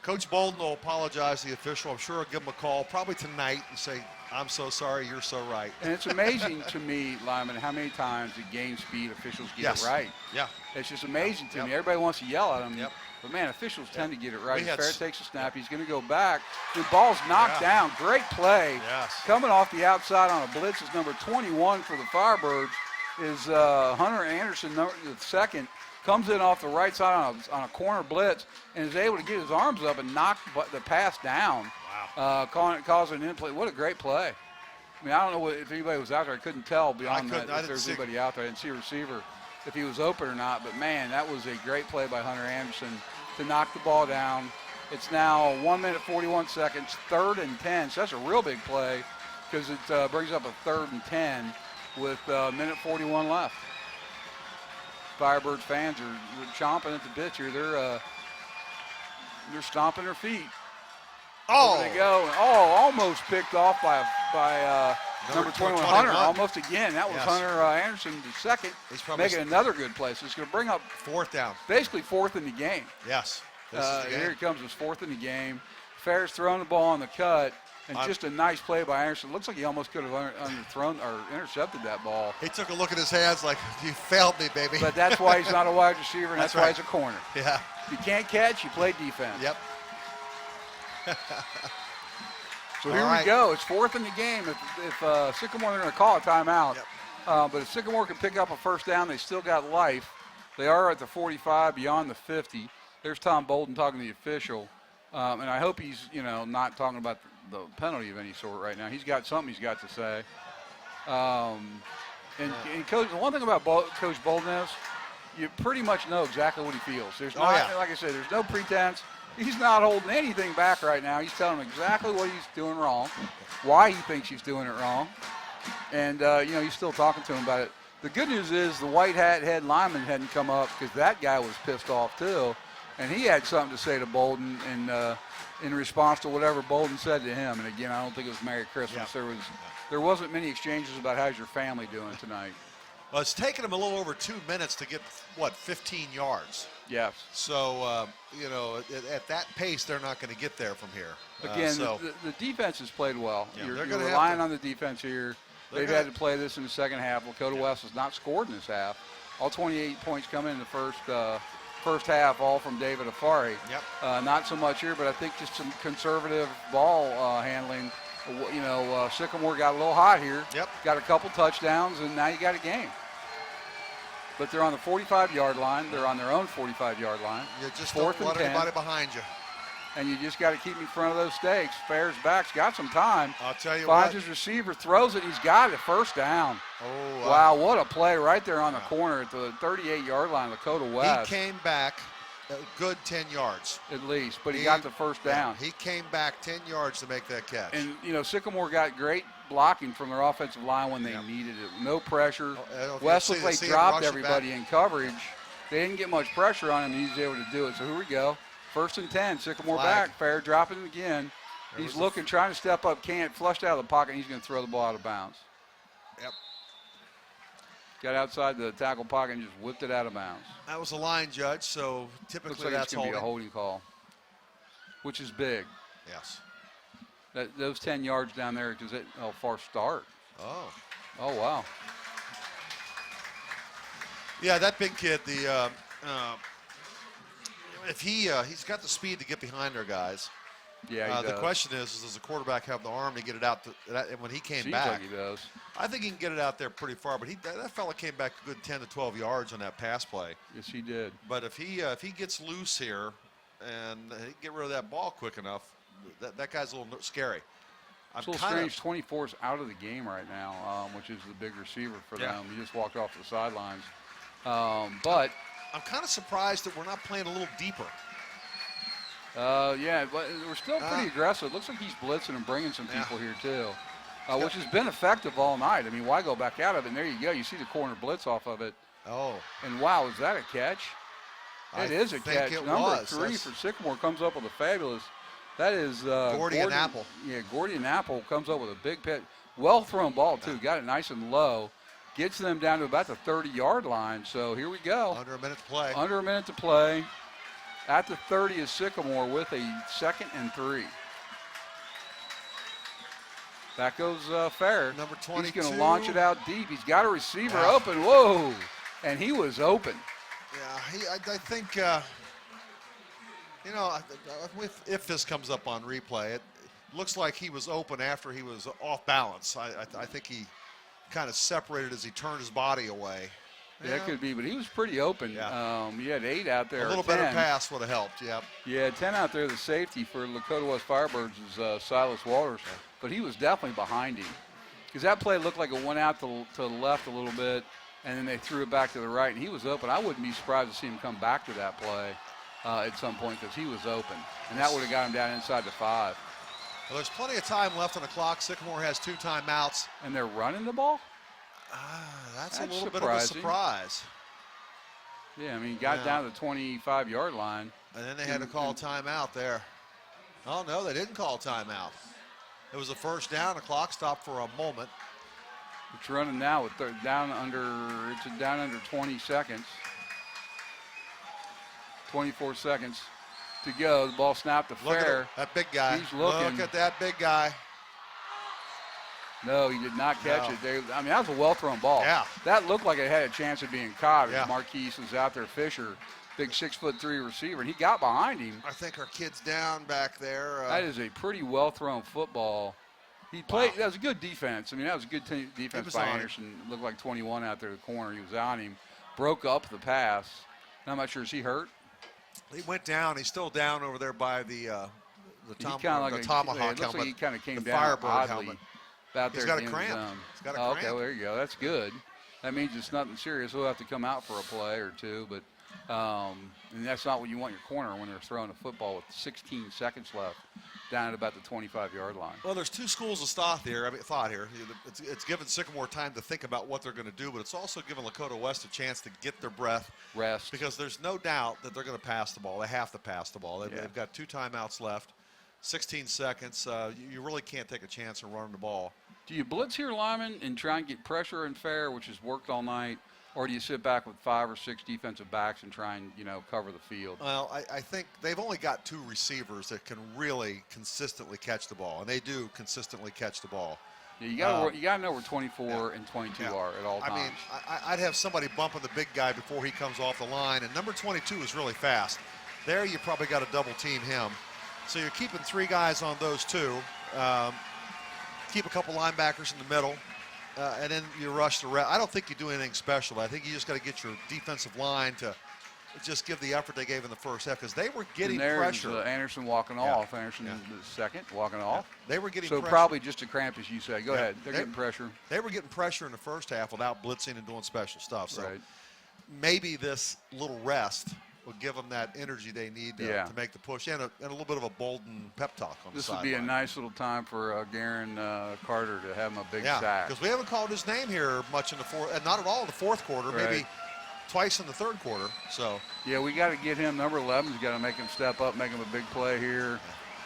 Coach Bolden will apologize to the official. I'm sure he'll give him a call probably tonight and say, I'm so sorry, you're so right. And it's amazing to me, Lyman, how many times at game speed officials get it right. Yeah. It's just amazing to me. Everybody wants to yell at them. Yep. But, man, officials tend to get it right. Fair takes a snap. He's going to go back. The ball's knocked down. Great play. Yes. Coming off the outside on a blitz is number 21 for the Firebirds is Hunter Anderson, the 2nd. Comes in off the right side on a corner blitz and is able to get his arms up and knock the pass down. Wow. Causing an in-play. What a great play. I mean, I don't know if anybody was out there. I couldn't tell beyond that if there was anybody out there. I didn't see a receiver if he was open or not. But, man, that was a great play by Hunter Anderson to knock the ball down. It's now 1 minute, 41 seconds, 3rd and 10. So that's a real big play because it brings up a 3rd and 10 with a minute 41 left. Firebirds fans are chomping at the bit here. They're stomping their feet. Oh, there they go. Oh, almost picked off by number 21, Hunter. Almost again. That was Hunter Anderson, the 2nd, making another good play. So it's going to bring up 4th down. Basically 4th in the game. Yes. Here it comes. It's 4th in the game. Fair's throwing the ball on the cut. And just a nice play by Anderson. Looks like he almost could have underthrown or intercepted that ball. He took a look at his hands like, you failed me, baby. But that's why he's not a wide receiver, and that's why he's a corner. Yeah. If you can't catch, you play defense. Yep. So here we go. It's 4th in the game. If Sycamore, they're going to call a timeout. Yep. But if Sycamore can pick up a 1st down, they still got life. They are at the 45, beyond the 50. There's Tom Bolden talking to the official. And I hope he's, not talking about the penalty of any sort right now. He's got something he's got to say. And Coach, the one thing about Coach Bolden is you pretty much know exactly what he feels. There's not, like I said, there's no pretense. He's not holding anything back right now. He's telling him exactly what he's doing wrong, why he thinks he's doing it wrong, and he's still talking to him about it. The good news is the white hat head lineman hadn't come up because that guy was pissed off too, and he had something to say to Bolden in response to whatever Bolden said to him. And again, I don't think it was Merry Christmas. Yeah. There wasn't many exchanges about how's your family doing tonight. Well, it's taken him a little over 2 minutes to get 15 yards. Yes. So at that pace, they're not going to get there from here. Again, the defense has played well. Yeah, You're gonna relying on the defense here. They've had to play this in the second half. Lakota West has not scored in this half. All 28 points come in the first half, all from David Afari. Yep. Not so much here, but I think just some conservative ball handling. Sycamore got a little hot here. Yep. Got a couple touchdowns, and now you got a game. But they're on the 45-yard line. They're on their own 45-yard line. You just Fourth don't let and 10. anybody behind you. And you just got to keep in front of those stakes. Fair's back's got some time. I'll tell you Finds what. his receiver, throws it, he's got it. First down. Oh, wow, what a play right there on the corner at the 38-yard line, Lakota West. He came back a good 10 yards. At least, but he got the first down. He came back 10 yards to make that catch. And, Sycamore got great blocking from their offensive line when they needed it. No pressure. West looked like dropped everybody in coverage. They didn't get much pressure on him, and he was able to do it. So here we go. 1st and 10, Sycamore back. Fair dropping it again. He's looking, trying to step up, can't. Flushed out of the pocket, and he's going to throw the ball out of bounds. Yep. Got outside the tackle pocket and just whipped it out of bounds. That was a line judge, so typically Looks like that's it's going to be a holding call, which is big. Yes. Those 10 yards down there, because far start. Oh, wow. Yeah, that big kid, if he's got the speed to get behind their guys. Yeah, the question is does the quarterback have the arm to get it out? When he came back, like he does. I think he can get it out there pretty far. But that fella came back a good 10 to 12 yards on that pass play. Yes, he did. But if he gets loose here and he can get rid of that ball quick enough, that guy's a little scary. It's a little strange. 24's out of the game right now, which is the big receiver for them. He just walked off the sidelines. But I'm kind of surprised that we're not playing a little deeper. Yeah, but we're still pretty aggressive. Looks like he's blitzing and bringing some people here too, which has been effective all night. I mean, why go back out of it? And there you go. You see the corner blitz off of it. Oh. And wow, is that a catch? It is a catch. Number 3 for Sycamore comes up with a fabulous. That is Gordian Apple. Yeah, Gordian Apple comes up with a big pitch. Well thrown ball too. Got it nice and low. Gets them down to about the 30-yard line. So here we go. Under a minute to play. Under a minute to play. At the 30 is Sycamore with a 2nd and 3. That goes Fair. Number 22. He's going to launch it out deep. He's got a receiver open. Whoa. And he was open. Yeah, I think, if this comes up on replay, it looks like he was open after he was off balance. I think he kind of separated as he turned his body away. Yeah, it could be, but he was pretty open. Yeah. He had 8 out there. A little better pass would have helped, Yeah, 10 out there. The safety for Lakota West Firebirds is Silas Walters, but he was definitely behind him. Because that play looked like it went out to the left a little bit, and then they threw it back to the right, and he was open. I wouldn't be surprised to see him come back to that play at some point because he was open, and that would have got him down inside the 5. Well, there's plenty of time left on the clock. Sycamore has 2 timeouts. And they're running the ball? That's a little bit of a surprise. Yeah, I mean, got down to the 25-yard line. And then they had to call timeout there. Oh, no, they didn't call timeout. It was a first down. The clock stopped for a moment. It's running now with down under 20 seconds. 24 seconds to go. The ball snapped to Fair. That big guy. He's looking. Look at that big guy. No, he did not catch it. I mean, that was a well-thrown ball. Yeah. That looked like it had a chance of being caught. Yeah. Marquise was out there, Fisher, big 6'3" receiver, and he got behind him. I think our kid's down back there. That is a pretty well-thrown football. He played. That was a good defense. I mean, that was a good defense by Anderson. Looked like 21 out there in the corner. He was on him. Broke up the pass. I'm not sure. Is he hurt? He went down. He's still down over there by the tomahawk helmet. It looks like he kind of came the down Firebird oddly. helmet. He's got a cramp. He's got a cramp. Okay, well, there you go. That's good. That means it's nothing serious. He'll have to come out for a play or two. But And that's not what you want your corner when they're throwing a football with 16 seconds left down at about the 25-yard line. Well, there's two schools of thought here. It's given Sycamore time to think about what they're going to do, but it's also given Lakota West a chance to get their breath. Rest. Because there's no doubt that they're going to pass the ball. They have to pass the ball. They've got 2 timeouts left, 16 seconds. You really can't take a chance on running the ball. Do you blitz your linemen and try and get pressure and fair, which has worked all night, or do you sit back with 5 or 6 defensive backs and try and, cover the field? Well, I think they've only got 2 receivers that can really consistently catch the ball, and they do consistently catch the ball. Yeah, you got to know where 24 and 22 are at all times. I mean, I'd have somebody bumping the big guy before he comes off the line, and number 22 is really fast. There you probably got to double team him. So you're keeping 3 guys on those 2. Keep a couple linebackers in the middle, and then you rush the rest. I don't think you do anything special. I think you just got to get your defensive line to just give the effort they gave in the first half, because they were getting pressure. Anderson walking off. Anderson the second walking off. They were getting so pressure. Probably just a cramp, as you say. Go ahead. They're getting pressure. They were getting pressure in the first half without blitzing and doing special stuff. So right. Maybe this little rest will give them that energy they need to make the push, and a little bit of a Bolden pep talk on the sideline. This would be a nice little time for Garen Carter to have him a big sack. Yeah, because we haven't called his name here much in the fourth, and not at all in the fourth quarter, right. Maybe twice in the third quarter. So yeah, we got to get him. Number 11's got to make him step up, make him a big play here.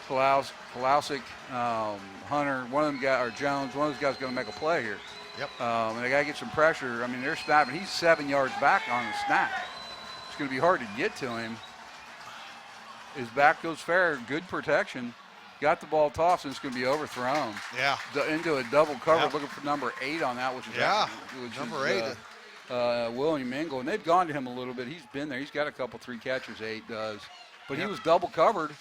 Pulausik, Hunter, one of them guys, or Jones, one of those guys going to make a play here. Yep. And they got to get some pressure. I mean, they're snapping. He's 7 yards back on the snap. It's going to be hard to get to him. His back goes fair, good protection. Got the ball tossed, and it's going to be overthrown. Yeah. Into a double cover, looking for number 8 on that, which is number 8. William Engel. And they've gone to him a little bit. He's been there. He's got a couple 3 catches, 8 does. But he was double covered,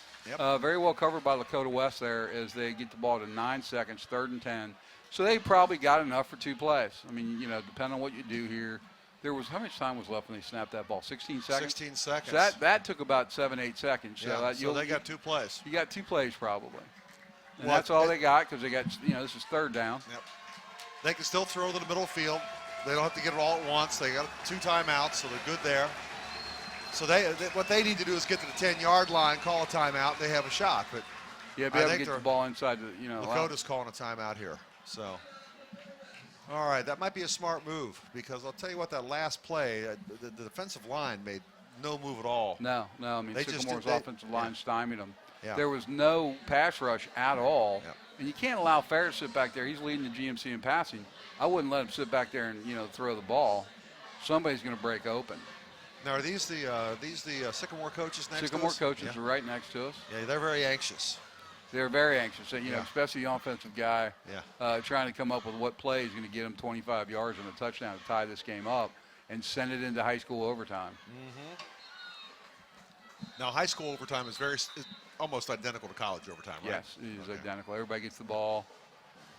very well covered by Lakota West there as they get the ball to 9 seconds, 3rd and 10. So they probably got enough for 2 plays. I mean, depending on what you do here. There was, how much time was left when they snapped that ball? 16 seconds? 16 seconds. So that took about 7-8 seconds. So they got 2 plays. You got 2 plays probably. And that's all they got, because they got, this is 3rd down. Yep. They can still throw to the middle field. They don't have to get it all at once. They got 2 timeouts, so they're good there. So what they need to do is get to the 10-yard line, call a timeout, and they have a shot. But be able to get the ball inside the, Lakota's calling a timeout here. So, all right, that might be a smart move, because I'll tell you what, that last play, the defensive line made no move at all. No. I mean, Sycamore's offensive line stymied them. Yeah. There was no pass rush at all. Yeah. And you can't allow Fair to sit back there. He's leading the GMC in passing. I wouldn't let him sit back there and, throw the ball. Somebody's going to break open. Now, are these the Sycamore coaches next to us? Sycamore coaches are right next to us. Yeah, they're very anxious. They're very anxious, especially the offensive guy trying to come up with what play is going to get him 25 yards and a touchdown to tie this game up and send it into high school overtime. Mm-hmm. Now, high school overtime is almost identical to college overtime, right? Yes, it is identical. Everybody gets the ball,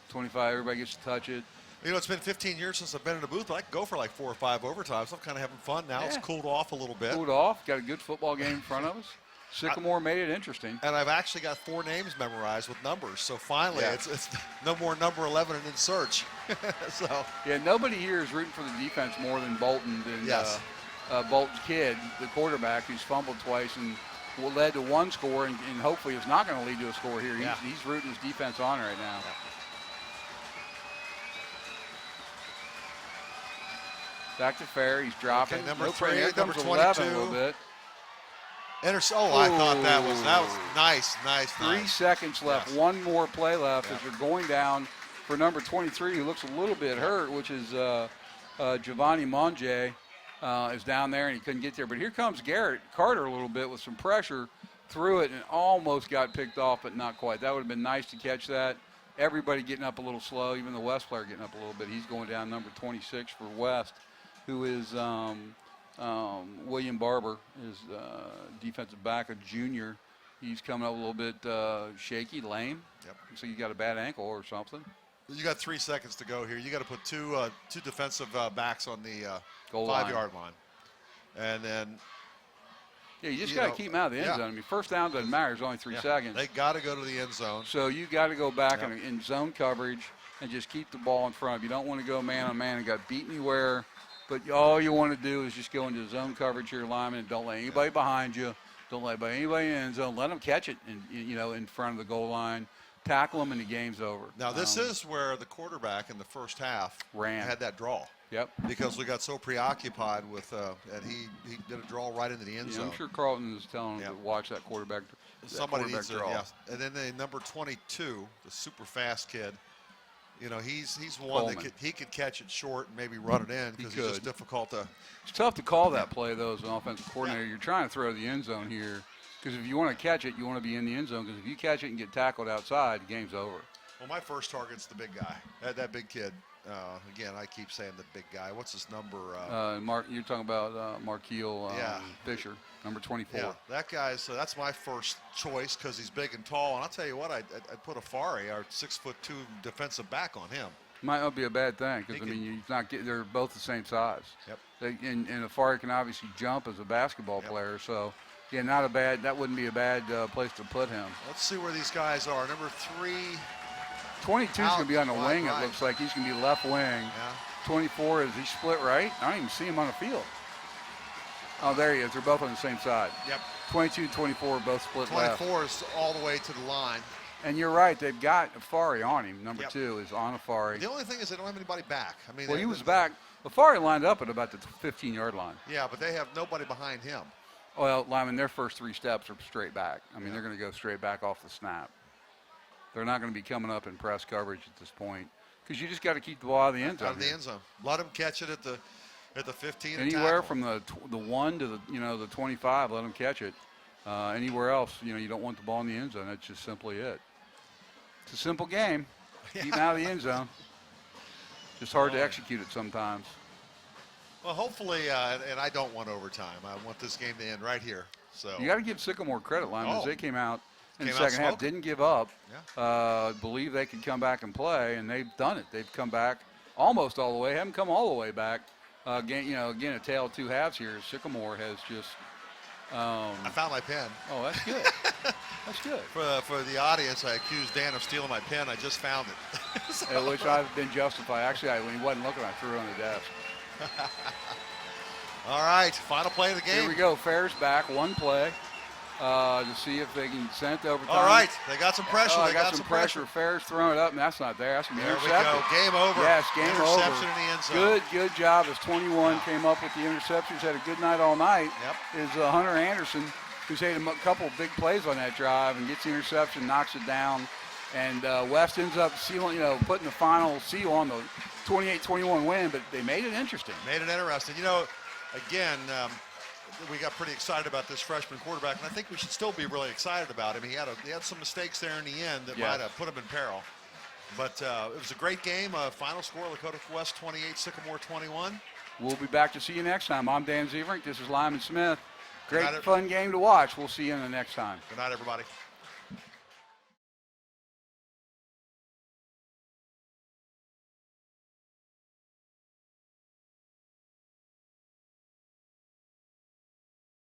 25, everybody gets to touch it. It's been 15 years since I've been in a booth, but I can go for like 4 or 5 overtimes. I'm kind of having fun now. It's cooled off a little bit. Cooled off. Got a good football game in front of us. Sycamore made it interesting. And I've actually got 4 names memorized with numbers. So finally, it's no more number 11 and in search. Nobody here is rooting for the defense more than Bolton. Bolton's kid, the quarterback, who's fumbled twice and led to 1 score, and hopefully it's not going to lead to a score here. He's rooting his defense on right now. Back to Fair. He's dropping. Okay, number 3, here number comes 22. 11 a little bit. I thought that was nice. 3 seconds left. One more play left as they're going down for number 23, who looks a little bit hurt, which is Giovanni Monge is down there, and he couldn't get there. But here comes Garrett Carter a little bit with some pressure, threw it, and almost got picked off, but not quite. That would have been nice to catch that. Everybody getting up a little slow, even the West player getting up a little bit. He's going down number 26 for West, who is William Barber, is defensive back, a junior. He's coming up a little bit shaky, lame. Yep. So you got a bad ankle or something. You got 3 seconds to go here. You got to put two defensive backs on the 5-yard line. And then you just got to keep them out of the end zone. I mean, first down doesn't matter. It's only 3 seconds. They got to go to the end zone. So you got to go back in zone coverage and just keep the ball in front. You don't want to go man on man and got beat anywhere. But all you want to do is just go into zone coverage here, lineman, and don't let anybody behind you. Don't let anybody in the end zone. Let them catch it, in front of the goal line. Tackle them, and the game's over. Now, this is where the quarterback in the first half had that draw. Yep. Because we got so preoccupied with and he did a draw right into the end zone. I'm sure Carlton is telling him to watch that quarterback. Somebody needs to draw. Yeah. And then the number 22, the super fast kid. He's one that he could catch it short and maybe run it in because he's just difficult to. It's tough to call that play though as an offensive coordinator. You're trying to throw the end zone here because if you want to catch it, you want to be in the end zone because if you catch it and get tackled outside, the game's over. Well, my first target's the big guy. That big kid. Again, I keep saying the big guy. What's his number? Mark, you're talking about Markeel Fisher, number 24. Yeah, that guy's. That's my first choice because he's big and tall. And I'll tell you what, I'd put Afari, our 6'2" defensive back, on him. Might not be a bad thing because they're both the same size. Yep. And Afari can obviously jump as a basketball player, so yeah, that wouldn't be a bad place to put him. Let's see where these guys are. Number 3. 22 is going to be on the wing. Right. It looks like he's going to be left wing. Yeah. 24 is he split right? I don't even see him on the field. Oh, there he is. They're both on the same side. Yep. 22 and 24 are both split left. 24 is all the way to the line. And you're right. They've got Afari on him. Number 2 is on Afari. The only thing is they don't have anybody back. Well, he was back. Afari lined up at about the 15-yard line. Yeah, but they have nobody behind him. Well, linemen, their first 3 steps are straight back. They're going to go straight back off the snap. They're not going to be coming up in press coverage at this point because you just got to keep the ball out of the end zone. Out of the end zone. Let them catch it at the 15. Anywhere from the 1 to the 25, let them catch it. Anywhere else, you don't want the ball in the end zone. That's just simply it. It's a simple game. Keep them out of the end zone. Just hard to execute it sometimes. Well, hopefully, and I don't want overtime. I want this game to end right here. So you got to give Sycamore credit, linemen. They came out in the second half, didn't give up. Believe they could come back and play, and they've done it. They've come back almost all the way. Haven't come all the way back. Again, a tale of 2 halves here. Sycamore has just. I found my pen. Oh, that's good. That's good. For the audience, I accused Dan of stealing my pen. I just found it. Which I've been justified. Actually, when he wasn't looking, I threw it on the desk. All right, final play of the game. Here we go. Fair's back, 1 play. To see if they can send it to overtime. All right, they got some pressure. They got some pressure. Fair's throwing it up, and that's not there. That's going to be intercepted. There we go. Game over. Yes, game interception over. In the end zone. Good job as 21 came up with the interceptions. Had a good night all night. Yep. Is Hunter Anderson, who's had a couple of big plays on that drive and gets the interception, knocks it down, and West ends up sealing, putting the final seal on the 28-21 win. But they made it interesting. Made it interesting. Again. We got pretty excited about this freshman quarterback, and I think we should still be really excited about him. He had some mistakes there in the end that might have put him in peril. But it was a great game. Final score, Lakota West 28, Sycamore 21. We'll be back to see you next time. I'm Dan Zeverink. This is Lyman Smith. Great, fun game to watch. We'll see you in the next time. Good night, everybody.